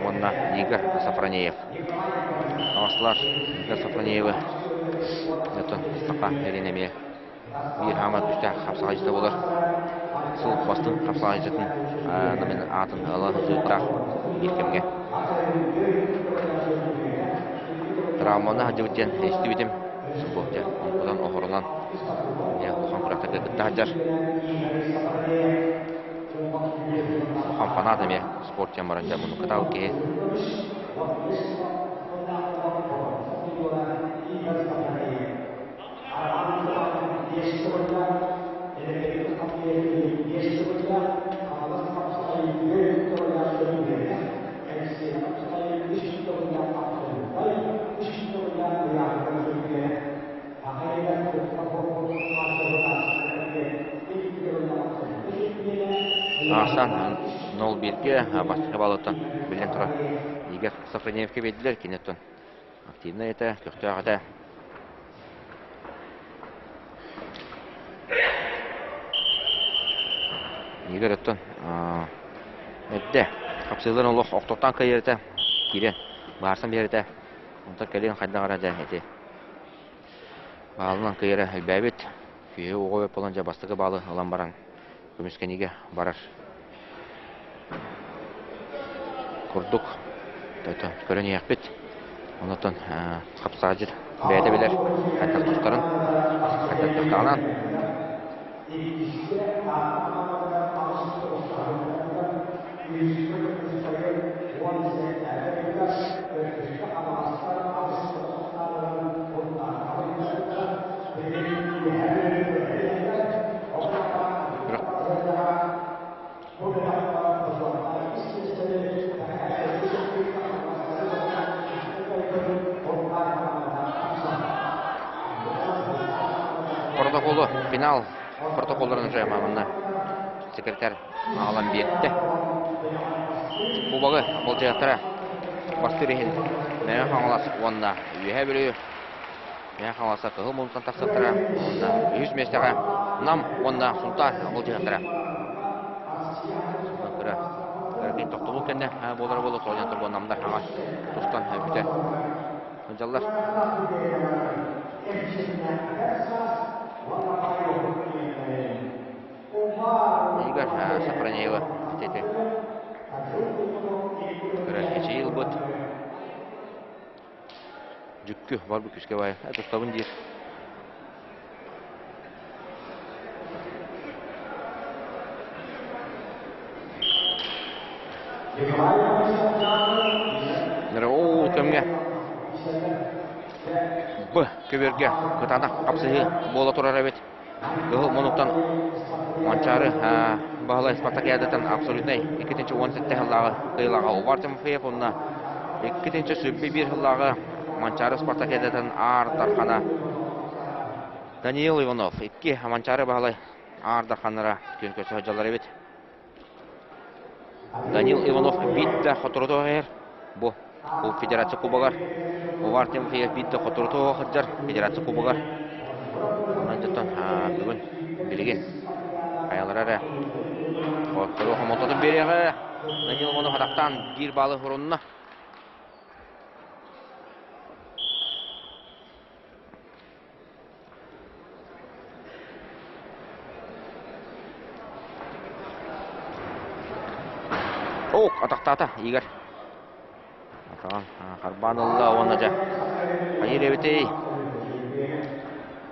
Онна Игорь Сафронеев. Аваслар Игорь Сафронеевы. Это стақа әренеме бір хамат күшті қапсаға жеті болар. Сыл бастың қапсаға жететін намен атын алы зүйтақ еркемге. Травманы жігіттен есті бетім. Бұл бұдан оғырынан ұлған құрақтарға күтті хаджар. Ұлған фанатыме спорттен барынша бұны қытау ке. Арсан 0-1-ге бастықы балыттан білден тұра. Егер Сафронеевке беділер кенеттен. Активны еті, көкті ағада. Егер өттін. Әдді. Қапсыларын олық оқтоқтан кайырды. Керен. Барсын берді. Онтан кәлен қайдан қарады әді. Балынан кайыры әлбәбет. Күйе оғы өп боланжа бастығы балы алан баран. Көміскенеге барар. Құрдық. Көрін еқпет. Ondan kapsacı beyde bilir. Hatta dostların hatta dostlarından protokolu final protokollarını жаймағында секретарь алам берді. Кубогы бұл жақтара бастырыхын мәне қаңыласы онына үйе білі мәне қаңыласы қығыл мұнтан тақсаттыра онына 100 местеға нам онына сұнтар бұл жақтара көрген тоқтығы кәнде болар болы соғын тұрғы намдар аңа тұстан өпті жаллар Игорь Сохранеева тете. Көрәкече бұд. Жүккі бар бұл күшке бай. Тұстабын дейір. Оу, көмге. Бұ көберге күтана қапсығы бола тұрар әбет. Гыл монуктан манчары бағалай спартакиадатан абсолютный 2-17 жылдағы қиылаға Увартем Феев онына 2-11 жылдағы манчары спартакиадатан ардарқана Даниил Иванов 2 манчары бағалай ардарқанара көнкөсі жалар ебет. Даниил Иванов битті қотырды оғыр. Бұл федерация кубағар. Увартем Феев битті қотырды оғыр федерация кубағар. Онан бүгін білген қаялар әрі қоттыру қомылтатын береғі Даниил Иванов атақтан бір балы ұрынына атақтата Игорь атаған Қарбанылла оны жа қайыр әбетей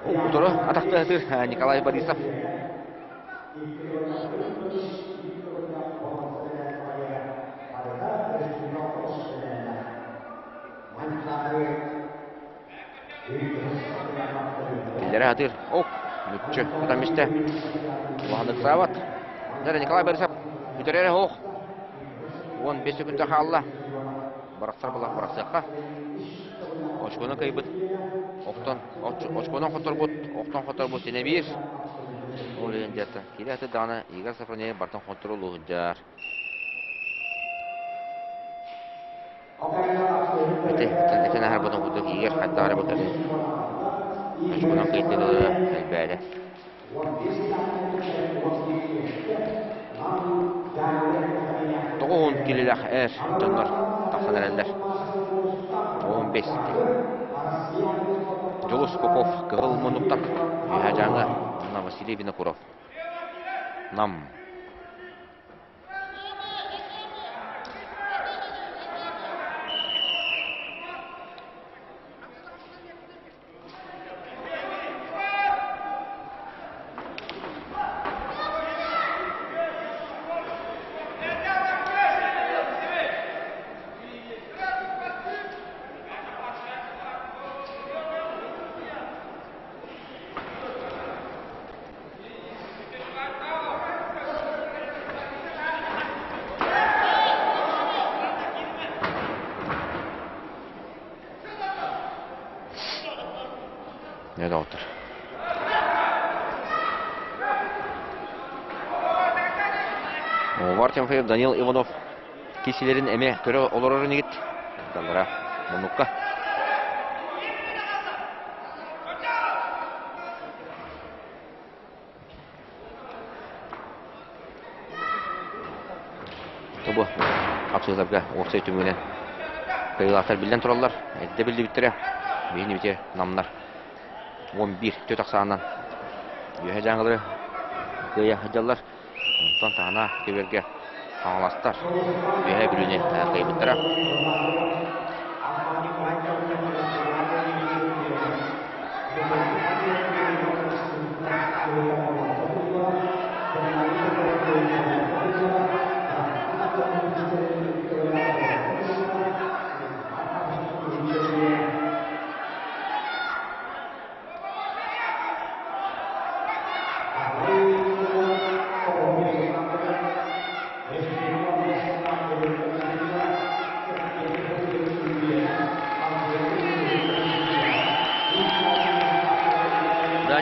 Утро атақты әтір Николай Борисов. Келдері әтір. Мүтчі. Атам есті. Уағындық сабат. Николай Борисов. Үтерері оқ. 15 секундта қалла. Барақсар бұлақ барақсаққа. Очконы кайбыт. Очконон хотор бут тене бир. Ол ендетті. Келеті даны Игорь Сохранеев бартын хотор олу жар. Әтен әр бұдың бұдық Игорь қайттағары бұтады. Очконон кайттығы әлбәді. Тоғын келеләқ әр жонлар тақсан әрәлдер. 15. Жолос Попов, Кығыл Мұнуқтақ, Үйәжаңы, Василий Винокуров. Нам. Ne de otur. Увартем Феев, Даниил Иванов. Кесилерин эме көрі олорорын егет. Далыра Мұнуққа. Тобы апсызларға орсай түмінен қиылақтар білден тұралар. Әдді білді біттірі. Бейіні бітер намнар. 11 төт ақсағынан үйе жаңғылары қия жаллар. Онтан тағына көберге аңыластар. Үйе білуіне қиыбыттыра.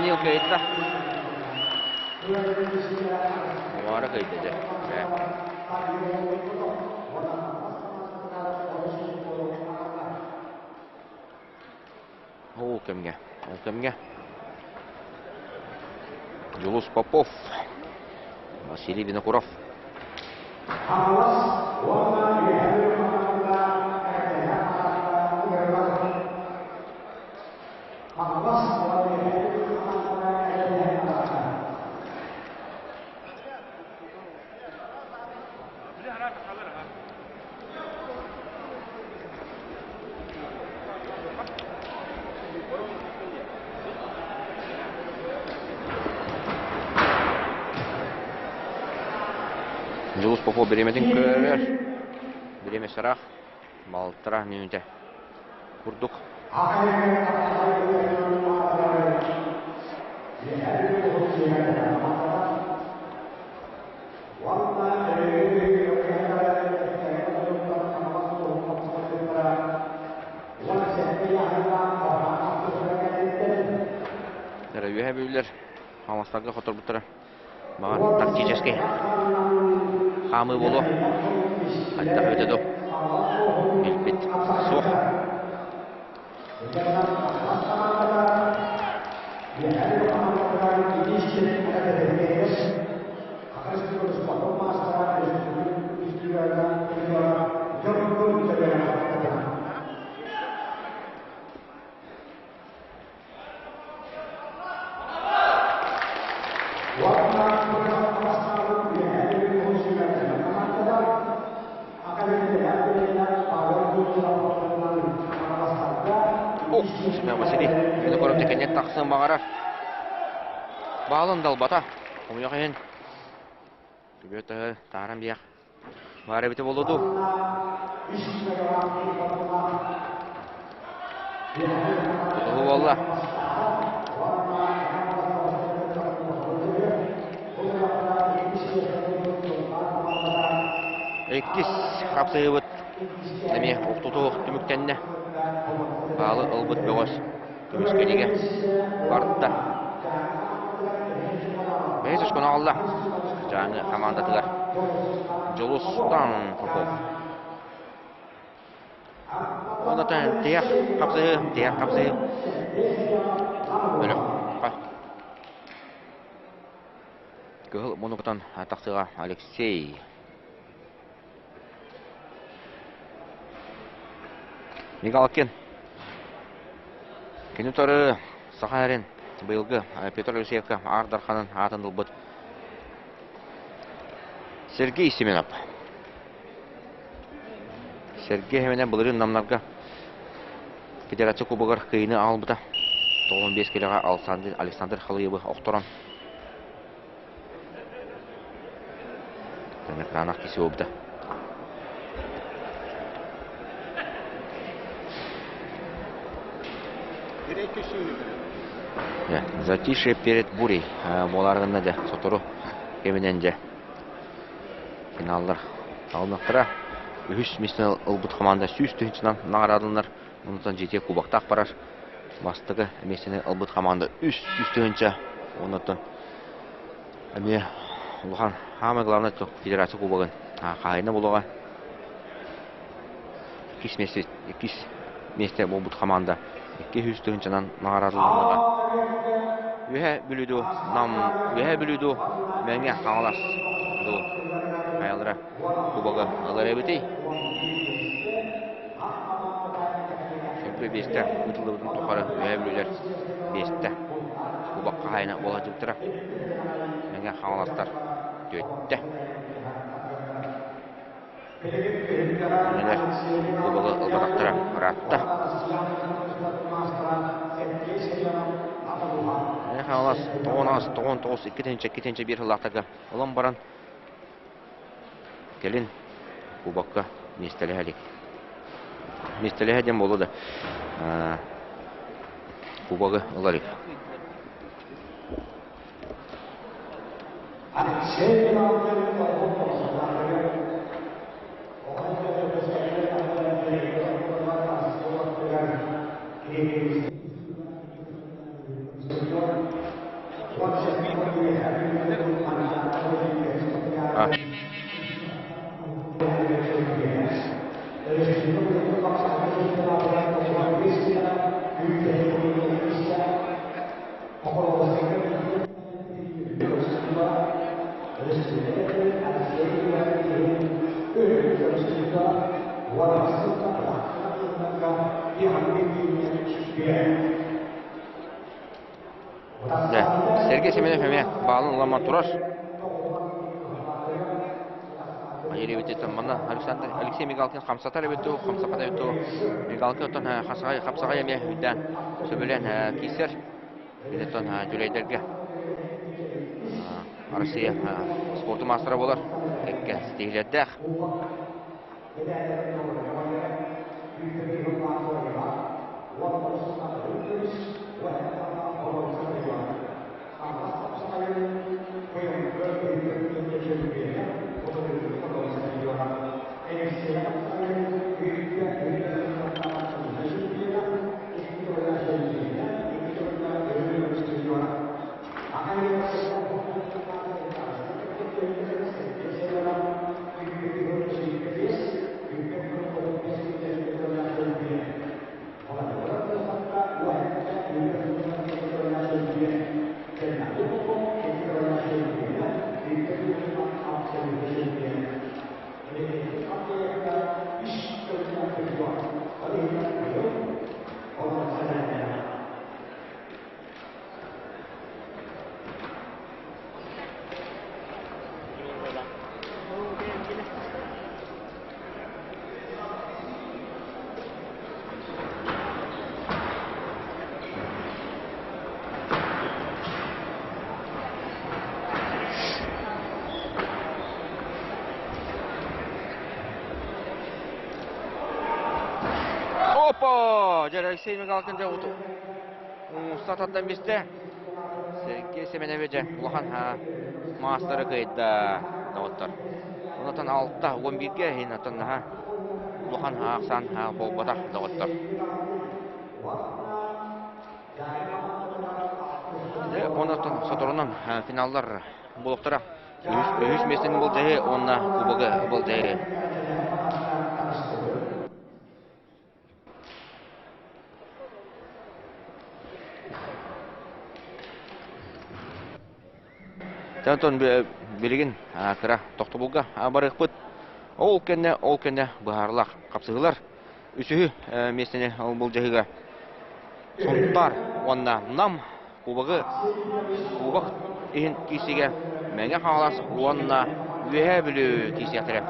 Данил кайда. Вара кайда. Ол кемге. Юлус Попов. Василий Винокуров. Юлус Попов беремеден көрер. Береме сырақ. Балтыра минуте. Курдук. Дәрәвиһә бөйлер. Хамастарга хотор бутыра. Баған тактический. Хамы болу. Хаттақ өтеді. Елпет. Соқ. Ini korup tekenya taksın bağırar. Bağlın dalbata. Komuyor kayın. Tübüyötü tarım biyak. Bağırı biti boludu. Tutuğu bolla. Ekkis kapsayı bıt. Demi oktutuğu tümüktenne. Bağlı ılbıt böğüs. Tümüskeliге бардта. Бейс үшкіні алда. Жаңы командатылар. Жылустан Попов. Ондан тияқ қапсығы. Бөлі. Көхіл мұнықтан тақсыға Алексей. Мигалкен. Кенутары Сахарин быйылгы Петр Алексеевка Ардарханын атындыл бұд. Сергей Семенов. Сергей Семенов бұлырын намнарға Федерация кубығыр қиыны албыда. 95 келеға Александр Халыевы оқтыран. Тәнекранақ кесі өбді. Затишье перед бурей. Боларғында да сотыру кемінен де финалдар алынықтыра. Үхіс месіне ұлбыт команда сүйіс түхіншінен нағарадылынар. Мұнытан жете кубақтақ барар. Бастығы месіне ұлбыт команда үс түхінші. Онытан әме ұлған хамы главный федерация кубағын қайыны болуға. Екіс месте ұлбыт команда. Екі үс түхіншінен нағарадылынарға. Ühe bülüdü мәңе қаңылас бұл қайалыра кубағы алар әбіті. Шөпі бесті ұтылды бұдың тұқары үhe bülüдер бесті кубақ қайына ола жүктіра мәңе қаңыластар төтті. Өнелер кубағы ұлбадақтыра ұратты. Алас, тоғын, екетінші бір лақтағы ұлым баран. Келін кубаққа местелі әлік. Местелі әден болуды. Кубағы ұларик. Сергей Семенов эме балын ламан турар. Айребететен мана Алексей Мигалкин хамсатар бету, хамсапата бету. Мигалкин отан хапсага эме үдән сөбелен кисер. Бидетон жүлейдерге. Россия спорты мастера болар. Экке стиледдәх. Опа! Алексей Мигалкин де стататтан бесте. Сергей Семенович улахан мастері кайда даваттар. Онатан 6-та 11-ге енатан улахан ақсан болбада даваттар. Онатан сатырынан финаллар болуқтара. Үш месінің болды, онна кубығы болды. Тантон билигин кыра токтубулга барык бут. Ол кенне бахарлак капсыгылар. Үсү месене бул жайга. Сонтар онна нам кубагы кубак ин кисиге меңе халас онна үе билүү кисиятыр.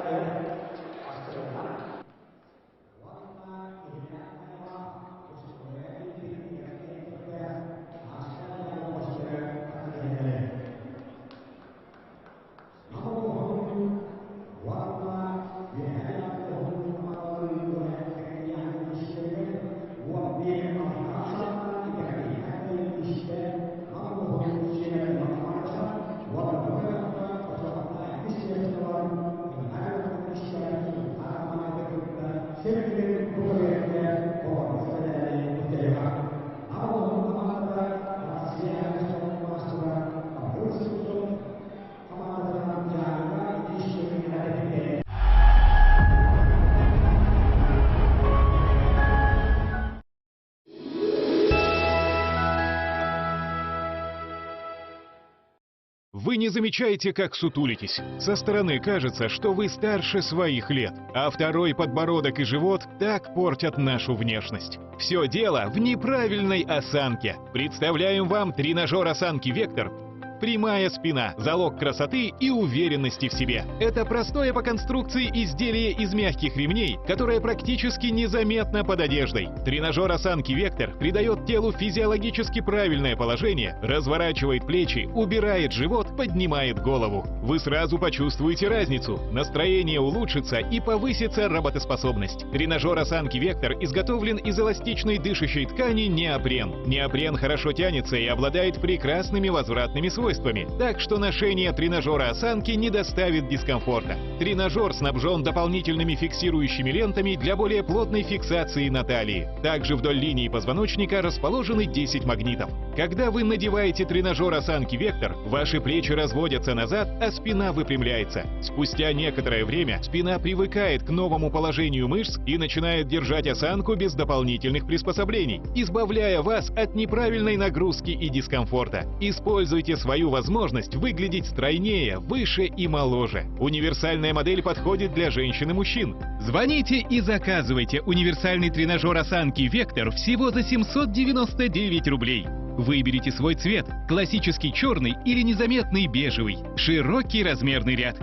Вы не замечаете, как сутулитесь. Со стороны кажется, что вы старше своих лет, а второй подбородок и живот так портят нашу внешность. Все дело в неправильной осанке. Представляем вам тренажер осанки «Вектор». Прямая спина – залог красоты и уверенности в себе. Это простое по конструкции изделие из мягких ремней, которое практически незаметно под одеждой. Тренажер осанки «Вектор» придает телу физиологически правильное положение, разворачивает плечи, убирает живот, поднимает голову. Вы сразу почувствуете разницу. Настроение улучшится и повысится работоспособность. Тренажер осанки «Вектор» изготовлен из эластичной дышащей ткани неопрен. Неопрен хорошо тянется и обладает прекрасными возвратными свойствами. Так что ношение тренажера осанки не доставит дискомфорта. Тренажер снабжен дополнительными фиксирующими лентами для более плотной фиксации на талии. Также вдоль линии позвоночника расположены 10 магнитов. Когда вы надеваете тренажер осанки «Вектор», ваши плечи разводятся назад, а спина выпрямляется. Спустя некоторое время спина привыкает к новому положению мышц и начинает держать осанку без дополнительных приспособлений, избавляя вас от неправильной нагрузки и дискомфорта. Используйте свою возможность выглядеть стройнее, выше и моложе. Универсальная модель подходит для женщин и мужчин. Звоните и заказывайте универсальный тренажер осанки «Вектор» всего за 799 рублей. Выберите свой цвет – классический черный или незаметный бежевый. Широкий размерный ряд.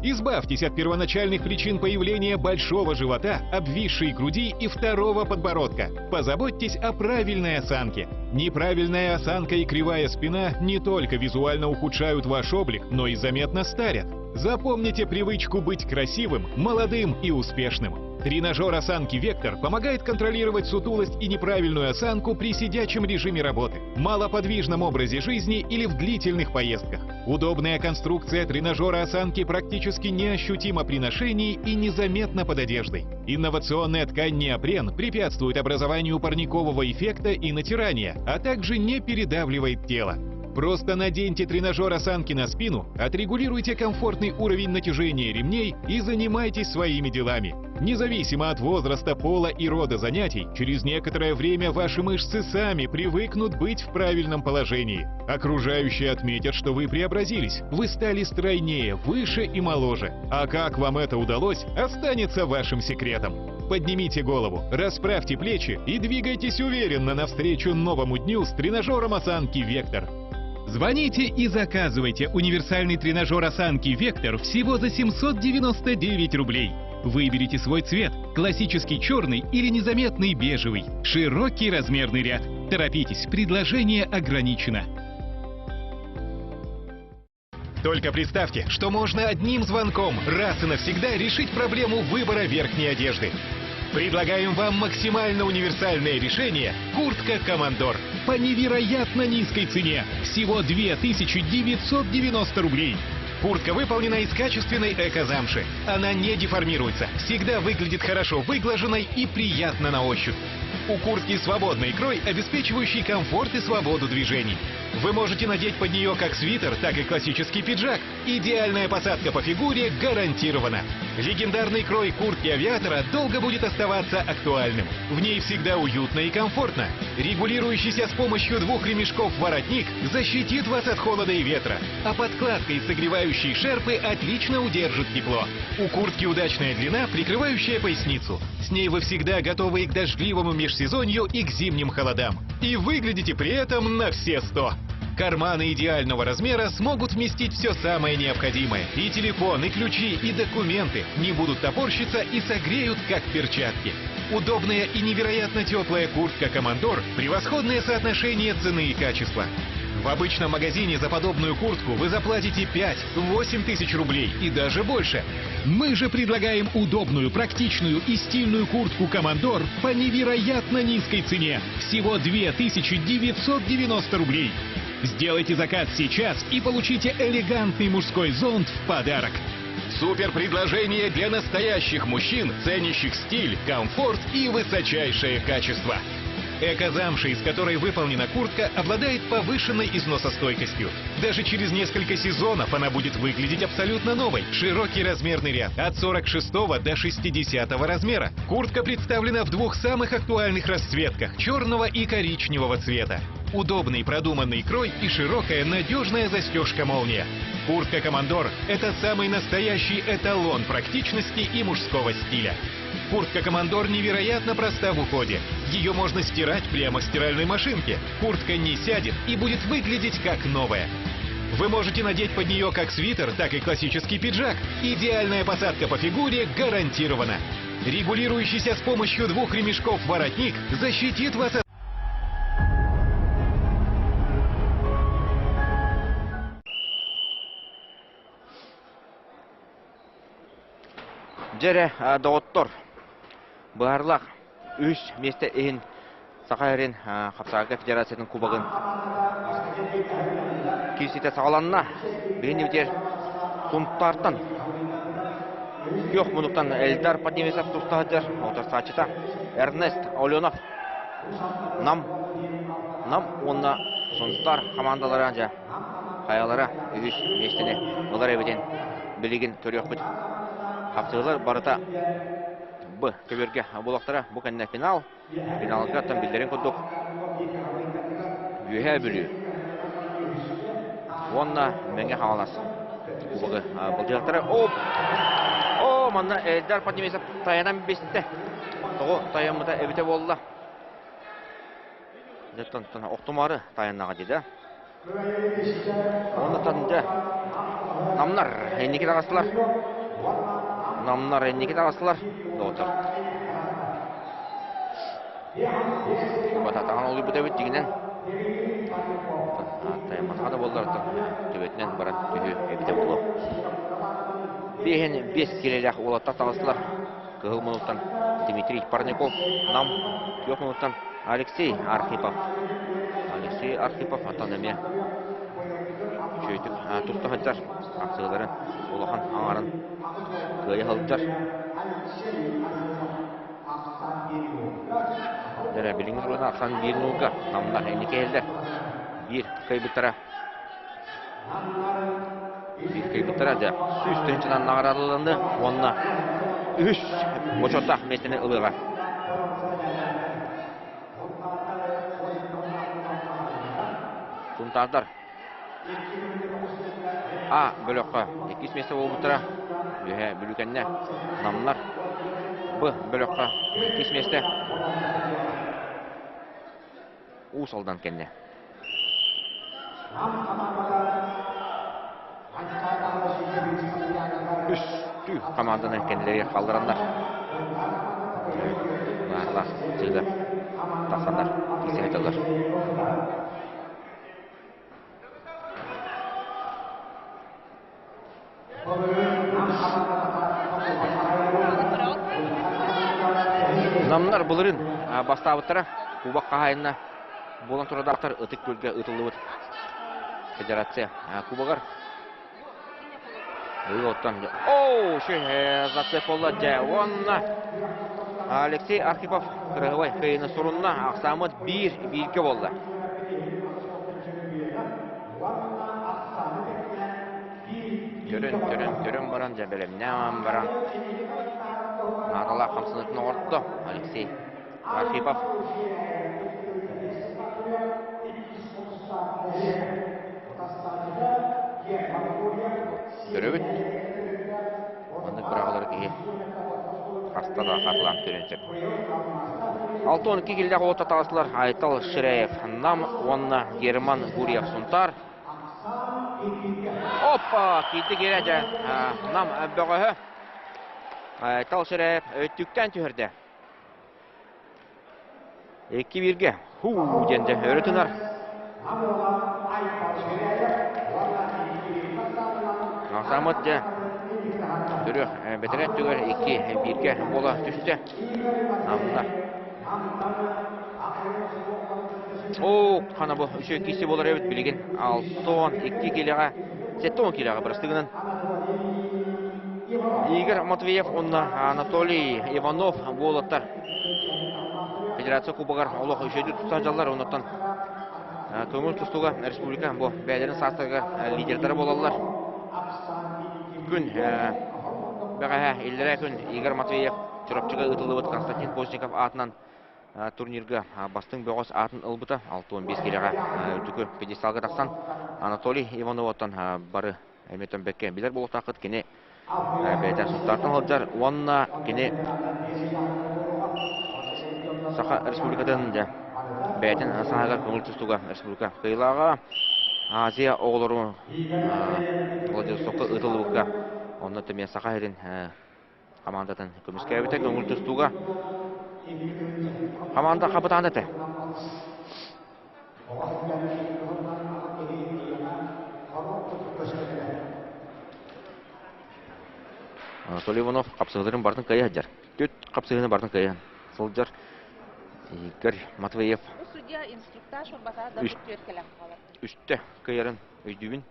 Избавьтесь от первоначальных причин появления большого живота, обвисшей груди и второго подбородка. Позаботьтесь о правильной осанке. Неправильная осанка и кривая спина не только визуально ухудшают ваш облик, но и заметно старят. Запомните привычку быть красивым, молодым и успешным. Тренажер осанки «Вектор» помогает контролировать сутулость и неправильную осанку при сидячем режиме работы, малоподвижном образе жизни или в длительных поездках. Удобная конструкция тренажера осанки практически неощутима при ношении и незаметна под одеждой. Инновационная ткань неопрен препятствует образованию парникового эффекта и натирания, а также не передавливает тело. Просто наденьте тренажер осанки на спину, отрегулируйте комфортный уровень натяжения ремней и занимайтесь своими делами. Независимо от возраста, пола и рода занятий, через некоторое время ваши мышцы сами привыкнут быть в правильном положении. Окружающие отметят, что вы преобразились, вы стали стройнее, выше и моложе. А как вам это удалось, останется вашим секретом. Поднимите голову, расправьте плечи и двигайтесь уверенно навстречу новому дню с тренажером осанки «Вектор». Звоните и заказывайте универсальный тренажер осанки «Вектор» всего за 799 рублей. Выберите свой цвет – классический черный или незаметный бежевый. Широкий размерный ряд. Торопитесь, предложение ограничено. Только представьте, что можно одним звонком раз и навсегда решить проблему выбора верхней одежды. Предлагаем вам максимально универсальное решение «Куртка Командор» по невероятно низкой цене – всего 2990 рублей. Куртка выполнена из качественной эко-замши. Она не деформируется, всегда выглядит хорошо выглаженной и приятно на ощупь. У куртки свободный крой, обеспечивающий комфорт и свободу движений. Вы можете надеть под нее как свитер, так и классический пиджак. Идеальная посадка по фигуре гарантирована. Легендарный крой куртки авиатора долго будет оставаться актуальным. В ней всегда уютно и комфортно. Регулирующийся с помощью двух ремешков воротник защитит вас от холода и ветра, а подкладка из согревающей шерпы отлично удержит тепло. У куртки удачная длина, прикрывающая поясницу. С ней вы всегда готовы и к дождливому межсезонью, и к зимним холодам. И выглядите при этом на все 100. Карманы идеального размера смогут вместить все самое необходимое. И телефон, и ключи, и документы не будут топорщиться и согреют, как перчатки. Удобная и невероятно теплая куртка «Командор» – превосходное соотношение цены и качества. В обычном магазине за подобную куртку вы заплатите 5-8 тысяч рублей и даже больше. Мы же предлагаем удобную, практичную и стильную куртку «Командор» по невероятно низкой цене – всего 2990 рублей. Сделайте заказ сейчас и получите элегантный мужской зонт в подарок. Супер предложение для настоящих мужчин, ценящих стиль, комфорт и высочайшее качество. Эко-замша, из которой выполнена куртка, обладает повышенной износостойкостью. Даже через несколько сезонов она будет выглядеть абсолютно новой. Широкий размерный ряд от 46 до 60 размера. Куртка представлена в двух самых актуальных расцветках – черного и коричневого цвета. Удобный продуманный крой и широкая надежная застежка-молния. Куртка «Командор» — это самый настоящий эталон практичности и мужского стиля. Куртка «Командор» невероятно проста в уходе. Ее можно стирать прямо в стиральной машинке. Куртка не сядет и будет выглядеть как новая. Вы можете надеть под нее как свитер, так и классический пиджак. Идеальная посадка по фигуре гарантирована. Регулирующийся с помощью двух ремешков воротник защитит вас от... Жере доғыттор бұғарлақ үш месте ең Сақайрен Қапсағага Федерацияның кубағын кесеті сағаланына бейіневдер сұнттартын Yok мұнықтан Эльдар поднемесап тұстағыдыр Отыр сачыта Эрнест Оленов Нам онына сұнттар командалары жа қаялары үш местені олар әбеден білеген көрек бұд Қапсығылар барыта бұ көберге болақтары бұ кәніне финалға аттан білдерін күндік үйе білі онына мәңге қамалас бұғы бұлжақтары манна Эльдар поднемесіп таянан бесінті тұғы таянмыда әбіте болыла Деттон оқтумары таяннаға деді. Оны таңды намнар еннеке тағастылар. Намнар еннеке тағастылар. Доғытыр. Бататаған олы бұда өттігінен. Тайманға да болдарды. Төбетінен баран түйі өбіде болу. Бейін 5 келелек олаттар тағастылар. Кығыл мұнуттан Дмитрий Парников. Нам 4 мұнуттан Алексей Архипов. Алексей Архипов атанеме шөйтіп тұқты ғаджар ақсығылары олақан аңарын көйі ғалыджар. Дәрі біліңіз ғойна ақсан 1 нұлға намындар әйнеке елдер. 1 қайбыттара. 1 қайбыттара да үстінші нағаралыланды. Онына 3 мұшоттақ местені ұлыға. Сунтардар. А бөлөккө 2 месте болуп тура. Бүйе бүлүкенне намнар. Б бөлөккө 2 месте. Усалдан кенне. Үстү команданы кеннелерге калдырандар. Барлар жыйды. Тасандар, кесетелер. Намнар бұлырын бастабыттара Кубак қағайынна болан тұрадақтар ұтық көлге ұтылы Федерация Кубагар. Оттан. Оу, зацеп олы жауанна. Алексей Архипов қырғывай қиыны сұрынна ақсамыд 1-1-ке болды. Түрін баран жәбелем, нәман баран. Надала қамсынытын орытты Алексей Архипов. Түрі бүт. Оны бірағылар кейі. Қастада қатылан түрінсіп. 6-12 келдегі ота тағысылар Айтал Ширеев Нам, онына Герман Гурьев Сунтар. Опа, кейді кереді. Нам бөғі. Айтал Ширеев өттіктен түйірді. 2-1-ге. Денді өрітінар. Ақсамыт де. Түрі бәтірет түгір 2-1-ге бола түсті. Намында. Оу, қана бұл үші кесі болар өбіт білеген. 6-2 келеға, 7-10 келеға бірістігінен. Игорь Матвеев, онна Анатолий Иванов болаттар. Федерация Кубагар олық үшеді тұтсан жаллар, онаттан көңіл тұстуға республика бұл бәлерін састығы лидердері болалар. Күн бәғаға елдері күн Игорь Матвеев чұрапчыға ұтылы Константин Козников атынан турнирға бастың бөғыз атын ұлбыта 6-15 келеға үлдікі педесталға тақсан Анатолий Ивановаттан бары әметтен бәкке білер болып тақыт кене бәйден сұттартын ғылдар. Онына кене Сақа республикадан бәйтін сағаға көңіл тұстуға республика қиылаға Азия оғылыру Владивостокқа ұтылы бұққа онына төмен Сақа әрін командатын көміске әбіті көңіл тұстуға команда қапытан әті. Анатолий Иванов қапсығыларын бардың қайы әджар. Төт қапсығыларын бардың қайы сылджар. Игорь Матвеев. Судья инструктаж он батада төркелек қалар. Үсті қайырын өйдуін.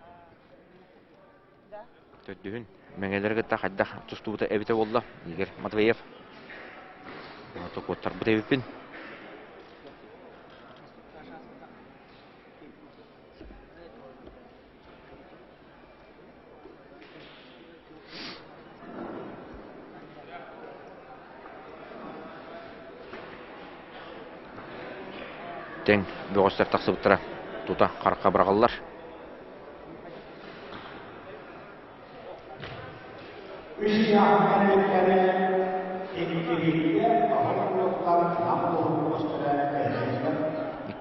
Да. Төттүін. Мәңелерге тақадда тұсту бұта әбіте болды. Игорь Матвеев. Тоқуаттар бұта әбіппен. Тең бөғістер тақсы бұттыра тұта қарыққа бірағалылар.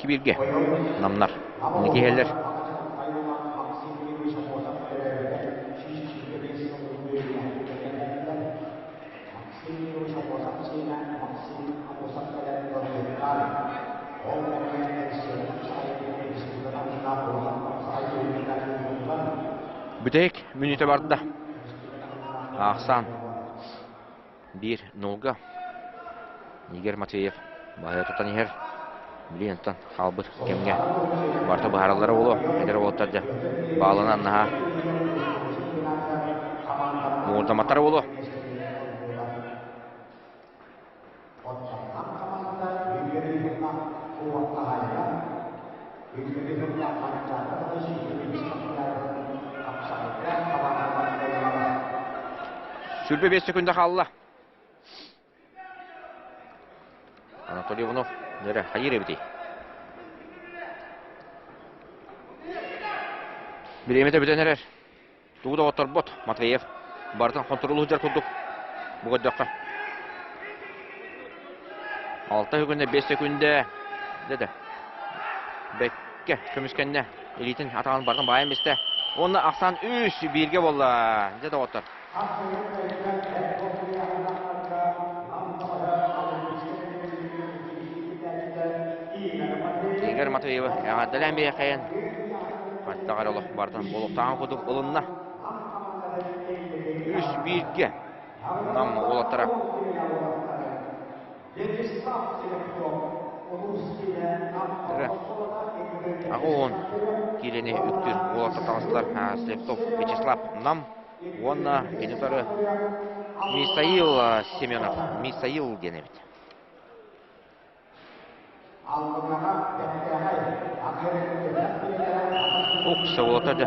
2-1'ge. Namnar. Niki heller. Büteyik minüte bardı. Ahsan 1-0'ga. Niger Matveyev bahaya tutan yer. Bilentan halbır kemge. Barta baharaları olu. Eder oltardı. Bağlanan naha. Muğurdamatar olu. Sürbe 5 sekunda kaldı. Anatoly Ivonov nere? Hayır evdi. Bir emete bitenerer. Tuğda otur bot. Matveyev. Bardan kontrolü hüccar kurduk. Bu kadar. 6 sekunda 5 sekunda. Dedi. Bekke kömüskenne. Elitin atağın bardan bayan beste. Onunla Aksan 3-1'ge bolla. Dedi otur. Niger Matveyev adalan bir kayan. Hatta Allah bardan boluqtan kuduk ılınna. 3-1'ge. Nam olatara. Ağon kireni üktür olata tanısılar. Sleptov Vyacheslav Nam. Ona genitары Мисаил Семенов. Мисаил денебит. Окса олатады.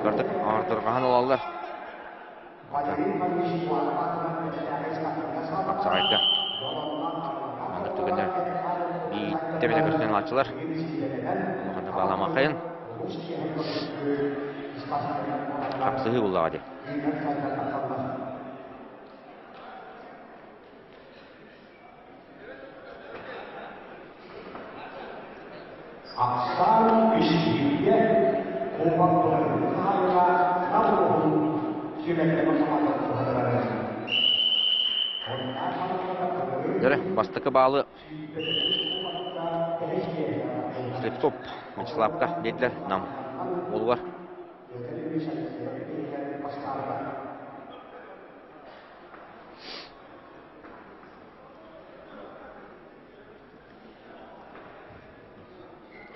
Gördük ardırğan olanlar. Aksağayda. Andık tükenler. Bir temene gösteren açılar. Onu bağlama kayın. Kapsığı bulladı. Aksan üstüye komandonun hala namuhun sürekli bastıkı bağlı Sleptov Vyacheslav dediler. Nam olu var.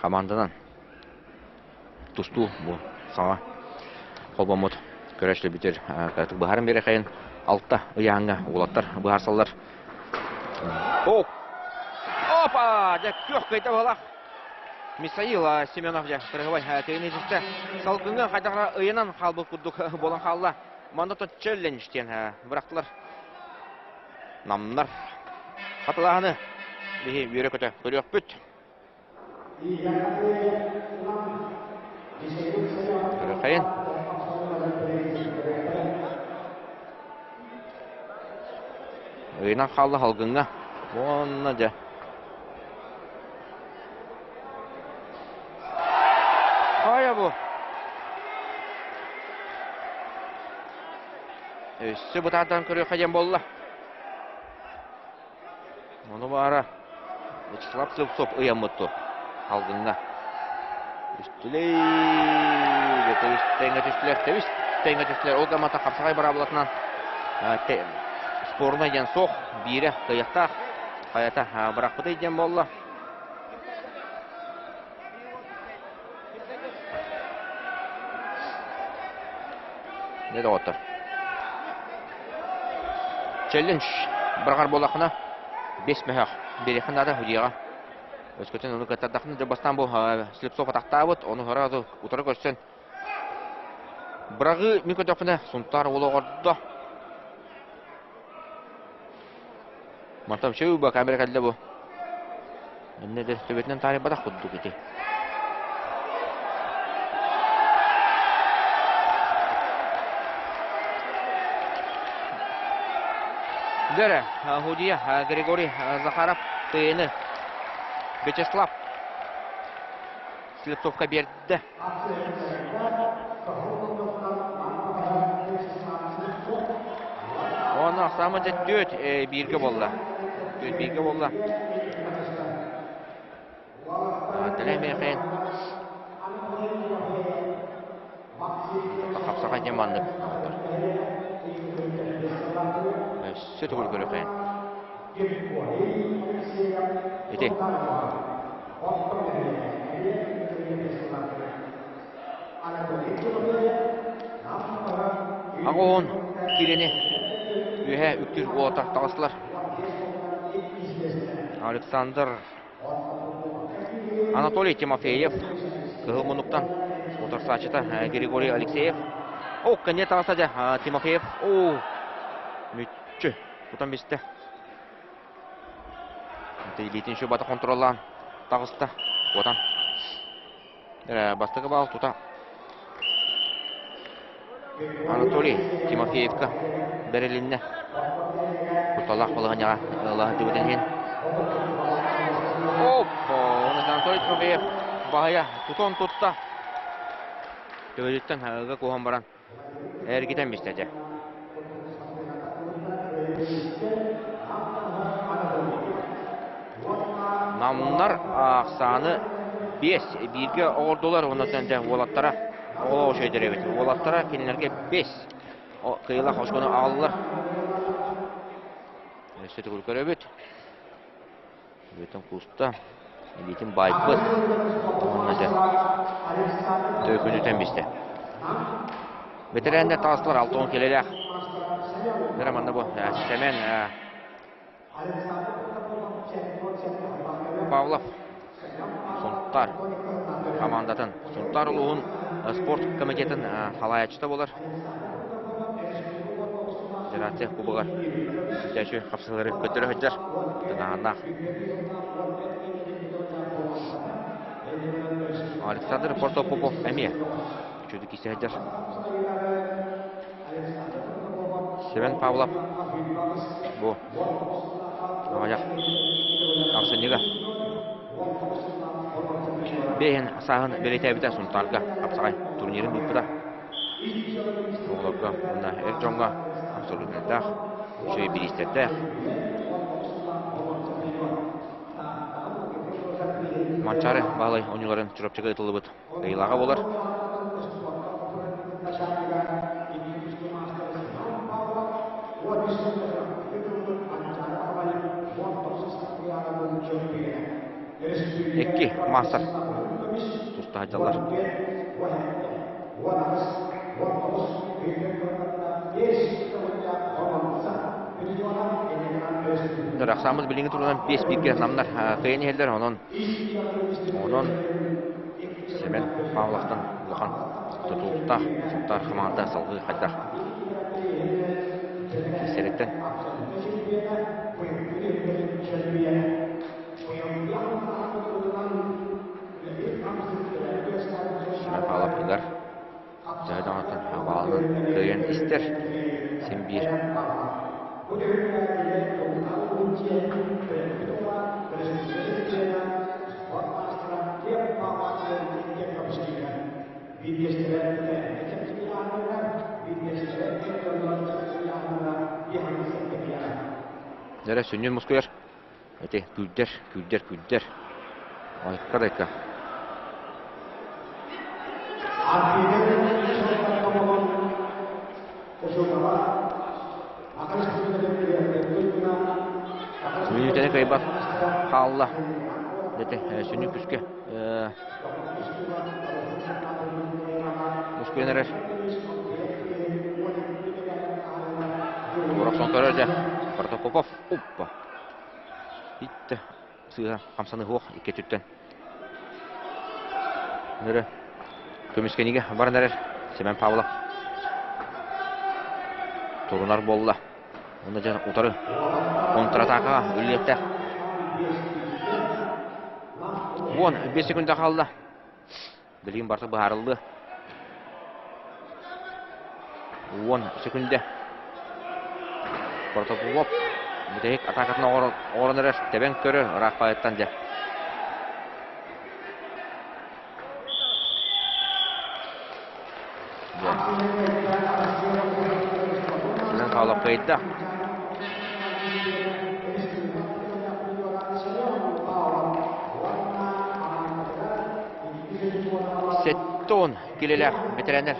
Komandadan tustu bu sana kolbamot köreşle biter. Katık baharın beri kayın altta ıyağına uğlatlar baharsallar. Oh! Opa! Dek yok kayıta balak. Misail Semenov ja kırgıbay teyiniziste salgınga kaydağa ıyınan kalbı kurduk bolan kalla. Mandato challenge'ten bıraktılar. Namlar katılağını bir yürek öte görüyor büt. Kayın. Iyınan kallı halgınga. Ona da. Kaya bu. Üstü bu taraftan kırıyor kayın bolla. Onu bara. Vyacheslav Sleptov ıyamıttı. Halgınga. Üstüley. Tenge tüstüler. Olga mata kapsağay barabılatından. Sporuna yen soq. Biri kıyıqta. Hayata bırakıdı eden bolla. Ne de otur. Challenge. Bırakar bolaqına. 5 mehaq. Berixina da hüdiyağa. Özköten onu katardaqını jabastan bu Sleptov ataqtabıt. Onu haradı utara görsün. Bırağı mikodaqına suntar olağırdı. Mantam şey bu kamera kaldı bu. Ne de tebetinden tarih badak kuddu gitti. Dere, Hudiya, Grigoriy Zakharov, Teyini, Vyacheslav, Слепцовка берді. Оны самыда төт бірге болды. Төт бірге болды. Тіләме қайын. Қапсаға демандып. Сөті бұл көрі қайын. Еті. Ағуын келені үйе үктір олатақ тағысылар. Александр Анатолий Тимофеев кығыл мұнықтан отыр сачыта Григорий Алексеев. Кәне тағыстады Тимофеев. Мүтчі. Бұтан бесті. Бетінші баты контроллан тағысты. Бұтан. Бастығы бал тұта. Анатолий Тимофеевка бәрелінне. Құталақ болғаныға лағыды өтенген. Анатолий Тимофеев бағая тұтон тұтта. Төйдіктен ғылға қоған баран әргетен бестеді. Намынлар ақсаны 5-1-ге оғырдылар. Онытын да олаттара оғылау шөйдер әбет. Олаттара келінерге 5 қиылақ ұшқыны алылар. Сөті күлкер әбет. Бөтін құлыста. Бетін байпыт. Оныды төйкүнітен бесті. Бетерәнде тағыстылар 6-10 келелі. Бір аманда бұл. Сәмен Павлов. Сұнттар. Командатын. Сұнттар ұлығын спорт комитетін халаячыта болар. Федерация кубыға. Жәші қапсылары көттірі өттер. Дұнағанда. Александр Портопопов әме. Чөді кесе өттер. Севен Павлов. Бұл. Аяқ. Ақсынеға. Бейін сағын береті әбіті сұнтарға қапсағай турнирін бұйпыда. Оғылыққа, мұнда әрджонға абсолютнеттақ, үші бірістеттақ. Манчары бағылай ойныларын жүрапчыға ұтылы бұд. Ғилаға болар. Ekki mastır. Tusta hacallar. Raqsamız bilingi turdan 5-1-ge namlar kıyın elder. Onun Semen Pavlov'tan Luhan tutulukta Sultar Hamanda salgı haydar. Keserekten. Semen Pavlov iler. Zaydan atan bağının kıyın ister. Sen bir. Nere sünün muskuyar. Ete güller. Ayka. Minutene kaybat. Allah. Dete sünün küske. Muskuyar nerer. Burak sontarır da. Протопопов. Опа. Bitti. Sığıra. Kamsanı hoq. İki tütten. Nere? Kömüskeniga бар nerer? Semen Pavlov. Torunar bolla. Onda can utarı. Kontrataka. Ülliyette. 5 sekunda kaldı. Bilgin barsa bağırıldı. 10 sekunda. Протопопов. Mütehik atakatına oranırır. Teben körü. Rakbayettan de. Михайлов кайда. Сеттон келелер ветеранер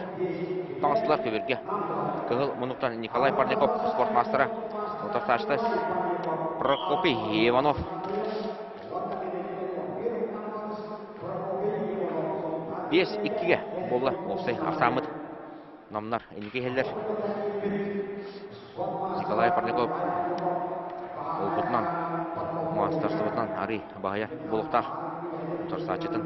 таңсылар көберге. Кығыл мұнықтан Николай Парников, спорт мастера. Отасташты Прокопий Иванов. Бес иккіге болы опсай ақсамыд. Намнар әнеке хелдер. Николай Парников олбытынан, мастер сыбытынан Ари бағая болуқтар. Тұрсачытын.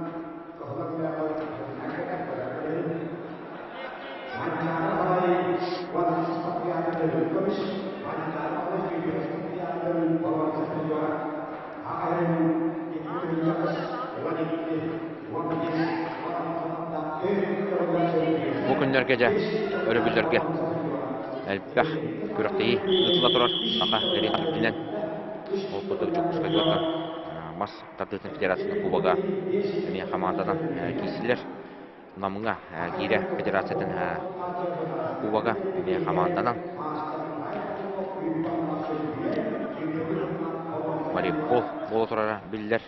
Бұл күндерге де өрігілерге әлбәқ көріктейі ұтыла тұрар. Ақа әрен түптінен ол құтық жүк күшқа көрді. Мас Тардытын Федерацияның кубаға әме командадан кейсілер. Намыңа кейді Федерациятын кубаға әме командадан волейбол болу тұрары білдер.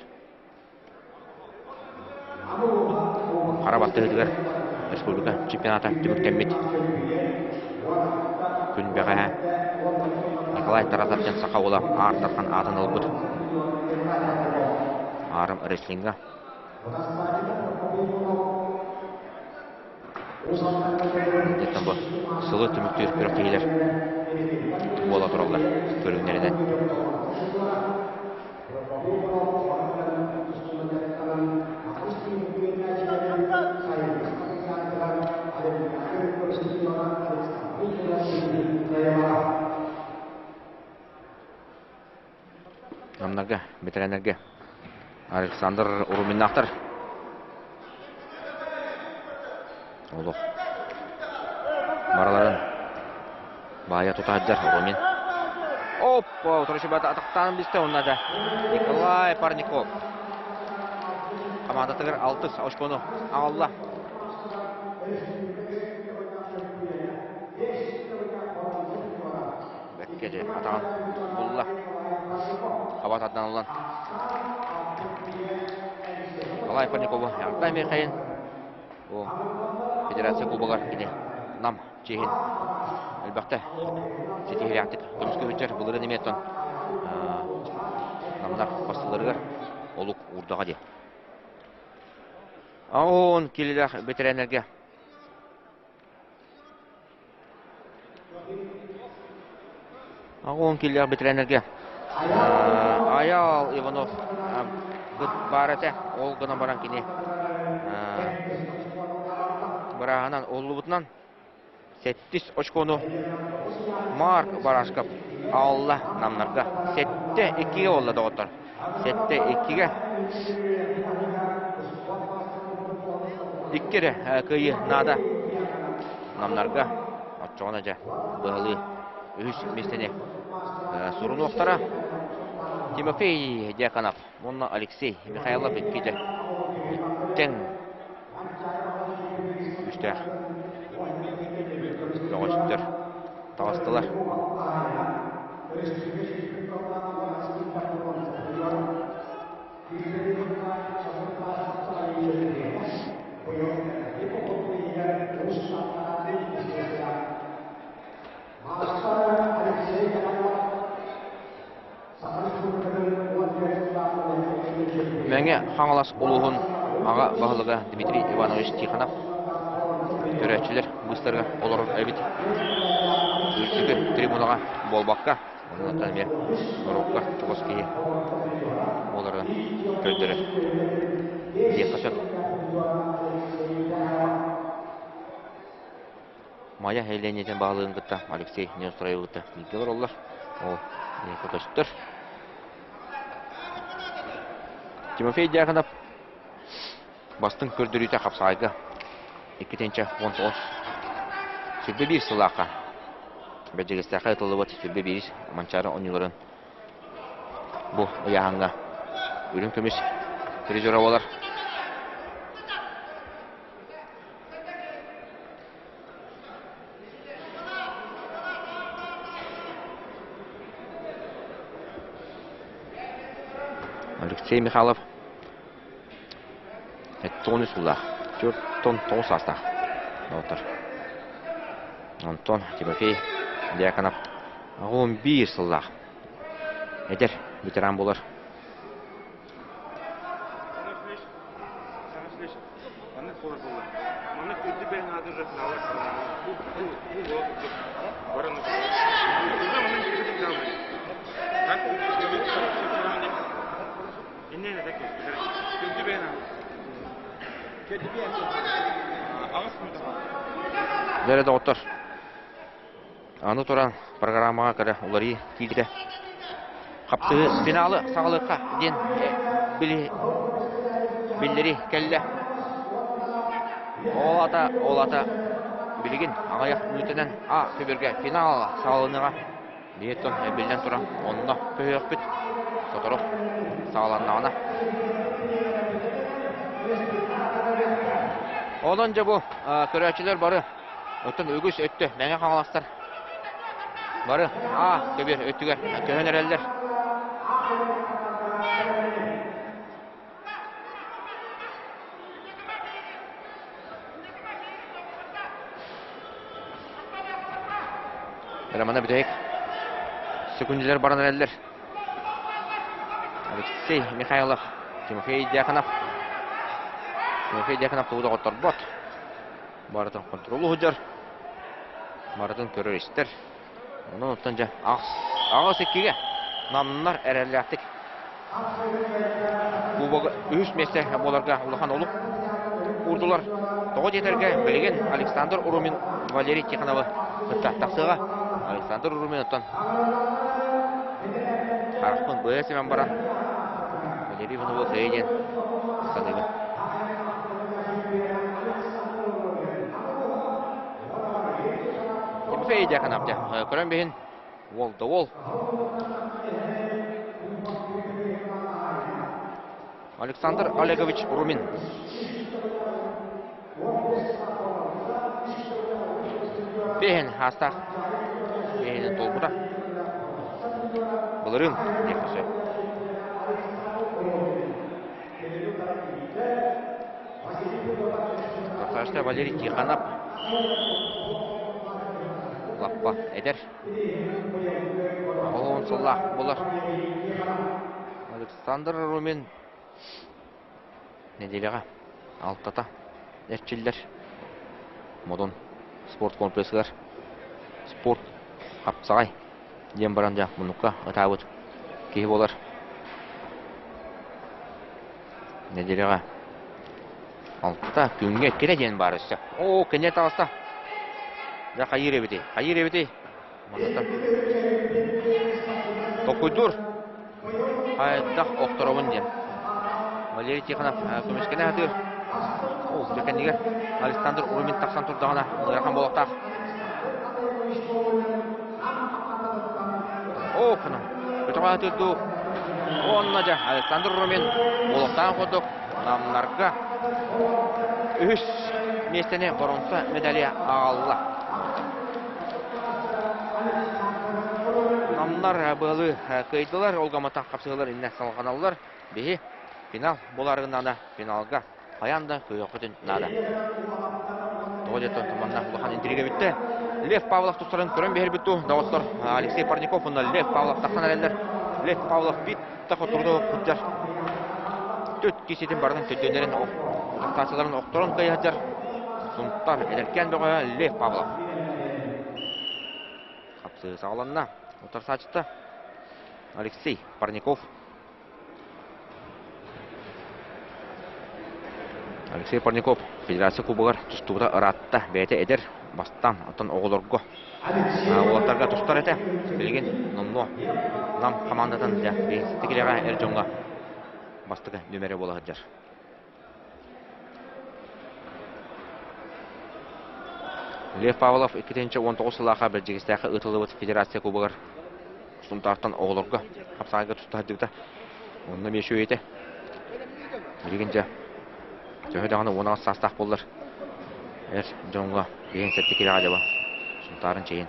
Қарабатты өтігер республика чемпионаты түміркенмет. Күн бәғі Николай Таразапчен сақа олап артырған атын ұлбыд. Арым реслинга. Деттен бұл сылы түміктер көріктейлер бола тұралдар көрігнерінен. Намнарға, ветеранерге Александр Уруминнақтар. Олық. Бараларын бая тұтадыр Урумин. Опа, тұрышы бәді атықтанын бізді оннады. Николай Парников. Команда тұғыр 6 очконы ағалла. Бәккеде атаған бұлла. Абат атынан олан. Николай Парниковы яғдай мейқайын. Ол федерация кубағар кене нам чейін. Әлбәқті жетегер яқтық көміскі өтчер бұлыры неметтен намдар басылырғыр олық ұрдаға де. Ауын келелер ветеранерге. Ауын келелер ветеранерге. Аял Иванов бар әті ол ғына баран кене бірағынан олы бұтынан 7 очкону Марк Барашков алла намнарға 7-2-ге олы доғыттар. 7-2-ге 2-ре көйі нада намнарға атчоғына жа бұғылы үш местене сұрын оқтара Тимофей Дьяконов, Монна Алексей Михайлов кеде тең үштер жоғыштыр тағыстылар. Мәңе қаңылас ұлығын аға бағылыға Дмитрий Иванович Тихонов көрәтшілер бұстарға оларын әбіт өрсігі трибунаға болбаққа онынан мен Ұрыққа тұғыз кейі оларын көрдірі еқашын Мая әйленеден бағылығын күтті Алексей Неустраев күтті Микелер олар ол екі көстір Тимофей Дьяконов бастың көрдірүйті қапсайғы 2-тенчі 10 сүрбе бір сылаққа бәджегістәқі ұтылы бұд сүрбе бір манчары оныларын бұл ұяғанға өлім көміс призора болар. Алексей Михайлов. Тонус улах. 4 тонн тоғыз аста. Отыр. Антон Тимофей Дьяконов 11 сыллах. Эдер ветеран болар. Дәреді отыр. Аны туран программаға кірі олары кейдірі. Қаптығы финалы сағылыққа ден білдері кәлі. Олата білген ағаяқ мүтінен көберге финал сағылыныға бейеттон білден тұран онына көйек біт. Сотырып сағыланнағына. Одан жа бұл көрәчілер бары. Өттін өгіз өтті, мәңе қаңаластар. Бары, көбер өттігер, көнер әлдер. Бірамана бітейік. Секундилер баран әлдер. Алексей Михайлов, Тимофей Дьяконов. Тимофей Дьяконов туғыда қоттар бот. Барытын контролу хүджар. Барытын көрер істер. Оның ұттан жа ағыз еккеге намынлар әрәлі аттық. Кубағы үш месте боларға ұлыған олып ұрдылар. Тоғы жетерге білген Александр Урумин Валерий Тихоновы тақсыға. Александр Урумин ұттан қарақпын бұйасымен баран. Валерий Вануы қайден садығы. Тимофей Дьяконов көрін бейін ол. Александр Олегович Урумин. Бейін астақ. Бейінен толбыда. Бұлырын екісі. Тақсашта Валерий Тихонов. Лаппа әдер. Олуын сыллақ болар. Александр Урумин. Неделеға алтата әртчілдер. Модон спорт комплексілер. Спорт қапсағай. Дем баранда мұныққа ұтауыт кейі болар. Неделеға алтата күнге кере ден бар үсті. Кене тағыста. Қайыр ебетей. Токуйдур. Қайдақ оқтырауын ден. Валерий Тихонов көмескені әдір. Бекенегер Александр Урумин тақсан тұрдағына ұйрақан болақтақ. Күнім. Өтіға әтірді. Онына жа Александр Урумин болақтағын қодық. Намнарға үш местене бұрынса медалия ағалла. Намнар бұлы көйділер, олғаматан қапсығылар инне салғаналар. Бейі финал боларығынана финалға аян көйі құтын нада. Тоғыдеттен тұманна ұлыған интрига бітті. Лев Павлов тұстарын көрін бейір бітті. Дауыттар Алексей Парников, Лев Павлов тақсан әлелер. Лев Павлов бітті құттырды құттар. Төт кесетін бардың төттенерін тасыларын оқтырын қайыхаджар. Сұнттар әлеркен бұға Лев Павлов. Қапсы сағаланна отар сачықты Алексей Парников. Алексей Парников Федерация кубығыр тұстуғыда ұратта бәйті әдер бастан атын оғылырғы. Олаттарға тұстар әті білген нұнлы нам командатын бейсістікілеға әржонға бастығы нөмері болағыд жар. Лев Павлов 2-19 сылаға бір жегістәқі ұтылы бұд Федерация кубығыр сұнтартан оғылырғы қапсағыға тұстағыдығыда. Онына меші өйті. Білген жа. Жөйдағаны 16 састақ болыр. Жонға бейін сәтті келі ғадеба. Сұнтарын чейін.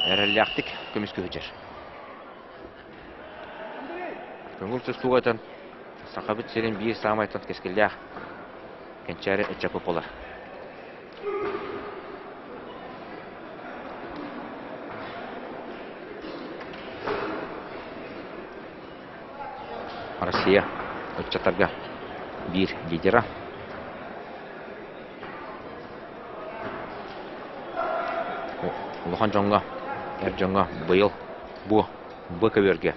Әрәлі ақтық көміз көй жер. Көңіл түстуғайтын сақабыт серін бейір сағамайтын кескелдіғ кәнчәрі үтчі көп болар. Россия үтчатарға бір лидера. Улахан жоңға, әр жоңға бұйыл бұ көверге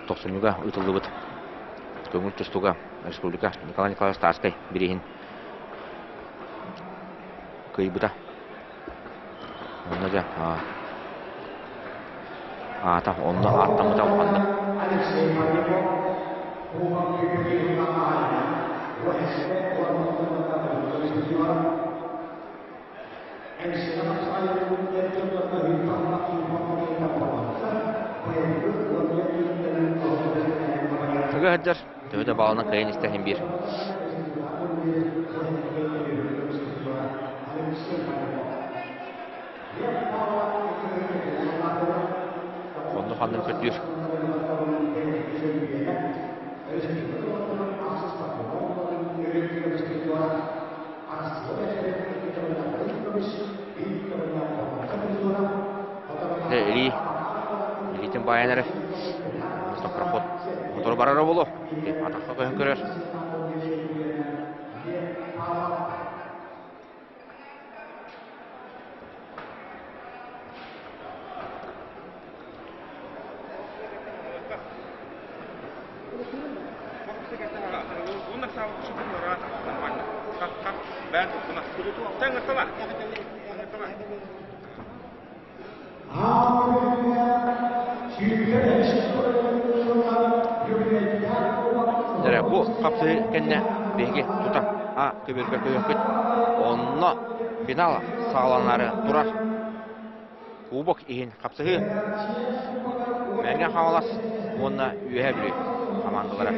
90-ға ұйтылды бұд. Көңіл түстуға республика Николай Николаевич Тарскай бірейін көй бұда. Онына да ата, онына аттамыда оғанды. Түгі ғаджар, төді балының қайын істәхін бір. Қонды қандың көттір. Элитин байанары. Мұстық проход. Мотор барары болу. Атаққа көйін көрер. Бұл қапсы кәнне бейге тұта көберге көйөккет. Онына финал сағаланары тұрар. Кубок ең қапсығы. Мәңген қамалас онына үйе білі командалары.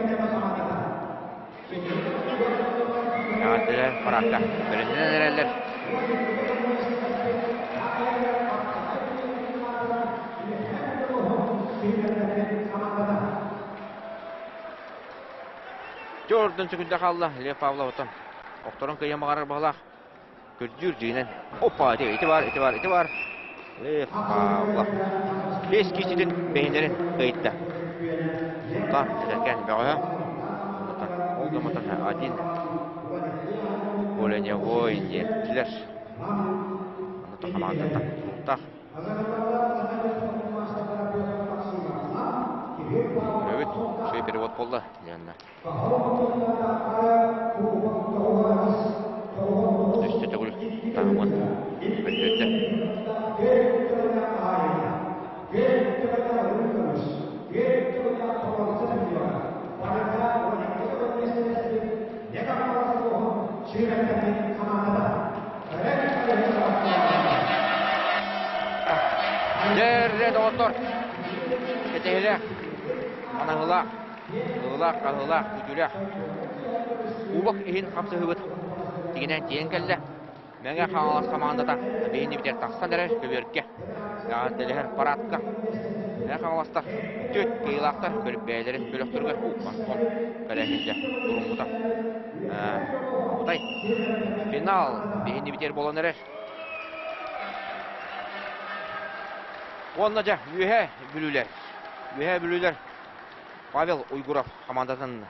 Яғаттылар параққа бірінден әрелер. Дөрдінші күнде қалды Лев Павловтан. Оқтырын көйен бағарар бағалақ. Көрдір жейінен. Опа, еті бар. Лев Павлов. 5 кешеден бейіндерін қайытты. Та, әдеркен бәғыға. Олдымытын один. Оленевой еттілер. Анытын қамағында тұқтақ. Өвіт, шөй перевод болды. Үсті түгіл тағымын білдерді. Жерде доғыттыр. Кетейлі. Анаңылақ. Ғылақ, үділі. Убық ең қапсы ғыбыт. Дегенен дейін кәлді. Мәңе қаңылас командада бейінді бітер тақсан дәрі көберікке. Яғаттелер паратқа. Мәңе қаңыластар төт кейлақтар көріп бәйлерін бөліқтіргі. Антон кәләхелді бұрынғыда. Бұдай финал бейінді бітер болан әрі. Онына жа үйе бүлілер. Павел Уйгуров командатын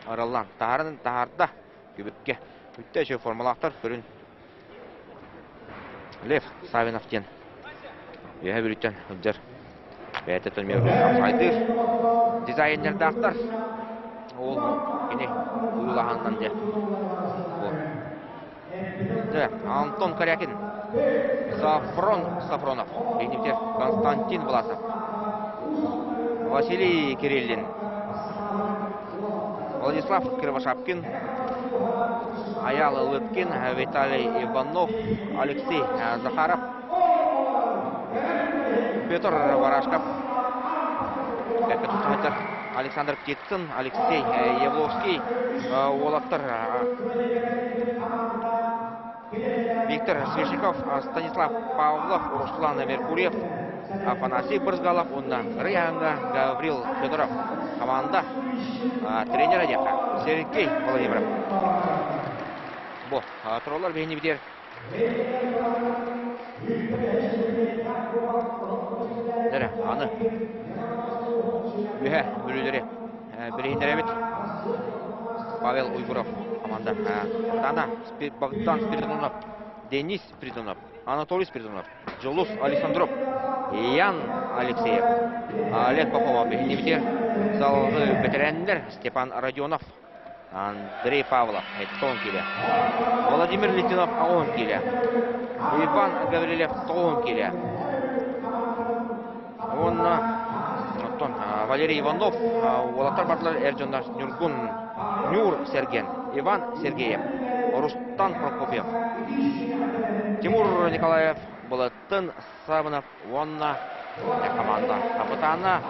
аралан тағарда көбікке үтті әші формалақтар көрін Лев Савиновтен үйе бүліттен үддер бәйті түрмеу қапсайдыр дизайнерді ақтар ол кене ұйлағаннан де Антон Корякин Сафронов бейнемтер Константин Власов Василий Кириллин, Владислав Кривошапкин, Аял Лыткин, Виталий Иванов, Алексей Захаров, Петр Варашков, Александр Птицын, Алексей Евловский, Олаттар Виктор Свешников, Станислав Павлов, Руслан Меркурьев, Афанасий Брызгалов, онна Рыянга Гаврил Федоров. Команда тренера дека Сергей Владимиров. Бо, туралар бейни битер. Дәрі, аны. Үйе, бүлілері. Бірейіндері бет. Павел Уйгуров команда. Дана, Богдан Спиридонов, Денис Спиридонов, Анатолий Спиридонов, Джолус Александров, Ян Алексеев, Олег Попов бейни битер. Залғы ветерендер Степан Родионов, Андрей Павлов, 10 келі. Владимир Литинов, 10 келі. Иван Гаврилев, 10 келі. Валерий Иванов, Волотар Бартлар, Эрджондар Нюргун, Нюр Серген, Иван Сергеев, Рустан Прокопьев, Тимур Николаев, Балатын Сабанов, Вонна, команда капитана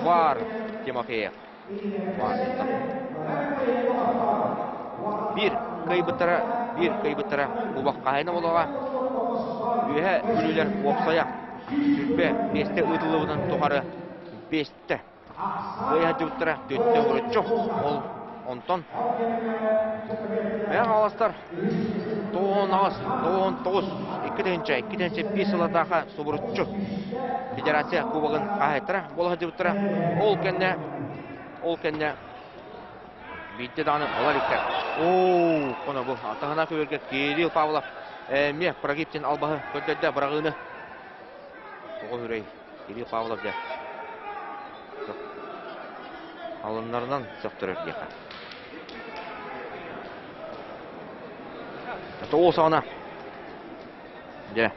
Увар Тимофеев. Bir kıybıttıra Ubak Kahayna olağa Üye ülüler opsaya Türkbe 5'te ıdılığından tuharı 5'te Gıyha cıbıttıra 4'te vurutçu Ondan Meğen ağlastar Doğun ağız, doğun toğuz 2-2 5 yıladağı suburutçu Federasiya kubağın kahayttıra Bolha cıbıttıra Ol kende Bitti danı olar ikler. Konu bu. Atağına köverge Kirill Pavlov. Meh Pragiptin albahı kötelde bırağını. Soğu hürey. Kirill Pavlov de. Alınlarından söktürür diye. Toğu sağına. De.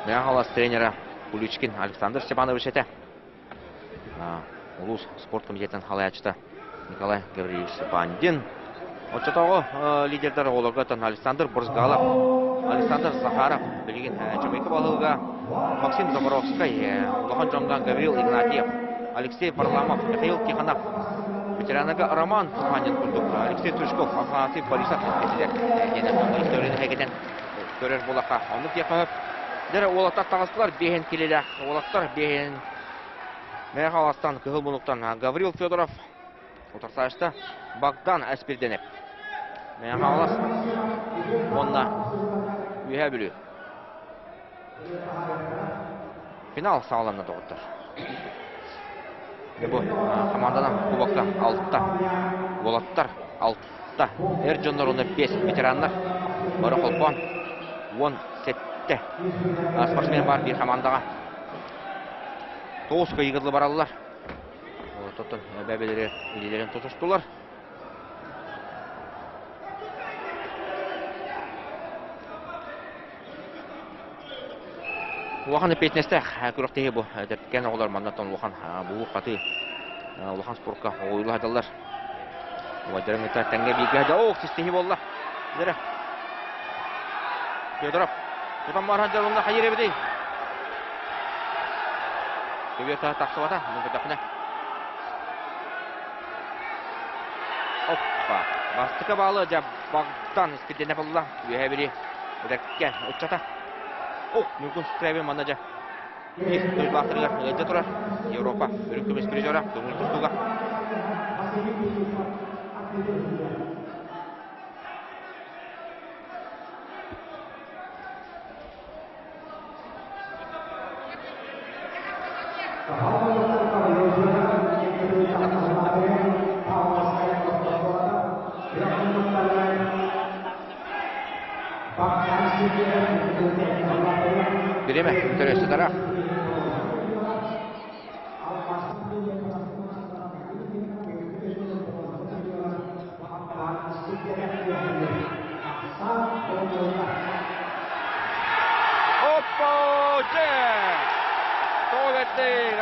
Meğen halas treneri Kulüçkin Александр Степанович ете. Улус спорт комитетінің халаячыты Николай Гаврилович Пандин. Отчетағы лидердер оларғатын Александр Брызгалов, Александр Захаров, білген Жамайка балығыға Максим Заборовский, Улахан Жонган Гаврил Игнатьев, Алексей Варламов, Михаил Тихонов, ветераныға Роман Пандин күрдік, Алексей Тушков, Афанасий Борисов, историяны хәйгеден көрер болаққа. Оны текіп, дәрі олақтар тағыстылар бейін келелі, олақтар бейін Мехаластан Кығылбұнықтан Гаврил Федоров Отырсайышты Богдан Әспирденеп Мехалас Онна Үйе бүлі Финал сағаланна тоғыттар Бұл командадан Кубақта 6-та Болаттар 6-та Эрджондар 5 ветерандар Бары қолпан 17-те Спортсмен бар бір командаға Тоғыз кайғырлы баралылар. Тоттын бәбелері елерін тұтыштылар. Уахан петнесті көріктегі бұл дәрткен оғылар мандаттан Уахан бұл қаты Уахан спортқа ойылы адалар. Уадырың ұтар тәңге бейгі ады. Систегі болла. Дәрі. Федоров. Тұтан барған жарылында қайыр ебедей. Көбекті тақсывата, мүмкіндіқіне. Оппа, бастықы балы жа бағыттан іскедене болыла. Үйе білі өдәркен ұтчата. Мүмкін сүтірәбі манда жа. Өз бақтырылар өйді тұрар. Европа, үріккіміз призера, көңіл тұстуға. Birime, interesi taraf.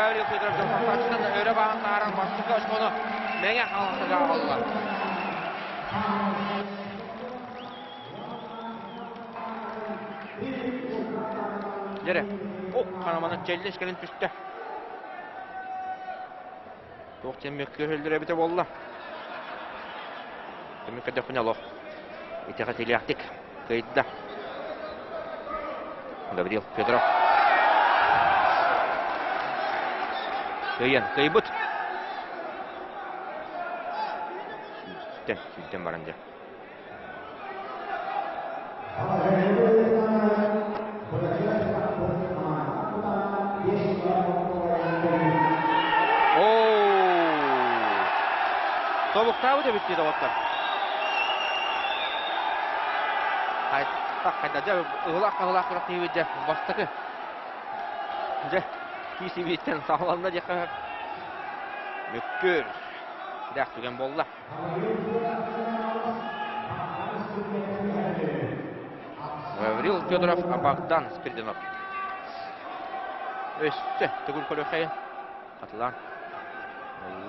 Gavril Fedorov Saçtan öyle bağınların bastığı aşkını menge halkıga aldılar. Dere. Kanamanın celleş gelin düştü. Toqten mekör öldüre bite boldu. Demek ki final o. İtihat iliyaktik. Kayıtda. Gavril Fedorov. Kıyın, kıybıt. Sütten barınca. Tobuktağı da bitti de otlar. Hayda, ıhlak neydi bastıkı. Kisi bitten sağlandı yakar. Mükür. Gidak tügen bolla. Gavril Fedorov, Bogdan Spiridonov. Östü, tügül kolokayı. Atılan.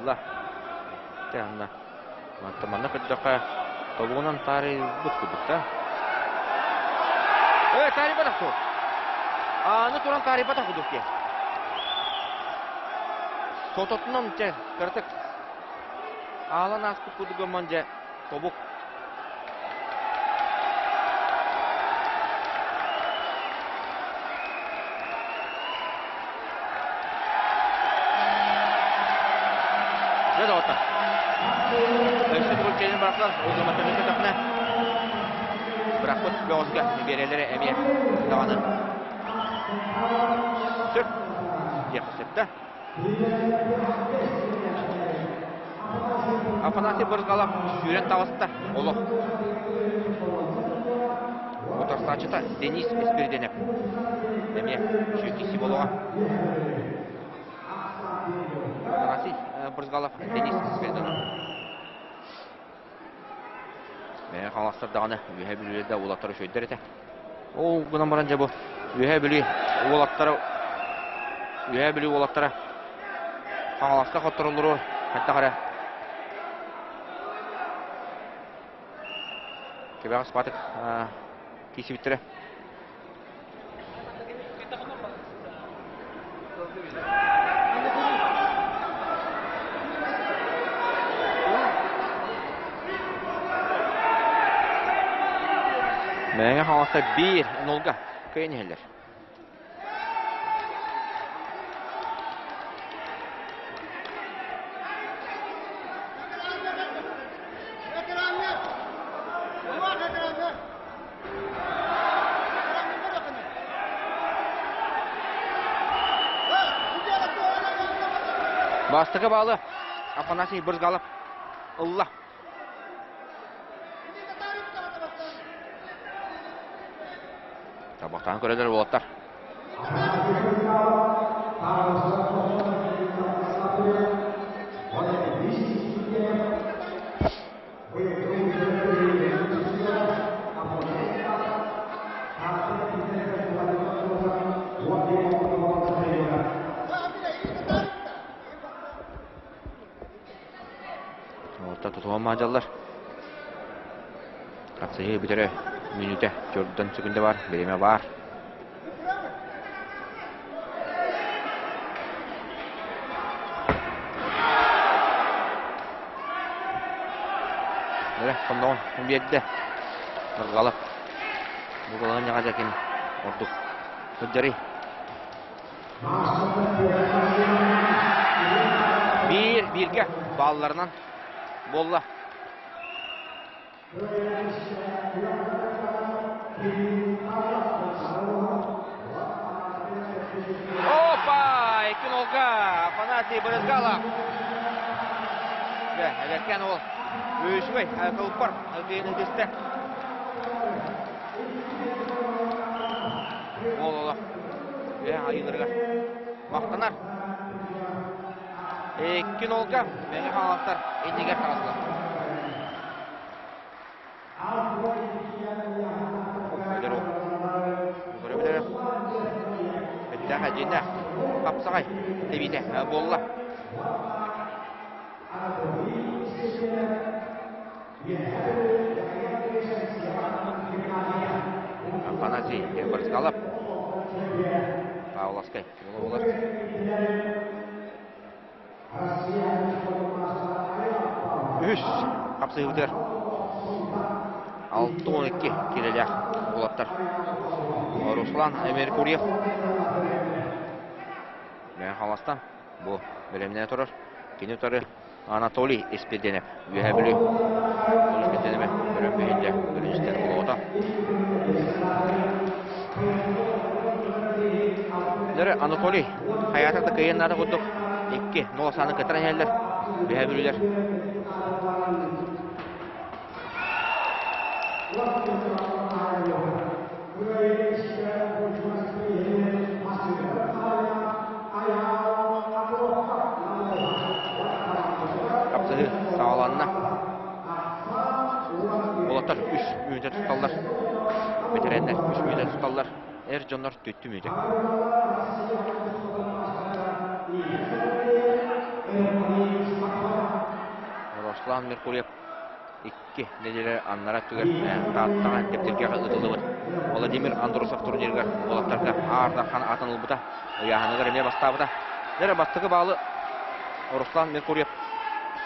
Allah. Тянна. Мантаманна кыддака толуунан тари бутта. Тари батаку. Аны туран тари батаку дукке. Сототунан че кыртык. Алан аспыт кудуган манже тобук. Ne de otta. Öşte Türkiye'nin bıraklar, o zaman tönüke takına. Bırakıp Bozga bereleri emiye dağını. Sürt. Yakışıkta. Afanasi Bırzgalap, Yüren Tavası'da, Olo. Otorsaçıta Denis Espiridenep. Emiye, Şükisi Boloğa. Afanasi Bırzgalap, Denis Espiridenep. Мен халастар даганы үһә билүләрдә улаттары шөйдер ите. О, гынан баранча бу үһә билү улаттары халаста хатырылыр. Хәтта кара. Кебәс батык киси биттере. Мәңе халasta 1-0-га көйнелер. Бастығы балы. Афанасий Бырзгалов. Allah. Tabaqtan көрелер болаттар. Orta tutulan macalar. Katsayı bitere. Minüte 4'den sekünde var. Belime var. Böyle sondan bir yerde. Galıp. Bu galan yağacak ini. Orduk. Hüccari. Birge bağlarından bolla. Опа! 2-0'ga Afanasi Bırzgalov. Erken ol. Öşüy, Kılıpar, Algıyını destek. Ola. Ayınırga. Maqtanar. 2-0'ga Meni Halastar endiger taraslar. Görebilirim. Daha cennet. Kapsakay. Tebide. Bolla. Afanasi Bırzgalov. Pavlaskay. Olur. Üç. Kapsayı biter. 6-12 келелер болаттар. Руслан Меркурьев. Мен халастан бұл Bölümden turur. Kini tutarı Anatoliy Espirdenep. Üye bölü. Espirdenep bölüm büyünde. Bölünçler bulağıda. Dere Anatoliy. Hayatı kıyınlarda kurduk. 2-0 sanı kıtıran yerler. Üye bölüler. Kapsayı sağlanına. Olatlar 3 müyde tutallar. Bitirenler 3 müyde tutallar. Ercanlar 4 müyde. Ruslan Merkulyev 2 nedeler anlara tüger. Taаттağın teptirge ıtılыбыт. Vladimir Androsov турнирге Olatlarga ağırdan xana atınılbıta. Oyağını görmeye bastабыта. Nere bastığı bağlı Ruslan Merkulyev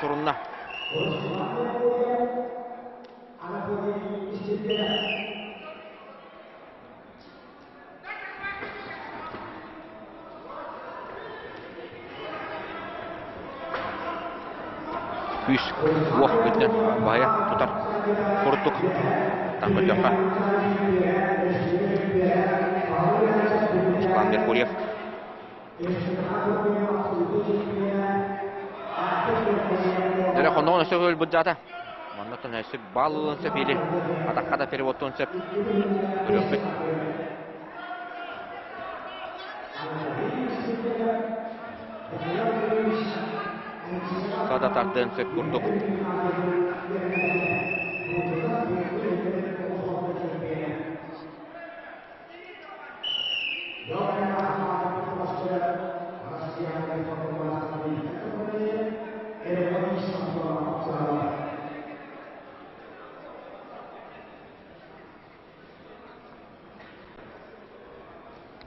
sorununa. Üç, vuh günden bahaya tutar. Kuruttuk. Tango Döfa. Ruslan Merkulyev. Nere kondoğun ösü öl budjata. Mandatın ösü balığın sepili. Adakka da perivotun sep. Bölümbüt. Sada tarttığın sep kurduk.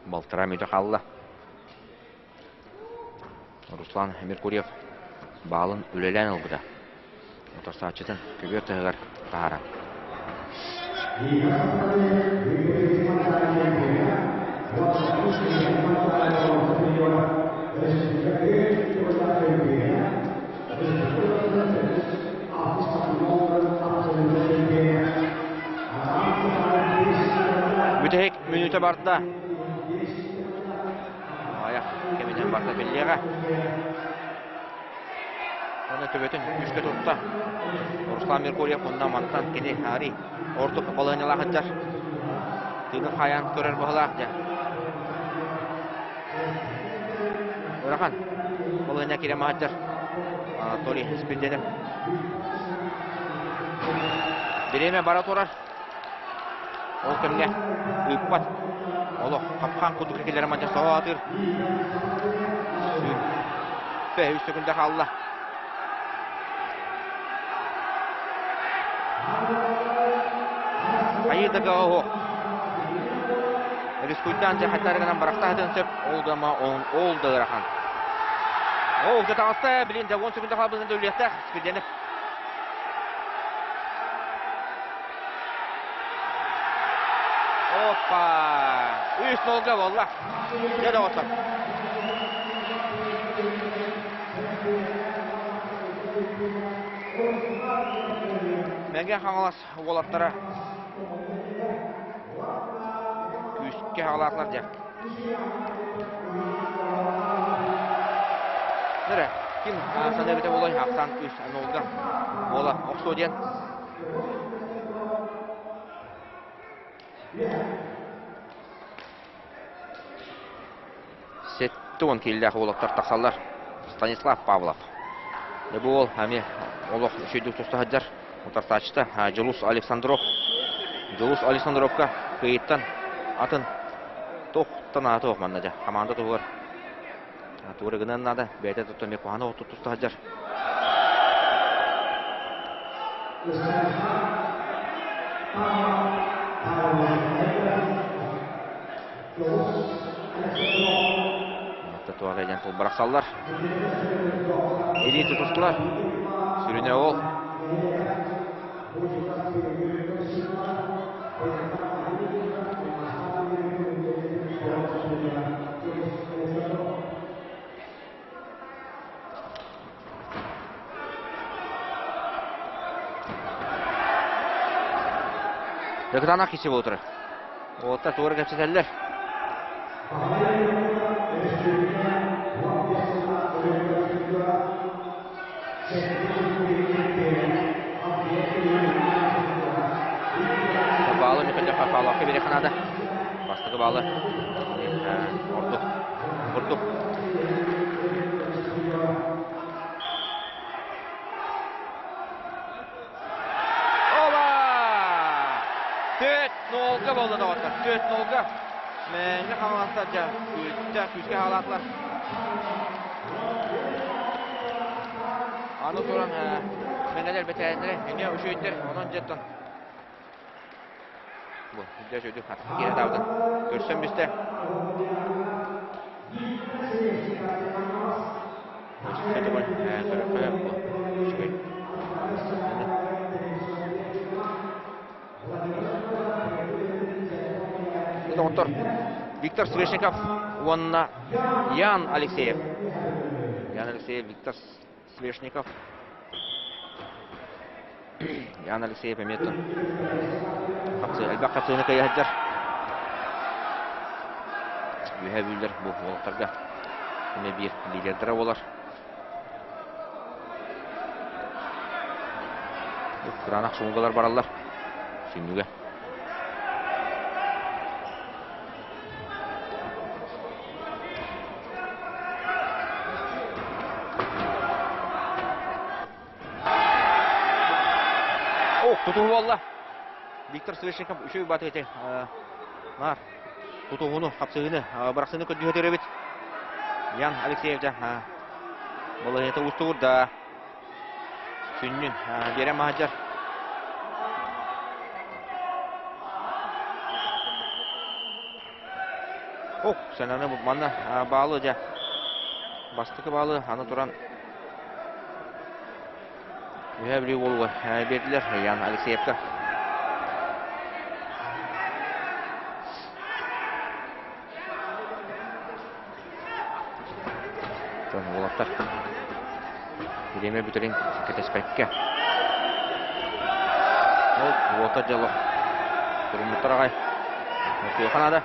Baltıra müdahalla. Ruslan Merkulyev balın ülelen olguda. Otarsa açıdan köbür tığır tahara. Mütehik minüte barda. Ayak kemiden barda belliğe. Onu töbötün üçke tuttu. Ruslan Merkulyev ondan mantan kini hari. Ortuk balığını lağıtcar. Tığın hayan körür bağılaq. Orakan balığına kirem ağıtcar. Anatoliy Espirdenep. Bireme bara torar. Ol kemge. Üppat. Olo kapkan kuduk ekileri maçı sağa atır. Ve 3 sekunda kaldı. Hayırdaga o. Reskuytan jahatlarından bıraktığın sep oldu ama oldu Rahan. Oldu tağısta bilin de 10 sekunda kalbından dövliyette Espirdenep. Hoppa. 3-0 valla. Ne de olsa. Menge hangalas Olatlara. Üstke hağlarlar diye. Nere? Kim? Sana bir de olay haktan üst anolda. Ola, Oksodiyen. Settun killah Olatlar taksallar. Stanislav Pavlov. Ne bu ol? Hami Olok üçüncü tusta hacar. Otarsa açtı. Julus Alexandrov. Julus Alexandrovka kayıttan atın tohtan atı okmandaca. Kamanda tuğur. Tuğur gınan nada. Beyte tutun mekuhana otu tusta hacar. Tuğra jantul bıraksallar. Eli tutuştular. Sürüne ol. Дагытана кесе болтыр. Отта тугры кепсетеллер. Балы мекенде кафалакка бере канада. Бастыгы балы. Ордук. Nolga boldu da otlar. 4-0'ga. Menge havatlarca küçük halatlar. Anı soran mengeler betenleri ne üşüytler onun jetton. Bu hüddet ödük hatta geri davdan. Görsem bizde. Hadi bu. Доктор Виктор Свешников, Вонна Ян Алексеев. Виктор Свешников. Ян Алексеев Эметтон. Әлбәқ қапсыны каяхаджар. Үйәбүйлер бұл олықтарға. Үне бір лидердері олар. Құранақ шуңғалар баралар. Сүйміге. Tutuğu valla. Виктор Свешников үшеу батып ете. Нар. Tutuğunu, kapsığını, bıraksını kötü ötürü bit. Ян Алексеев'de. Бұл ете ұстығыр да. Сүннің бере мағаджар. Сәнәні манна bağlı да. Бастықы bağlı, аны тұран. Mühebli olgu verdiler Yan Alexeyev'ka. Son olaptar. Bileme bütürin ketespekke. Volta jalo. Durumutlar ağay. Okuyor kanada.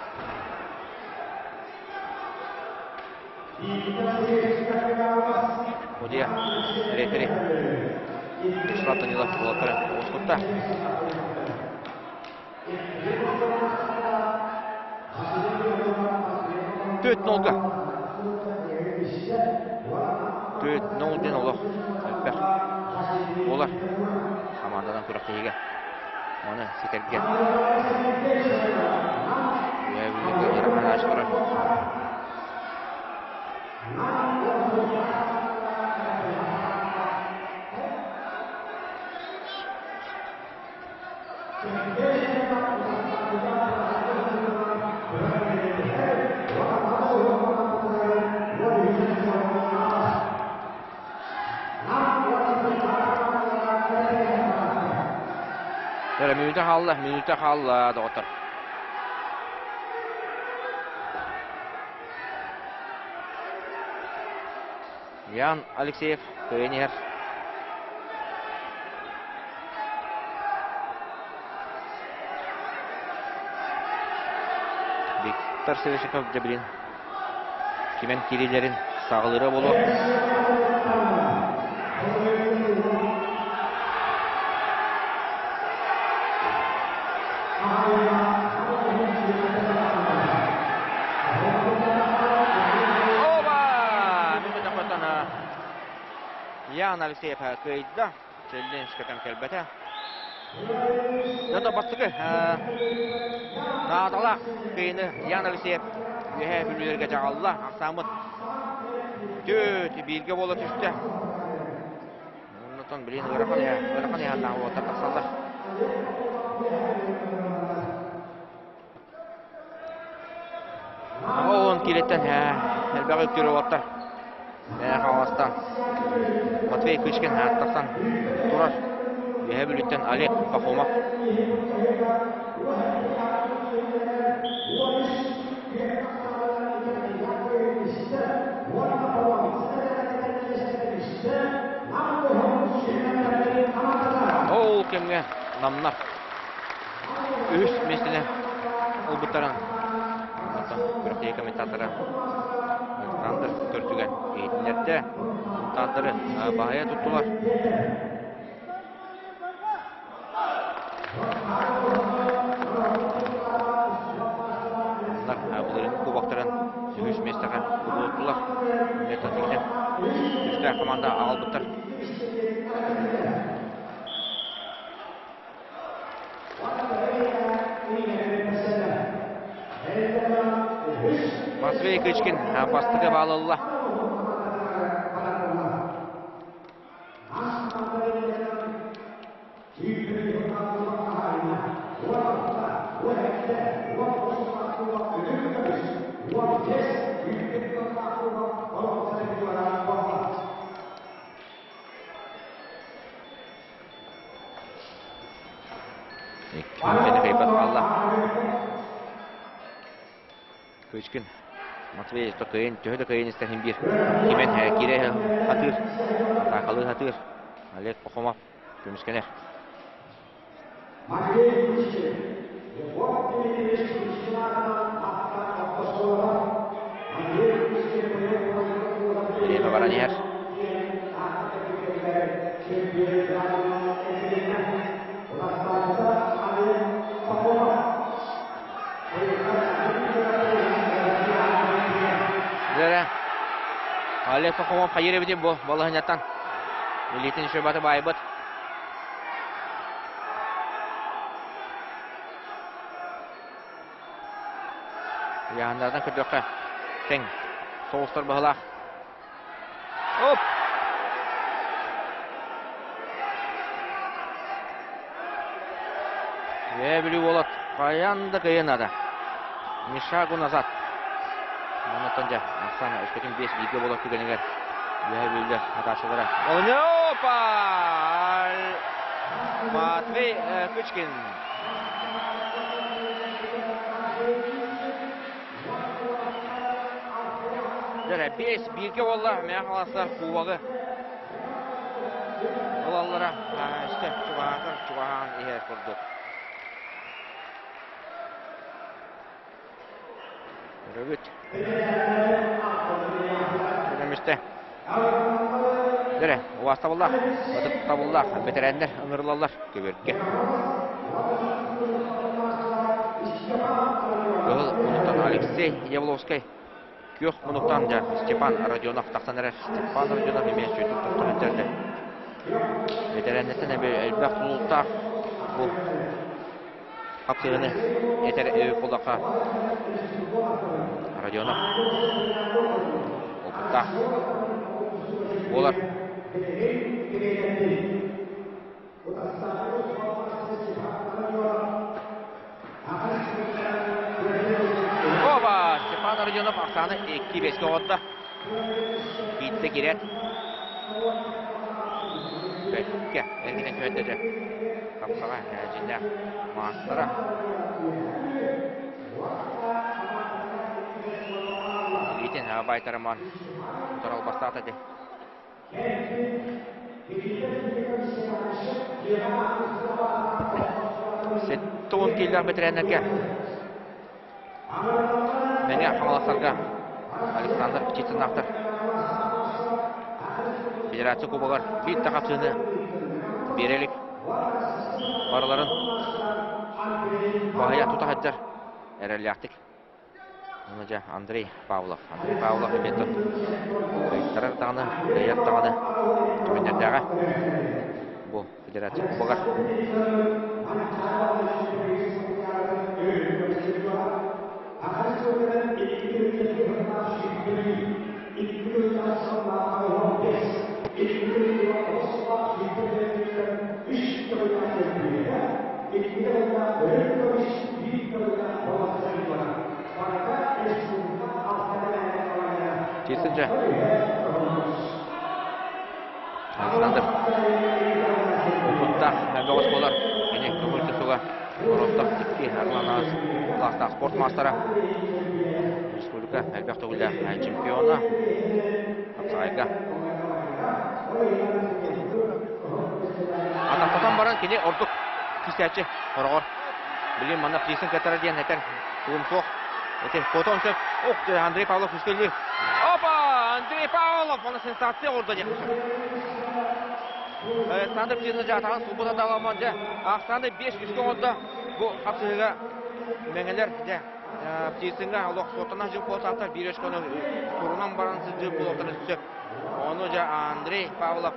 Hoca, referi. Шрата не лапала прям вот Төт нолга. Төт нолден олар. Олар. Командадан тұрақ тейге. Оны секерге. Minüte halla doktor. Ян Алексеев, тренер. Виктор Свешников Джабрин. Кимен Кириллерин сағылыры болу. Ян Алексеев кöyді. Челден шкакан келбәті. Дата бастығы. Надала күйіні Ян Алексеев. Үйе бүлілерге жағалла. Ақсамыт. Төт бірге болы түсті. Оннытын білейін ұрақын яғынан отыр тақсалдар. Оғын келеттен әлбәғі өктері отыр. Хавастан Матвей Кычкин аттасан турар. Үйе бүліттен Олег Пахомов. Ол кемге намнар. Үс местене олбуттаран. Көрөктегі комментаторы Александр Төртүген кейтінерді. Комментаторы бағая тұттылар. Бұлырын көбақтарын үш местеға ұлғыттылар. Үштер команда ағалбыттар. Матвей Кычкин бастығы бағылылы. Кычкин Матвей Стокейн, төхөді кайын істерін бір. Кемен кире хатыр, тақалы хатыр. Олег Пахомов, көміскенер. Лема Баранияр. Олег Пахомов хайыр беден бұл балығынаттан. Елейтін шөбаты байбыт. Яғындардан күрдіқі. Тең. Соғыстар бұғылақ. Оп! Білу олат. Қаянды қиынады. Мишагу назад. Монотонда Ақсан өскетін 5 биге болат күгенегер. Білді аташылары. Опа! Матвей Кычкин. Дәрі 5 биге олы мәң қаласылар қуағы. Олалары үсті чуғаған егер құрдық. Рövüt. Görmüşte. Dere, uasta bullah. Batıp tabullah. Beterenler, ınırlarlar. Göbürtke. Gıl Munuktan Alexey Yevlovskay. Kök Munuktan ja Степан Родионов тақсан әрі. Степан Родионов емен сөйтіп тұқтыр өттерді. Beterenletten әлбәқ тұлықтар. Бұл қапсығыны етер өйіп болаққа. Родионов. Опытта. Олар. Оба! Степан Родионов Ақсаны 2-5-ке отты. Битті керет. Көтке. Әргенен көттеді. Қапсаға әжінде мастыры. Итен байтарыман тұрал бастатады. Сеттуын келдер бітіренерге. Мәне қамаласарға Александр Птицын ақтыр. Федерация кубағар бит тақапсыны берелік. Барыларын бағая тұтақыддар. Әрәлі ақтық. Онда Андрей Павлов. Андрей Павлов еметті. Көйттарар тағыны, даят тағыны. Төмендердіға. Бұл федерация кубағар. Тесінже. Александр. Ұлттақ мәңгауыз болар. Және көңілді суға. Ұрыстық тікке Арланағыз. Кластақ спорт мастары. Республика әлбәқ төгілді чемпионы. Апсағайға. Атақтатан баран Ekini orduk kisatçı horor. Bilin mana Plisin katara diyen eten Kumsok. Ete Koton söp. Andrei Pavlov üstelik. Opa! Andrei Pavlov bana sensasyon orada diye. Alexander Plisin jatağın subuta dağlamanca. Aksanı 5 üstü oldu. Bu hapsıga mengeler de Plisin'e Allah sotana jip olsa bir eşkonu turunan baransı jip olsa söp. Onu ja Andrei Pavlov.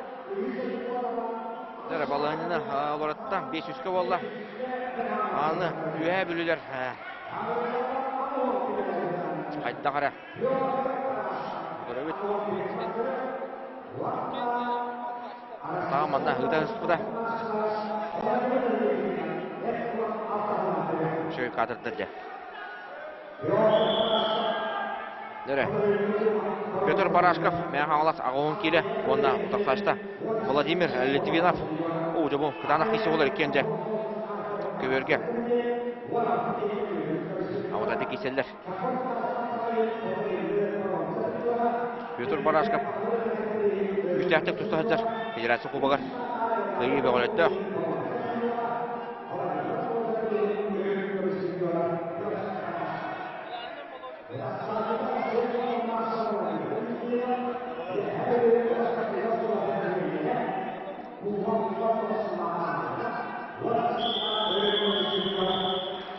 Dere balığını olaraktan 5 üstü oldu. Anı üye bülüler. Hayda kara. Görübüt. Tamam anda hıda hıspıda. Şöyle kadırdır ya. Dere. Petr Barashkov, men havalas ağın kili. Onda utaqlaşta Vladimir Litvinov. Oğuca bu kıtanaq kişi olur ikence. Köverge. Avada keseller. Petr Barashkov. Üçtəhtək tutacaq. Federasiya kubagar. Qeyri bəğələtdə.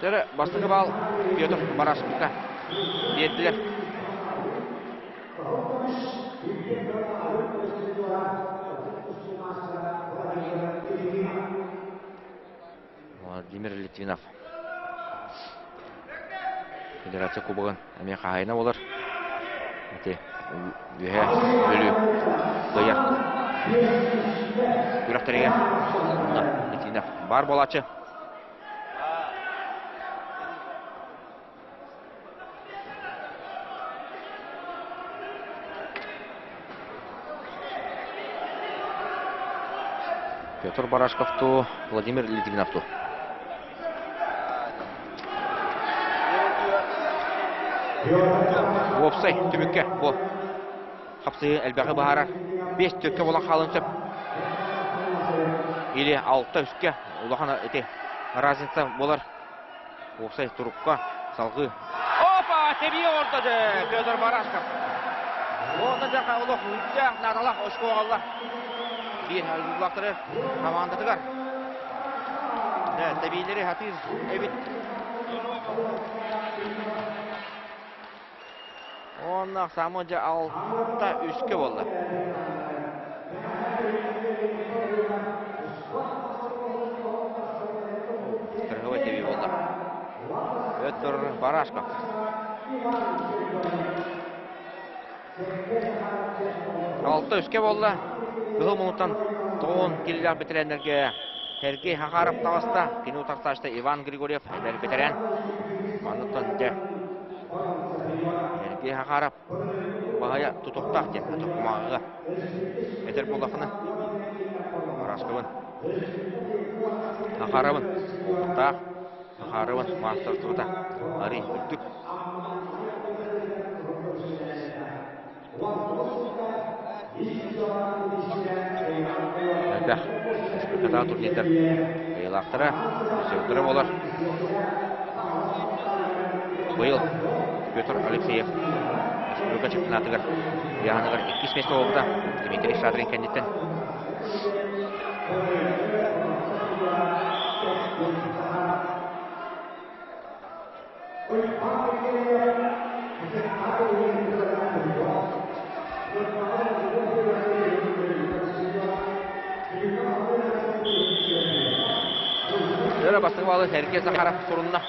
Tere bastığı bal Petr Barashkov'a yettiler. Vladimir Litvinov. Federatsiya kubogын әме қағайына олар. Әте, үйе бөлі қойақ. Күрақтарыға. Litvinov бар болачы. Petr Barashkov'tu, Vladimir Litvinov'tu. Opsay tümükke bu. Hapsı elbaqı baharar. 5 tökke olan қалын сөп. Или 6 үстке улахан ете разница болар. Opsay турукка салғы. Опа, теби ортады Petr Barashkov. Onda жақа улах үтте надалах ошко алла. Bir halbulatları komandadılar. Evet, tabileri hatiz. Evet. Ondan samınca 6'da üskü oldu. Kırgıva tabi oldu. Petr Barashkov. Altta üskü oldu. Бұл мұнықтан тоғын келілер бітіренлерге Сергей Хахаров тағыста, кені ұтақташты Иван Григорьев әдер бітірен. Манықтан де Сергей Хахаров бағая тұтықтақ ден тұқымағыға әдер болақыны Барашковын Хахаровын ұтықтақ Хахаровын мастырсуыда Ари үттік. Әлбәқ, республикада турнирлер ұйылақтыры, сөздірі болар. Бұйыл Петр Алексеев республика чемпионатығыр яғанығыр 2 месті олғыда Дмитрий Шадрин кәндеттен. Öyle bastığı bağlı Sergey Zakharov sorununa.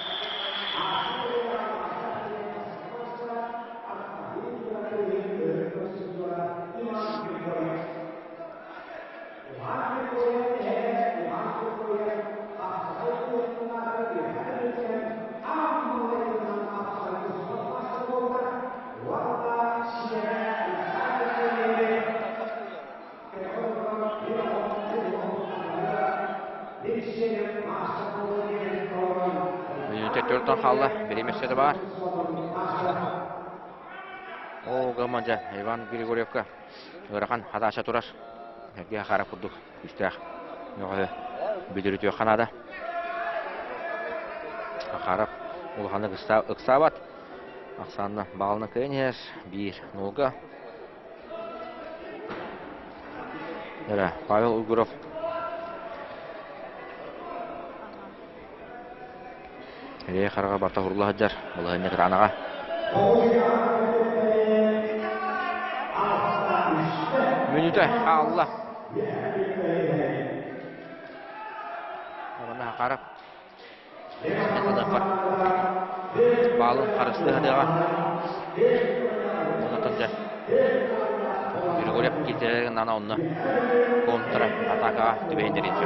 Dörtten kaldı. Bilemezse de var. O gamanca Ivan Grigoryevka. Öğrekan hadaşa turar. Herkese harap kurduk. Üstüyak. Yok öyle. Bildiritiyor Kanada. Akarap ulğanı ıksabat. Aksanna bağlını kıyınır. 1-0. Pavel Uygurov. Reye qarağa barta hurula hajjar. Bulağın ne qıranağa. Minüte Allah. Bana qarab. Balın qarıştı hadiga. Onatınca. Grigoryev kilitlerden nana onunla kontra ataka tübeyindirince.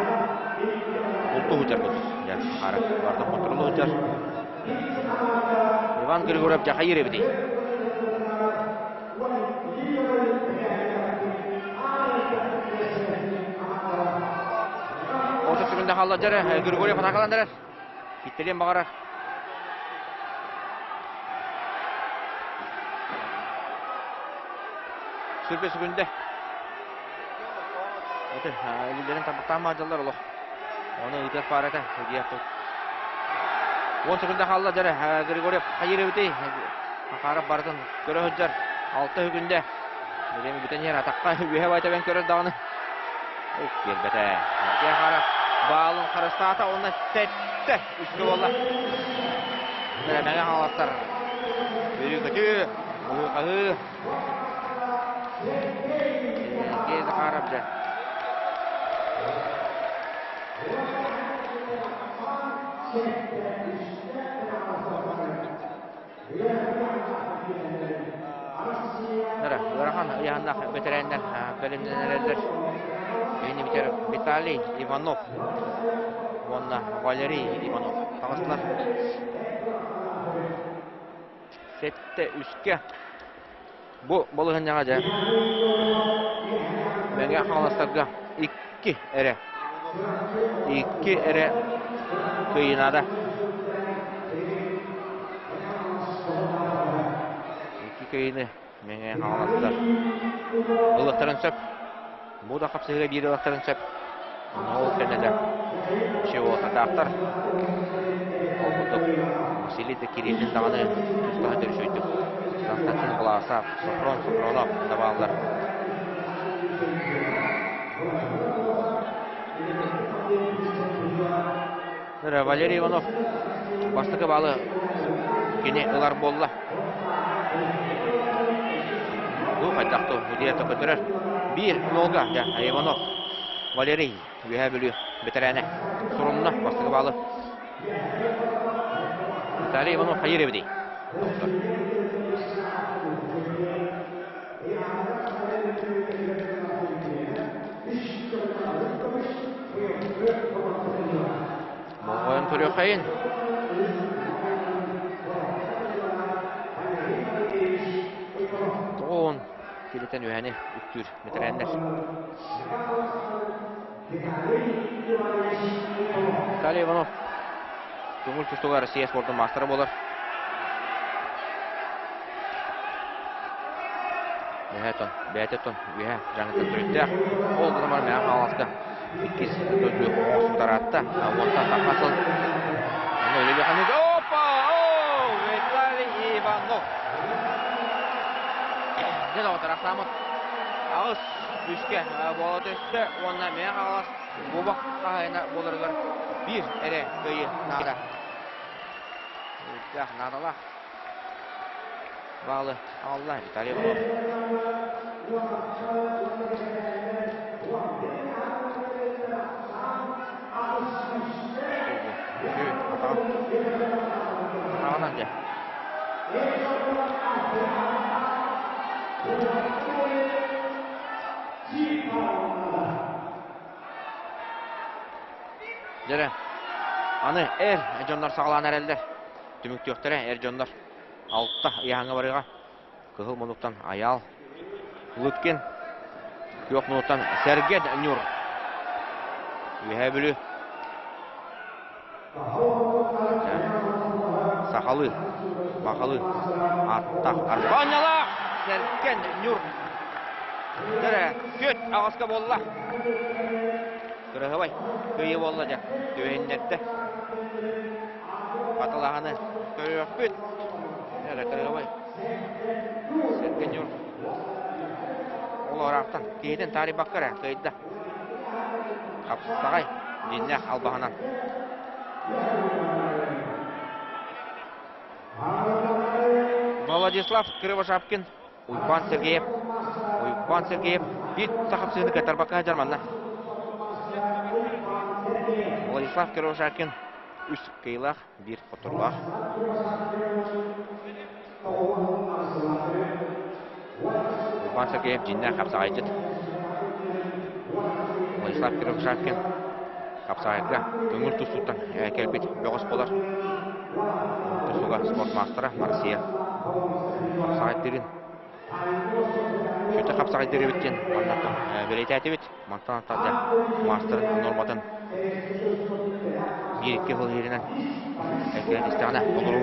Ultu hüter bu. Ya qarab barda kontrolü hüter. Ivan Grigoryev jahayır ebdi. Oto süründe halladırı Grigoryev atakalandırır. Kitleliğin bağırar. Sürpe süründe. Evet, ellerin tabaktan macalar olur. Onu ıtır farete hediye yaptı. 10 sekunda halladırı Grigoryev hayır ebdi. Akarap barıdın göre hüccar. 6 hükünde. Neremi bütün yer atakka üye bayta ben körür dağını. Gelbete. Diye karap. Bağlın karıstata onunla sette. Üstü valla. Neremene halatlar. Büyük kötü. Büyük ahı. Gezi karapca. Nere, Varahan yanında veteranlar, bölümler. Yeni biter Vitaliy Ivanov. Onunla Valeriy Ivanov. Tanıştılar. Sette üstke. Bu balığın yağaca. Menge halastarga 2 ere. 2 ere kıyınada. 2 kıyını menge halastar. Ilıqtарын söp. Bu da kapsayla bir ılıqtарын söp. Ol kenede. Şey olsa dağıtlar. Olmadık. Vasiliydi Kirill'in dağını üstüne dönüşüydük. Konstantin Vlasov, Sopronov dabağlar. Valeriy Ivanov bastıkı balı yine ılar bolla. Bu kaydaktı hüdiye takıdırır. 1-0 ya Ivanov. Valeriy üye bölüyor. Beterene. Sorununa bastıkı balı. Vitaliy Ivanov hayır ebedi. Moğoyan törüyor kayın. Doğun. Kiliten üheni üttür meterenler. Vitaliy Ivanov. Köngül küstüğü Rusya sportun mastırı bolar. Бәтетон, үе, жаңытын түрітті. Ол ғылымар мәң қаласты. Үткіз көзі оңсын таратты. Онтан тақасыл. Оны өлелі қанеді. Опа! Виталий Иванов. Деді отыр ақсамыз. Ағыз үшке болады үсті. Онына мәң қалас. Бұбақ қағайына болырғыр. Bir әрі көйі нада. Надалақ. Bağlı. Allah Vitaliy Ivanov. Atağınca. Jere. Anı jonlar sağlan herhalde. Tümük töktüre jonlar. Altta яңа барыга. Кыгыл минуттан Аял. Лыткин. Көк минуттан Сергей Нюр. Вехебүлү. Сахалы. Бакалы. Атта. Арбаняла. Сергей Нюр. Көт ағаска болла. Kırığı kıyı bollaca. Dövennette. Batılağını körüpüt. Nere kırığı bay. Sergen yol. Ol oraqtan. Keyden tarih bakkara. Kıyıda. Kapsağay. Dinle albağanan. Владислав Кривошапкин, Уйпан Сергеев. Уйпан Сергеев bir takapsızını katar bakka Jarmanlar. Владислав Кривошапкин üst kıyılaq bir fotoğraf. Уйпан Сергеев jinna kapsağaycıt. Владислав Кривошапкин kapsağayga көңіл тұсуттан келбет бөғыс болар. Тұсуға спорт мастера Марсия. Kapsağaytырын. Şöyle kapsağaytırı bitten. Anlattım. Belirti etibit. Mantan atladı. Master'ın normatın. Bir iki yıl yerinden. Ekleyen istihane. Olur.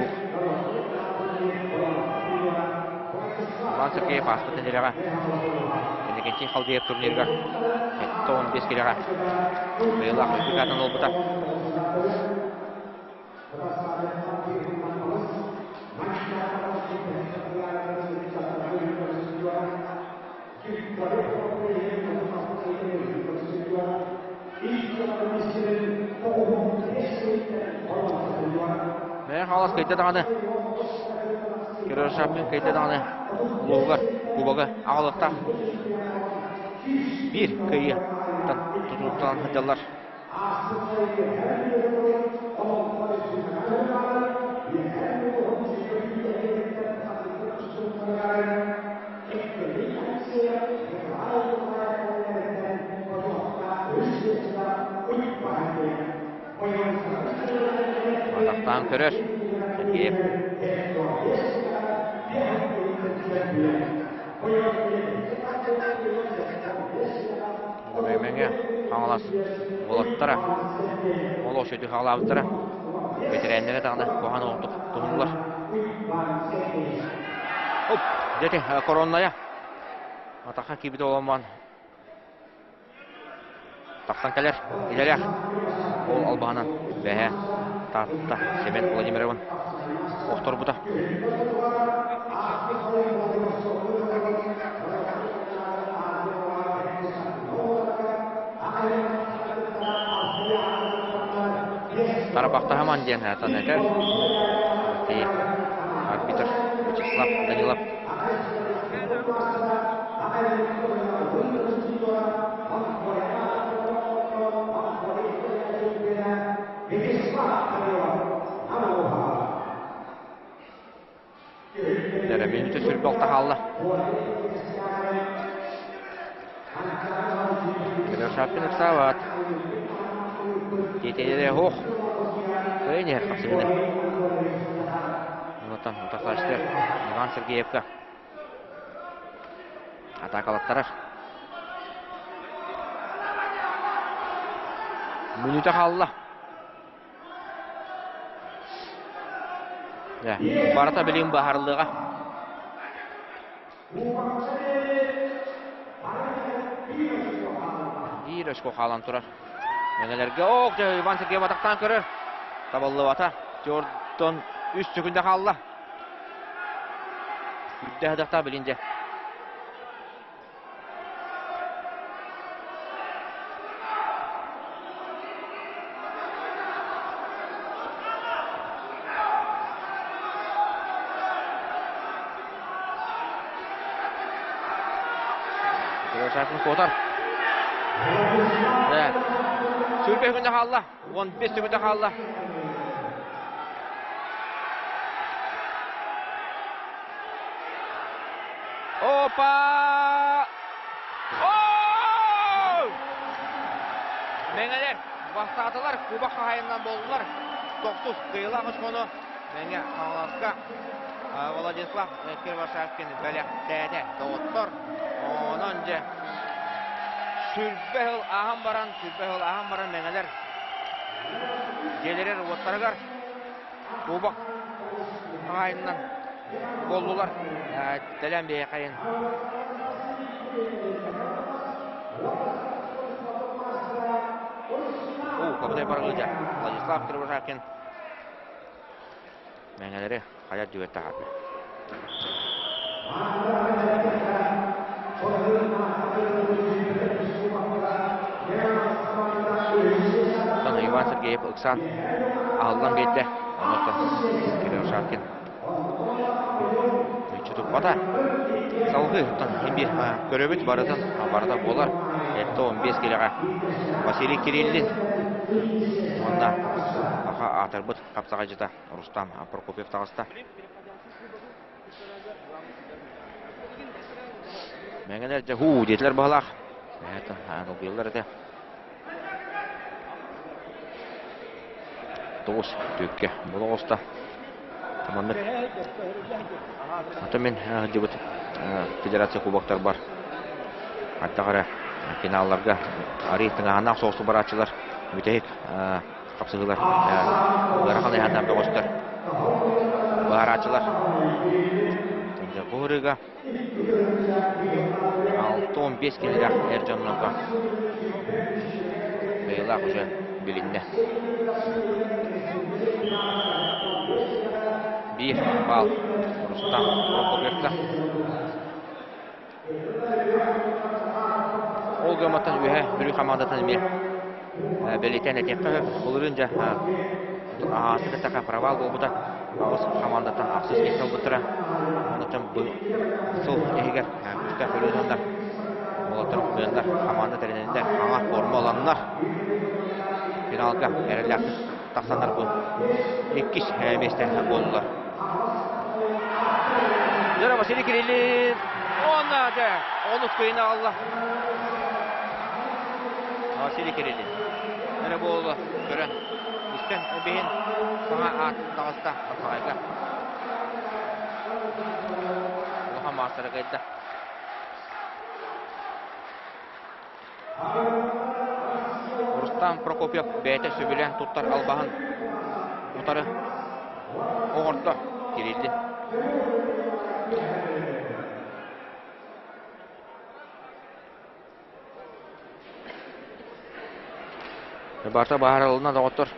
Ulan Sırkaya bastı tenderega. Tendegençin halgayıp turnirga. Ette 15 kiloga. Bıyılak ülkeden olbuda. Ve halas kayıtta dağını. Kırışapın kayıtta dağını. Uluğlar, kubağı, ağlıqta. Bir kıyı. Tutulan hıcallar. Adaktan körür. Sergeyev. Böymenge қаңылас болаттара. Ол ошөйді қағылабыттара. Ветерендері тағында қоған оқтық тұғындылар. Оп, деті коронная. Атаққа кебіті оламан. Тақтан кәлер, иделер. Ол албағынан бәе татта Семен Владимировын оқтыр бұта. Тарабақта хаман ден әтан әтер. Арбитр Вячеслав Данилов. Дәрі минуты сүріп алта қалды. Кривошапкин ұқсават. Детелері оқ. Көйнер қапсымды. Ұнытан ұтақлаштыр. Иван Сергеевка. Атақалаттарар. Минуты қалды. Барата білейін бағарылыға. Bir öşko қалан тұрар. Менелерге оқ, Иван Сергеев атақтан көрір. Табылды бата. Жордан үст секунда қалды. Үдді әдіқта білінде. Kırışapın kotar. Sürpe sekunda kaldı. 15 sekunda kaldı. Opa! Mengeler başladılar. Kuba kayından boldular. 9 kıyıla kuşkonu. Menge Kağlaska. Vladislav Kривошапкин бәлек дәді доғыттыр. Онынca сүрбе хыл ағам баран меңелер. Желерер оттарығар. Кубақ қайыннан болдылар. Дәлем бей қайын. Кабытай барылыжа. Владислав Кривошапкин. Мәңәләре хаят жүгетті хаты. Таны Иван Сергеев Иксан алдан бетті. Онытын Кривошапкин. Чүтіп бата. Салғы бір көрөбіт барыдан болар. 15 келеға Василий Кириллин. Онда аға атырбыт қапсаға жыта Рустам Прокопьев тағыста. Мәңгенер жа детілер бағалақ. Әті бұйылдар әті. Тоғыз төкке бұл оғыста. Таманлық. Атымен дебіт федерация кубоктар бар. Аттағары финалларға ареттің ағанақ соғысы бар атшылар. Өтейік қапсығылар. Ғарақаны ағандан бәғыстар. Бар атшылар. Бұғырыға 6-15 келер әржанлыға. Бәйілақ ұжы білінді. 1 бал Рустам Прокопьевта. Ол гаматтан үйе бүрі командатын мен бәлетен әтекті бұлырынжа ағасығы провал болбыда ауыз командатын ақсыз кесел бұтыра. Онытын бұл сұл егер күшті көрініңдер. Олатыр бұйындар команда тәренендер аңа форма оланынар. Финалға әріләқсіз тақсандар бұл. Еккіш әместен болдылар. Жара Василий Кириллин. Ona da unutmayın Allah. Vasili Kirillin. Nere bu oldu? Gören. İsten beyin. Sana at dağısta. Bakayla. Allah'a mahsara kayıtta. Rustam Prokopyev beyte söbülen tuttar albağın. Mutarı. Oğurtla. Kirillin. Barta bahar alına da otur.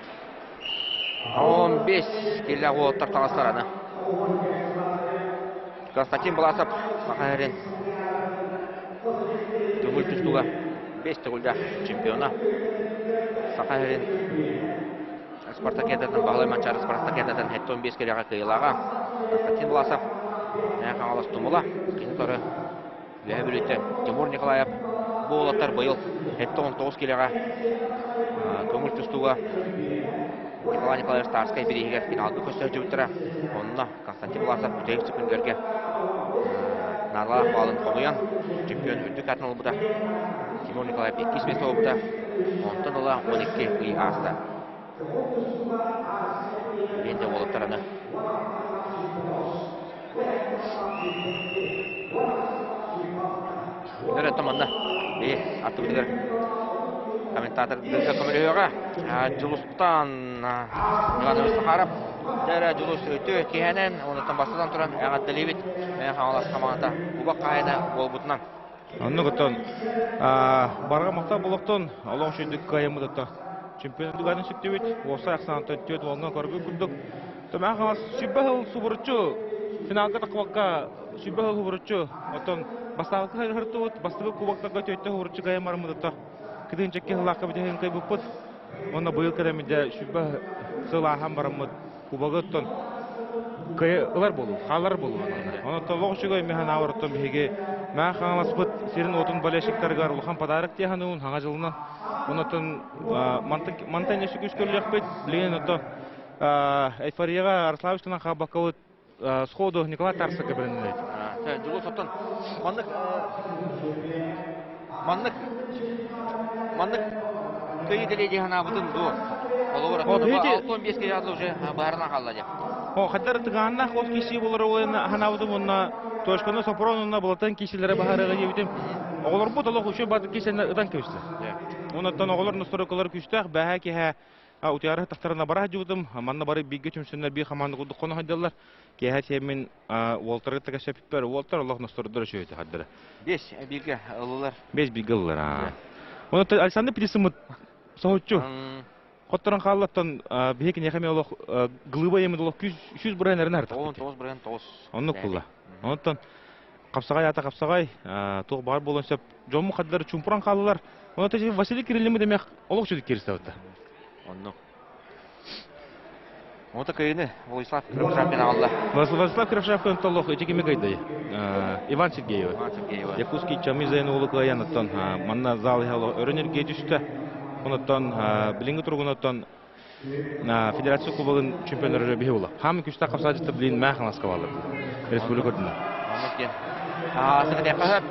15 kelli otur tağıslarını. Konstantin Blasov Sakarin. Tümül tüstüge 5 tügülde çempiyona. Sakarin. Spartakiyatından bağlı mançarı Spartakiyatından 15 kelli kıyılağa. Konstantin Blasov. Näka alas tumula. Kini toru. Lehbülütte Timur Nikolayev. Bu olatlar bıyıl 19 kelliga. Көңіл түстуға Николай Николаевич Тарскай берегіге финалды көстер жүбіттірі. Онына Константин Власов үтейік сүкіндерге Нарлар балын қомыян чемпион үндік атын ұлбыда. Тимур Николаев 2 место ұлбыда. Онтын ұла 12 ұй асты. Енді олыптарыны. Нөрі тұманды. Атты бұдығыр. Комментатор ділді көміліуіға Жұлыстан Иванович Сахаров дәрі Жұлыс өті кейінен оныттан бастыдан тұран әғат ділебет мән қаңалас қамағында ұбақ қайына ол бұтынан. Онны ғыттан барға мақта болықтан Аллах шүйдік қайымыдықты чемпионды ғайын сүктебет осы ақсанаты төт олыңа көргі күлдік. Мән қаңалас сүббәхіл сұбырытчы финалға тақпаққа сүббәхіл сұбырытчы бастағылқы қайыр ғырты өт бастығы кубақтағы төтті сұбырытчы қайым арымыдықты. Кеден чекке хылаққа бітеген кай бұппыт. Онна бұйыл кәдемінде шүббі сылахан барымыд кубағыттан кайылар болу, қалар болу. Онаттан лоғышыға механ ауырыттан бігеге мән қаңалас бұт серін отын баляшықтарғар ұлған падарық дейханы ұн хаңа жылынан. Онаттан мантайны шүкіш көлі бет білген отты эйфорияға Арславыштынан қабаққа өт сходу Николай Тарсыққа білінен еді. Жұлы соттан Маннык көйі ділейді ғана бұтын бұл. Олы бұра 15 келі азы уже бағарына қалды деп. Қаддар тұғанына қос кеші болыр ойына ғана бұтын мұнна Тошқаны Сопронына болатын кешелері бағарыға ебітім. Оғылар бұт олық үші бады кешені ұдан көшті. Онаттан оғылар нұстырықылар күштіғ бәға кеға ұтияры тақтарына бара жүгідім. Манна бары бейге түмсінлер бей қаманды құлды қоны қайдалар. Кеға темін Уолтарға тәкәші піппер. Уолтар олық нұстырыдыр шөйті қаддары. 5 билге ұлылар. 5 билге ұлылар. Оны Александр Петисіміт соғытчу. Хотторан халлаттан бехекен яхаме олох глыба емед олох 100 брайнерин артак. 9 брен 9. Онны кулла. Онтан капсагай ата капсагай тог бар болонсап жому каддар чумпуран халлар. Онта же Василий Кириллим демек олох чөдүк керистебатта. Онно. Онта кайны Владислав Крившапин алды. Владислав Крившапин толох этикеме гайды. Иван Сергеев. Якутский Чамизайн улук аянаттан манна зал хало өрөнерге düştü. Онтан билинги тургунаттан Федерация кубогын чемпиондары бие була. Хам күчтә капсажы билин мәхнас калды. Республикада. Онтен. Сыгы дәпәп.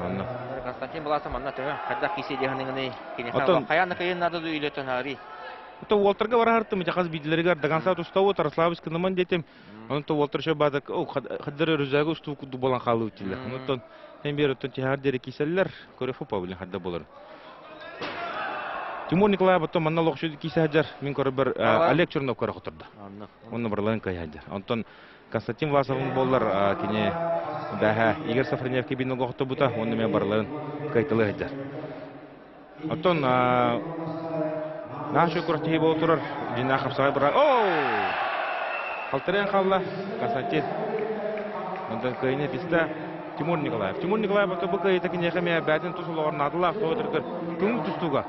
Онно. Константин буласы манна тә. Хәдда кисе дигәнеңне кинеха. Каяны кыйын нады дуйлетен хари. То Уолтерга барартым, яказ бидләргә даганса тустау Тараславск ныман детем. Онто Уолтер шабада, хәддәр рүзәгә усту куду булан калды тиле. Онтон һәм бер тон тиһар дәре киселләр, көрәфу павлин хәддә булыр. Тимур Николаев потом манна лохшыды кисәҗәр, мин көрә бер Олег Чернов көрә хутырда. Онны берлән кайһәҗәр. Антон Константин Власовын боллар кине бәһә Игорь Сафроневки бинне гохты бута, онны мен берлән кайтылы һәҗәр. Антон Нашу куртии бол турар, дина хапсагай бара. Халтырен халла, Константин. Ондан кайны писта Тимур Николаев. Тимур Николаев то букай таки нехаме бәден тусулар надыла, тоотырдыр. Күң тустуга.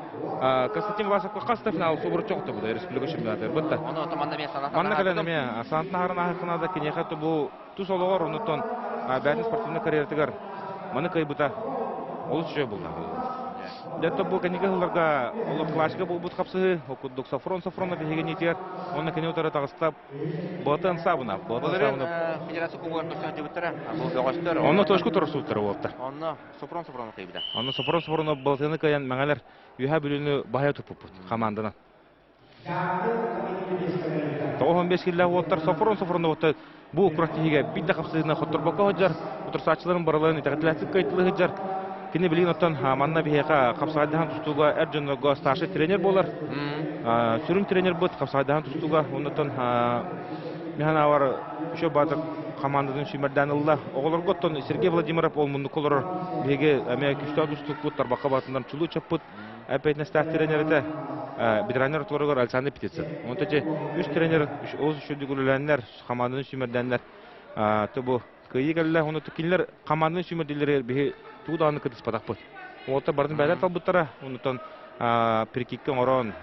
Константин Власов каста финал собор чокты бу республика чемпионаты. Бутта. Оны таманда мен саната. Манна каланы мен сантна харына хакына да кинеха то бу тусулар онтон бәден спортивный карьератыгар. Маны кай бута. Ол чөй булды. Дәтті бұл кәнеге олық классика бұл бұт қапсы, оқыдық Сафронна бігеген етер, оны кәне отары тағыстап, бұтын сабына. Федерация кубуар көрсен жібіттірі, бұл беғаштыр. Оны тошку тұрысы ұттыры олыптыр. Оны Сафронна қейбіді. Оны Сафронна бұлтыны кәйін мәңәлер үйә біліні бағай тұп бұт, қамандынан. 15 келі олыптыр Сафронна бұтты бұл күрақтегеге бидді қапсызына құттыр бақы ғыджар, ұтыр сатшыларын бараларын етәғітіләтік кайтылы ғыджар. Кини билин оттан манна бихека капсадахан тустуга эржонго старший тренер болар. Сүрүн тренер бут капсадахан тустуга онтон механа бар ошо бата командадан Шимерданылла оголорго оттон Сергей Владимиров ол мунду колор беге аме күчтө тустук бут тарбакка батынан чулу чаппут апетне старший тренер эте битренер торгор Александр Петецин. Онточе үч тренер оз шүдүгүлөннөр командадан Шимерданнар тобу кыйыгалла оны тукиллер командадан Шимердилер бе туданы кытыс патакпыт. Олта бардын бәйләр талбыттара, онтон перекиккен орон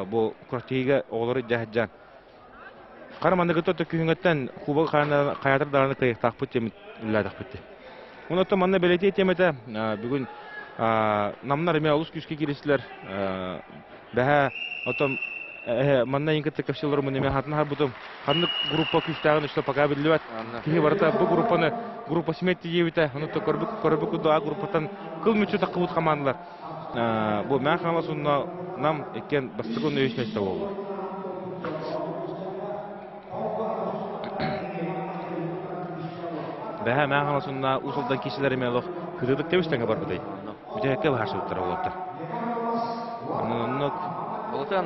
бу куртиге оглары жаһҗан. Карманды гыты төкүнгәттән кубы каятыр дараны кыйык такпыт тем үллә такпыт. Онтон манна белете темете бүген намнар ме улус күчкә кирисләр бәһә отом манна инкет капсуллар менә хатна бутым. Ханны группа күчтәгән эштә пока билдәт. Киһи барта бу группаны группа сметти ебите, оны то корбук да группатан кылмычу такыбыт командалар. Бу мен хамасынна нам экен бастыгын өйшнәстә булды. Бәһә мен хамасынна усулдан кишеләр мелох кыдык тебештәнгә бар будай. Бүтәккә башы утыра булды. Аны Болтан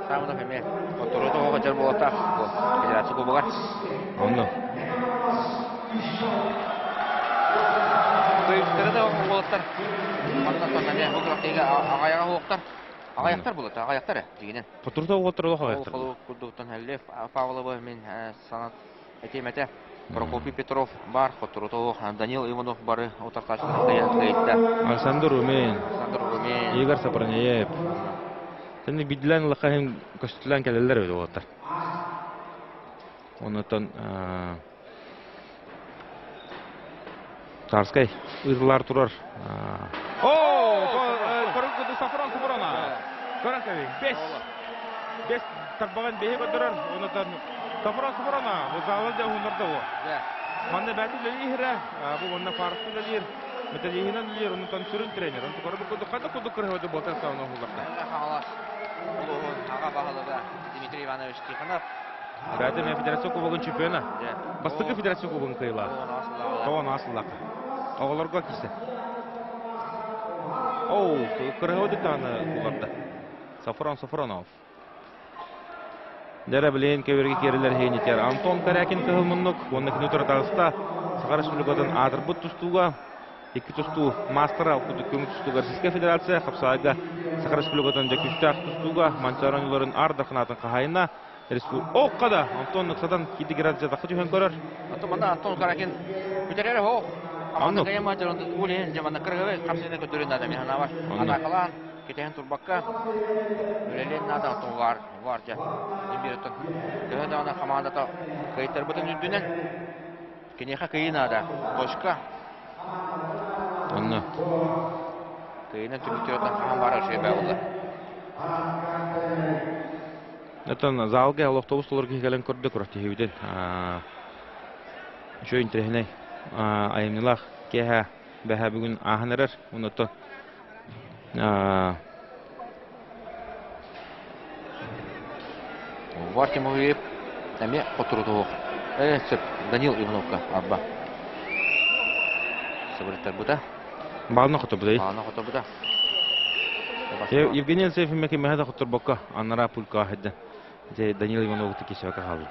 самда феме контролда ого жар болата. Федерация кубогар. Онно. Көйүктөрдө болоттар. Манна сонда бу курактыга агаяга хоктар. Агаяктар болот, агаяктар дигенен. Потурда отурлы агаяктар. Ол курдуктан Халлев, Павлова мен санат этемете. Прокопий Петров бар, Хотурутов, Данил Иванов бары отарташтар кайта. Александр Румен, Игорь Сапронеев. Тәне бидлән лакаһын көчлән кәләләр өйдә булаттар. Онытан Тарскай ырлар турар. Корыкты Сафронна. Коракави 5 тарбаган беһе көтөрөр. Онытан Сафронна. Бу залда хунарда бу. Манда бәтүле ихра, бу онна фаркты дир. Металлихинан дир, онытан сүрүн тренер. Онты корыкты када кырыгы болтан сауна хуллакта. Ага баһалыга Дмитрий Иванович Тихонов. Бәдем Федерация кубогын чемпиона. Бастыкы Федерация кубогын кыйла. Тауан асыллак. Оголорго кисе. Кырыгы таны буларда. Сафронов. Дәре белән кеберге керилер хейнитер. Антон Карякин кылмыннык, онны кинотор тагыста Сахар Республикадан Адырбут тустуга iki tustu mastera okuduk kömür tustuga Российская Федерация Хапсайга Сахар Республикадан жакүстак тустуга Манчарон юларын арда кынатын кахайына Оккада Антон Ныксадан киди градация такы жүген көрөр. Антон мана Антон Каракин күтәрәре хо. Аны каяма жарында улен жамана кыргы капсына көтөрүн адам яна бар. Ана калан кетен турбакка. Өлелен нада Антон var ja. Имбиртон. Көһөдө ана командада кайтар бутун үндүнөн. Кенеха кыйнада. Бошка. Онна. Кыйна түмүтөрдөн кам бара шебе болду. Нэтон залга автобустолорга келен көрдүк ротихибиден. Шо интернет айымнылах кеха бәһә бүгүн ахнарар унотто. Вартимовип таме отурду. Сөп Данил Ивановка арба. Собритер буда. Баална хотобудай. Баална хотобуда. Евгений Алексеев меки мехада хоторбокка анара пулка хедде. Же Данил Иванов тики шака халды.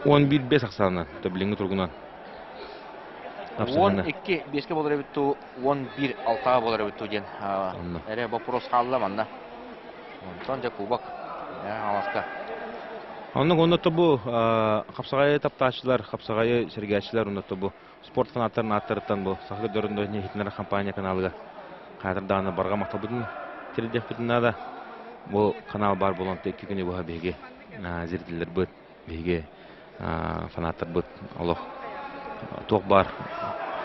11-5 аксанан төблеңге тургунан. 12-5 болар бит, 11-6 болар бит ден. Эре вопрос халла манда. Онтон же кубак. Аласка. Онны оннотто бу Капсагай таптачлар, Капсагай сергәчләр оннотто бу спорт фанаттарын аттыртан бу сахы дөрөндө не хитнер компания каналыга кадырданы барга мактабыдын тирдеп битнада бу канал бар болгон 2 күнү бу беге зирдилер бит беге фанаттар бит Аллах ток бар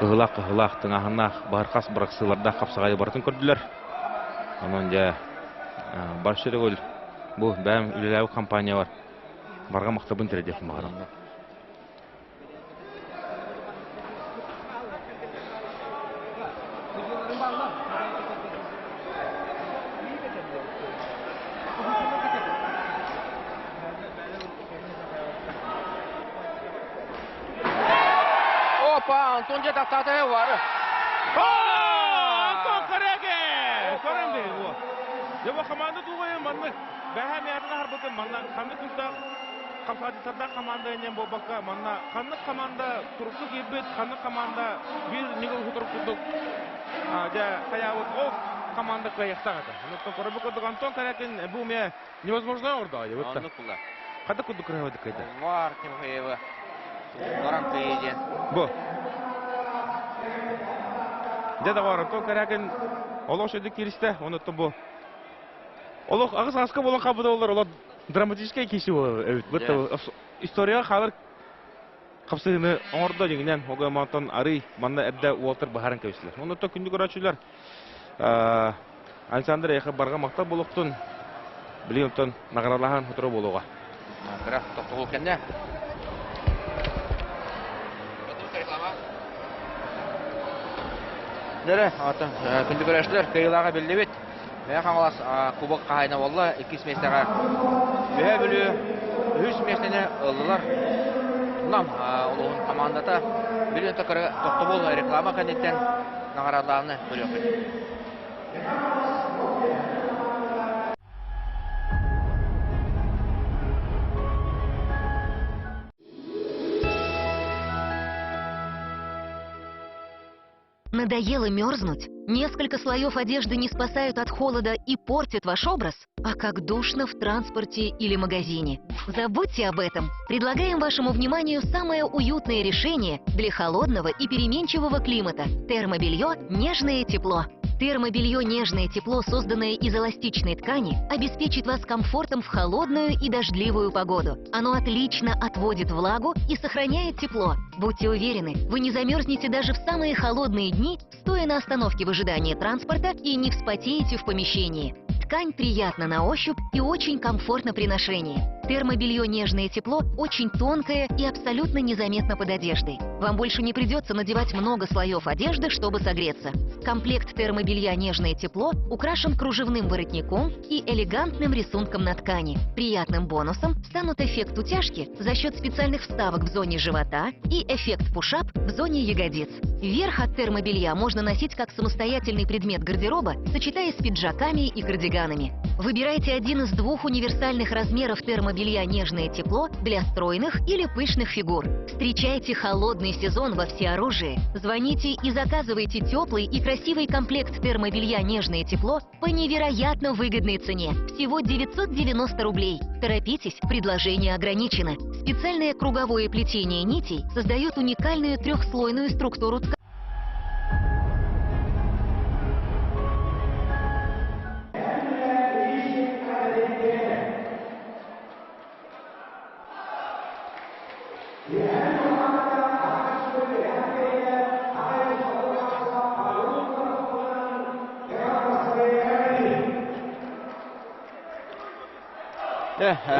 ыгылак тыңахынах баркас быраксыларда Капсагай барын көрдүлөр. Анан же баршырыгыл бу бәм үлеләү компания бар. Барга мактабын тирдеп магара. Антон же таптаты var. Антон Караге! Көрөмдү бу. Жаба команда тугай манны. Бәһә миятына харбытын манна канды күстә. Капсадысында команда энен бобакка манна канды команда турку кебет канды команда бир нигыл хутуруп курдук. Ja хаявыт о команда каяктагы. Ну көрөбү көрдүк Антон Караген бу ме невозможно орда. Вот. Када курдук кырады кайда. Var Тимофеева. Гаранты еден. Бу. Деда бар Антон Караген олошеди киристе, онотто бу. Олох агыс аска болгон кабыда болор, олар драматический кеши болор. Evet, бу история халыр капсыны ордо дегенен ого Антон ары манда эдде Уолтер Бахаран кебислер. Онотто күндү көрөчүлөр. Александр Яха барга макта болуктун. Билиомтон наградалахан хутура болууга. Кыра токтогул кенде. Дәре, атын күндү көрәшләр кыйлага белдебет. Мен хаңлас кубок кайна болла 2 местага. Бе билүү 3 местене ыллар. Нам улуун командата билүү токара токтобол реклама канеттен наградаларны бөлөп. Надоело мерзнуть? Несколько слоев одежды не спасают от холода и портят ваш образ? А как душно в транспорте или магазине? Забудьте об этом. Предлагаем вашему вниманию самое уютное решение для холодного и переменчивого климата. Термобелье «Нежное тепло». Термобелье «Нежное тепло», созданное из эластичной ткани, обеспечит вас комфортом в холодную и дождливую погоду. Оно отлично отводит влагу и сохраняет тепло. Будьте уверены, вы не замерзнете даже в самые холодные дни, стоя на остановке в ожидании транспорта, и не вспотеете в помещении. Ткань приятна на ощупь и очень комфортна при ношении. Термобелье «Нежное тепло» очень тонкое и абсолютно незаметно под одеждой. Вам больше не придется надевать много слоев одежды, чтобы согреться. Комплект термобелья «Нежное тепло» украшен кружевным воротником и элегантным рисунком на ткани. Приятным бонусом станут эффект утяжки за счет специальных вставок в зоне живота и эффект пушап в зоне ягодиц. Верх от термобелья можно носить как самостоятельный предмет гардероба, сочетаясь с пиджаками и кардиганами. Выбирайте один из 2 универсальных размеров термобелья «Нежное тепло» для стройных или пышных фигур. Встречайте холодный сезон во всеоружии. Звоните и заказывайте теплый и красивый комплект термобелья «Нежное тепло» по невероятно выгодной цене. Всего 990 рублей. Торопитесь, предложение ограничено. Специальное круговое плетение нитей создает уникальную трехслойную структуру ткани.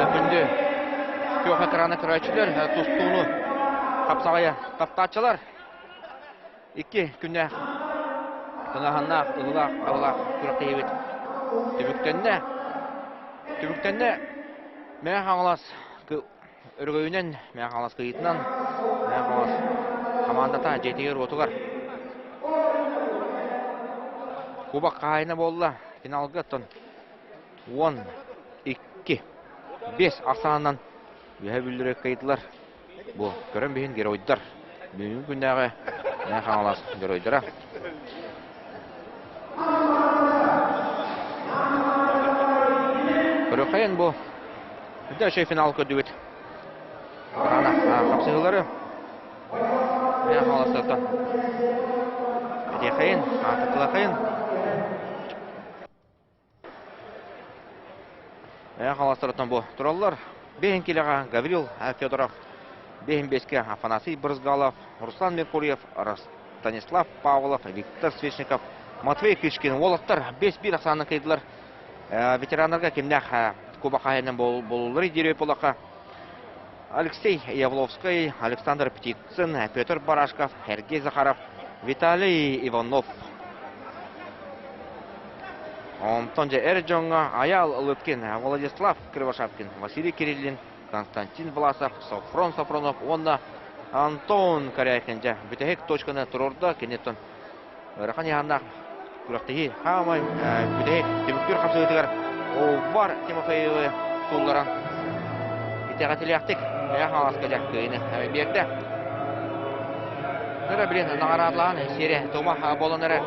Күнді көк экраны көрәчілер тұстуыны қапсағая таптатчылар. Икки күнді қынағанна ұлақ күрәқті ебет түбіктенде мәң қаңылас үргөйінен, мәң қаңылас қиытынан, мәң қаңылас командата жетегер отығар. Кубақ қайына болыла финалғы тұн 10-2-5 ақсанынан өйе бүлдірек қайдылар. Бұл көрін бейін геройдар. Бүгінгі күндегі мәң қаңылас геройдара. Көріқайын бұл үдді шей финал көді өт. Қырана қапсығылары мәң қаңыластықтан. Әдеқайын, атықылақайын. Мәң қаңыластыратын бұл тұралылар. Бейін келеға Гаврил Федоров, бейін беске Афанасий Брызгалов, Руслан Меркурьев, Станислав Павлов, Виктор Свечников, Матвей Кишкин, олаттар 5-1 ақсанын қайдылар. Ветеранларға кемнәқ Куба қайынан болулары дереу болаққа. Алексей Явловский, Александр Птицын, Петр Барашков, Сергей Захаров, Виталий Иванов. Антон Эрджонга, Аял Лыткин, Владислав Кривошапкин, Василий Кириллин, Константин Власов, Софрон Сафронов, онна Антон Коряйкин, Бітәхек точканы тұрорда, кенеттен Рахани Ханнақ күрәқтегі қамай Бітәхек Теміркер қапсы өтігер Овар Тимофеевы тұлларан Итеғатілі ақтық, аяқ аласқа жәк көйіні берді. Нұры білін нағарадлаған серия тұма болын әрі.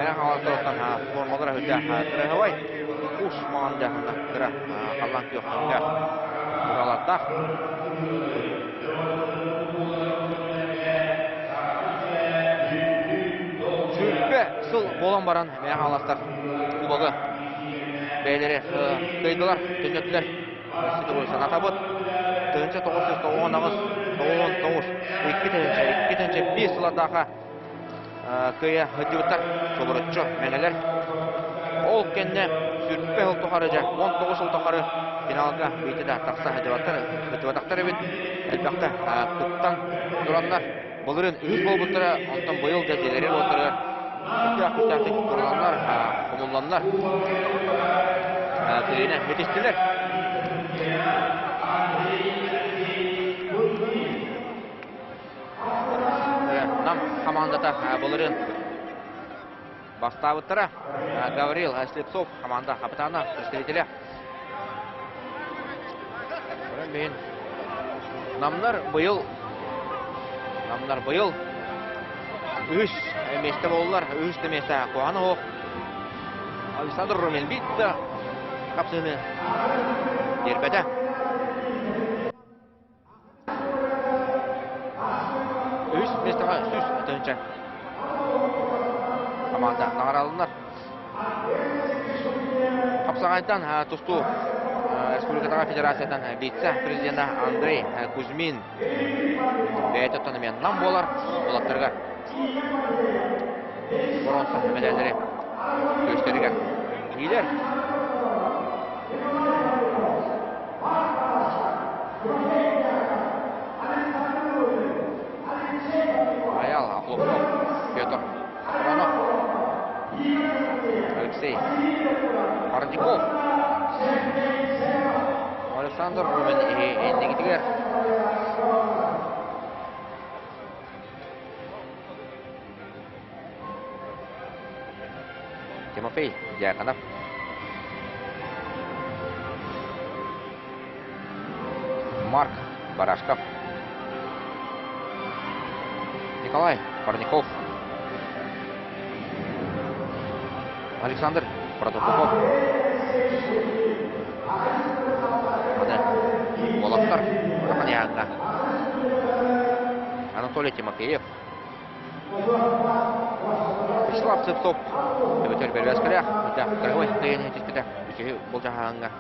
Аяқ аласқа оқтан формалары өтті тұрығывай. Уш мағанда тұры қалан көйіққа тұралаттақ. Сүрпе сыл болан баран аяқ аластар кубағы. Бәйлері қойдылар, түнеттілер. Сүті бойсан атабыт. Түнінші 999, 2-5 сыладаға көйе өттівіттар. Собырытшы мәнелер. Ол кәнне сүрпе ұл тұқары жа, 19 ұл тұқары финалға бейтіде тақса өттіватақтар өбет. Әлбәқті күттан тұранлар. Бұлырын үз бол бұттыры, онтан бұйыл дәделері отыры. Күттәқтік тұранлар, құмылланлар. Көйіне метестілер. Нам командата бұлырын бастауыттыра. Гаврил Слепцов, команда капитана, представителя. Мен намнар бұйыл үш месті болылар, үш демесі қуаны оқ. Александр Румел битті қапсыны дербәді. Үш местіға сүз өтінші. Команда нағаралынар. Қапсағайдан тұсту Республикатаға Федерациядан бейтсі президенті Андрей Кузьмин бәйті тұнымен нам болар. Олаттырға бұрынсы медалдері көштеріге кейлер. Аял Ахлопов, Петр Сафронов, Алексей Мардиков, Александр Румен Эндегитигер. Тимофей Дьяконов. Марк Барашков. Николай Парников. Александр Протопопов. Волоктар Раханяга. Анатолий Тимофеев. Вячеслав Цыпцов. Өтер бербескілі. Кіргой қиын етескілі. Үшеге бұл жағаңға.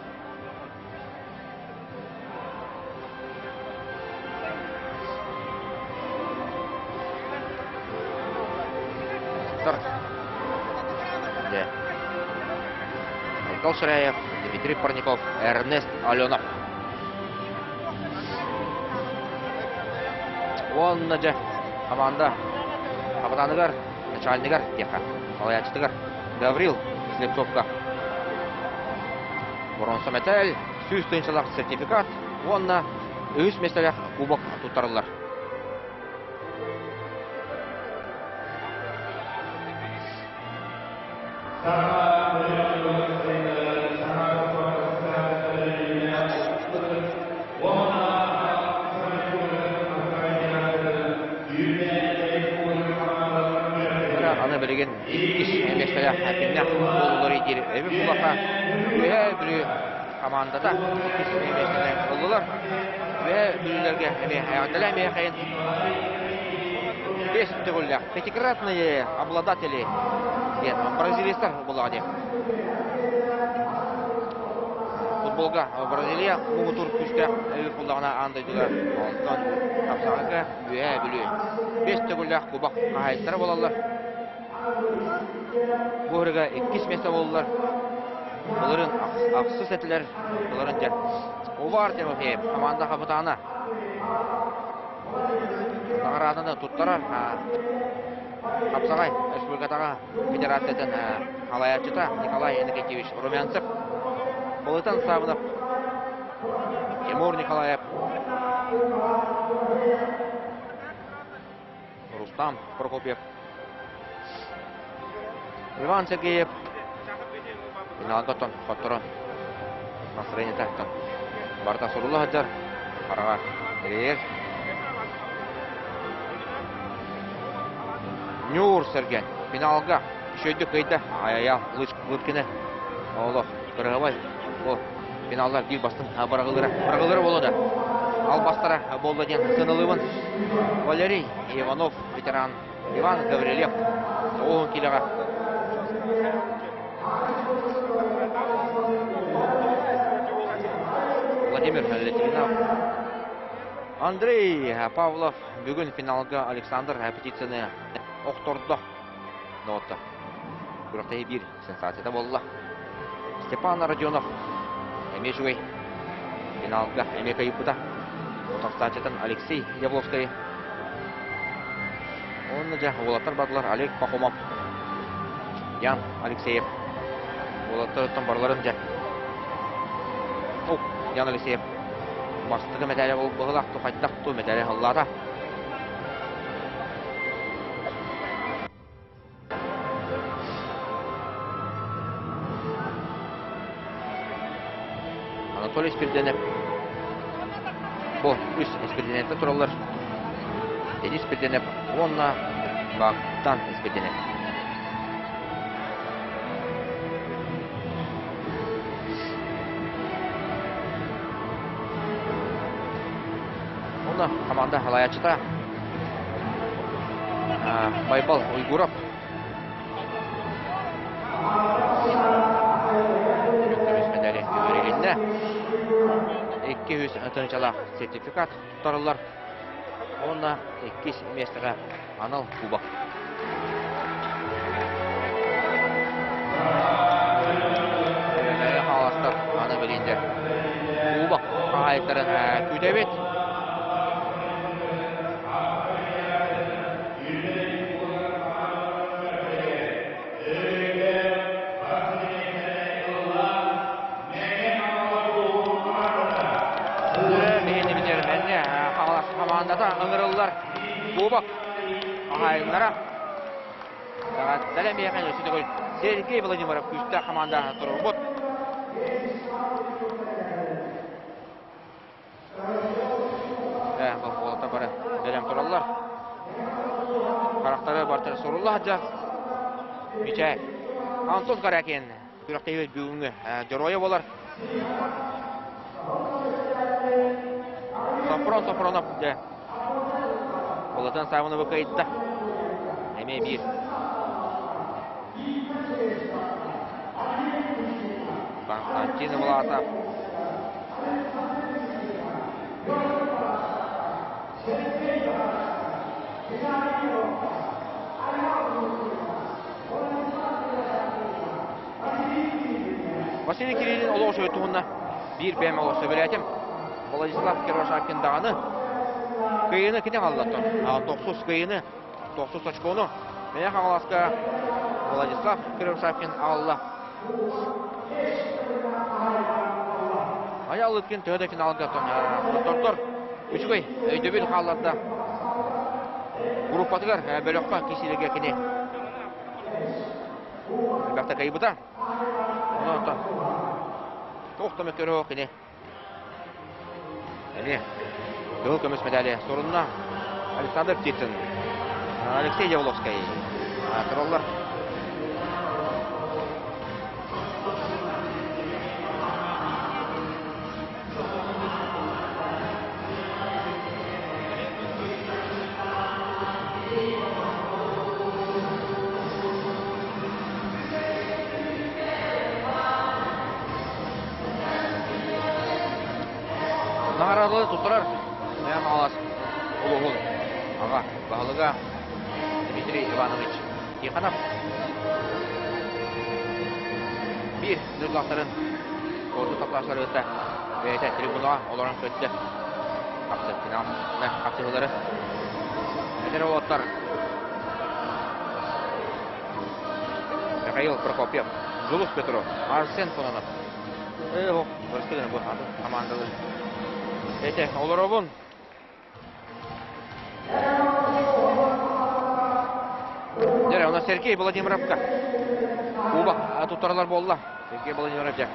Майкл Ширяев, Дмитрий Парников, Эрнест Аленов. Он же команда капитаныгар, начальныгар, теха, малаячтыгар, Гаврил Слепцовка. Бронза медаль, сүйіс түйіншілік сертификат, онна өз меселек кубок тұттарылар. Аны білеген кеш еместелі әкімне болулар едер әбі бұлақа бүлі командада кеш еместелі болулар бүлілерге әйгілі әмейқайын 5 түгілі пятикратные обладатели бразилистер бұлаға деп футболға Бразилия мұғы тұр күшті әйі бұлағына андайдылар алтын тапсағыға бүлі 5 түгілі құбақ қағайттары болалар. Бұғырға 2 месте болдылар. Бұларын ақсыз әтілер. Бұларын жер. Увар Тимофеев, команда қапытаны. Нағарадыны тұттарар. Қапсағай, Республикатаға федерациятын қалаячыта Николай Никитевич Румянцев. Бұлытын сабынып Тимур Николаев. Рустам Прокопьев. Иван Сергеев. Финалға тон, қоттырын. Настроение тәктін. Барта сұрулы ғаджар. Қараға әрер. Нюр Серген. Финалға. Шөйді көйді. Аяя лыткіні. Олы Кырғабай. Ол финалға бел бастың бірғылыры болады. Ал бастары болды ден сынылығын. Валерий Иванов, ветеран. Иван Гаврилев. Оғын келіға. Владимир Литвинов. Андрей Павлов. Бүгін финалға Александр петицияны оқтырды. Нота. Күріқтай бір сенсацияда болды. Степан Родионов. Әме жүгей. Финалға әме кайыпыда. Отақстатчатын Алексей Ябловский. Оны жа олаттар бадылар Олег Пахомов. Ян Алексеев. Олаттар барларын жа. Ян Алексеев. Бастығы мәтәлі болып бұғылақ тұқайтақ тұ мәтәлі ғыллада. Анатолий Спирденев. Бұл үш Спирденевті тұралар. Денис Спирденев. Онна Бақтан Спирденев. Онна команда халаячыта. Байбал Уйгуров. Медали берілінде. 200 тынчалақ сертификат тұтарылар. Онна 2 местіға анал кубок. Қаластар аны білендер. Кубок қағайттарын күдебет. Командада ыңырылылар кубок ағайынлара Сәлем бейген өсі Сергей Владимиров күшті команда тұры бұд. Бұл қолата бары берем тұралар. Қарақтары бартыр сұрулы жаз. Мечай. Антон Каракен. Күрақтегі бүгінгі жұройы болар. Сафронов. Қолатан сабыны бұқа етті. Әме бір. Константин Власов. Василий Кириллин олоғыш өтуғынна бір бәм олоғышы білетім. Владислав Кировшапкин дағаны күйіні кіне қалдаттын. 900 күйіні, 900 очконы. Мәне қағаласқа Владислав Кировшапкин алла. Аял өткен төді финалын көттін. Тұр. Үшігөй өйдөбіл қалдатты. Группатығар бөліққа кесіліге кіне. Бәқті қайбыда. Оны тоқтамы көрі оқыне. Әне, дұл көміс медалі сорынна Александр Птицын, Алексей Явловскай. Тұралар. Нағаралы тұттырар. Мәм алас. Ұлы. Аға, бағылыға Дмитрий Иванович Тиханов. Bir нұрлақтарын орды топлашылары өтті. Бәйті трибунаға оларын көтті. Қапсы финалына қапсығылары. Әдері олаттар. Михаил Прокопьев, Жулус Петров, Арсен Кононов. Бұрыстығын бұл командалы. Ете, олар обын. Дәрі, у нас Сергей Владимировка. Куба, тұттаралар болла. Сергей Владимировка.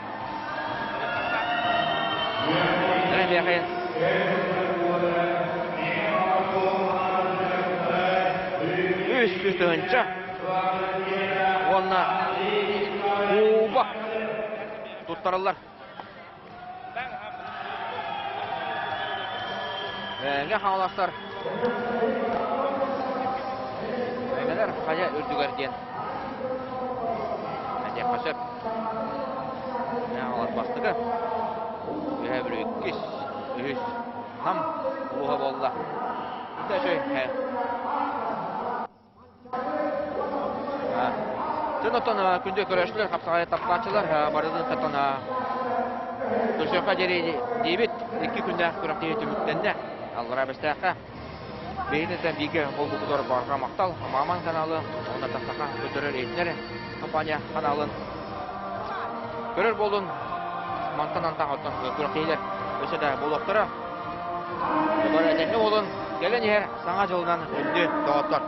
Дәрі, бәқайын. Үсті-үсті Онна Куба. Тұттаралар. Әңге қағаластар. Әңгелер қая үрдігерден. Әне қашып. Әңгелат бастығы. Өйі бір өккес. Өйіз. Хам. Ұлыға болда. Дәшөй. Жөнөттен күнде көрәшілер, қапсағай тапқаншылар. Барыдың қаттан Дүрсөқа жері дейбет. 2 күнде күрәктегі түміктенде. Алғыра бәстәққа. Бейінізден бейге бұл бұқыдор барға мақтал. Маман каналы, онда тастақа көтерер етінер. Компания каналын. Көрер болдың. Мантанан тағыттың күрәктегілер. Өсі де бұл оқтыра. Бұдар әдемі болдың. Келен ер саңа жылынан үнді тауыптар.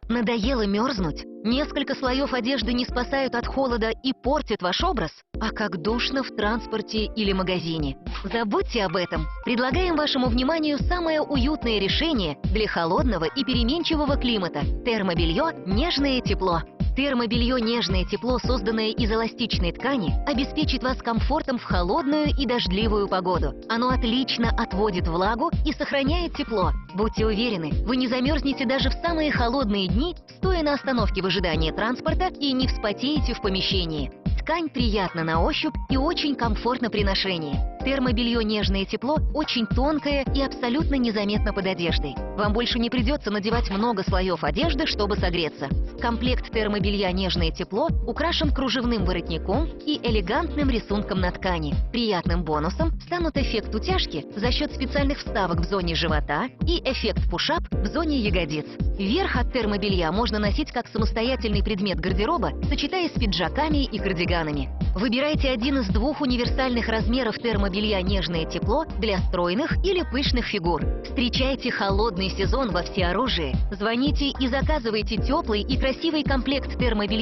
Надоело мерзнуть? Несколько слоев одежды не спасают от холода и портят ваш образ? А как душно в транспорте или магазине? Забудьте об этом. Предлагаем вашему вниманию самое уютное решение для холодного и переменчивого климата. Термобелье «Нежное тепло». Термобелье «Нежное тепло», созданное из эластичной ткани, обеспечит вас комфортом в холодную и дождливую погоду. Оно отлично отводит влагу и сохраняет тепло. Будьте уверены, вы не замерзнете даже в самые холодные дни, стоя на остановке в ожидании транспорта, и не вспотеете в помещении. Ткань приятна на ощупь и очень комфортна при ношении. Термобелье «Нежное тепло» очень тонкое и абсолютно незаметно под одеждой. Вам больше не придется надевать много слоев одежды, чтобы согреться. комплект термобелья «Нежное тепло» украшен кружевным воротником и элегантным рисунком на ткани. Приятным бонусом станут эффект утяжки за счет специальных вставок в зоне живота и эффект пушап в зоне ягодиц. Верх от термобелья можно носить как самостоятельный предмет гардероба, сочетаясь с пиджаками и кардиганами. Выбирайте один из двух универсальных размеров термобелья «Нежное тепло» для стройных или пышных фигур. Встречайте холодный сезон во всеоружии. Звоните и заказывайте теплый и красивый комплект термобелья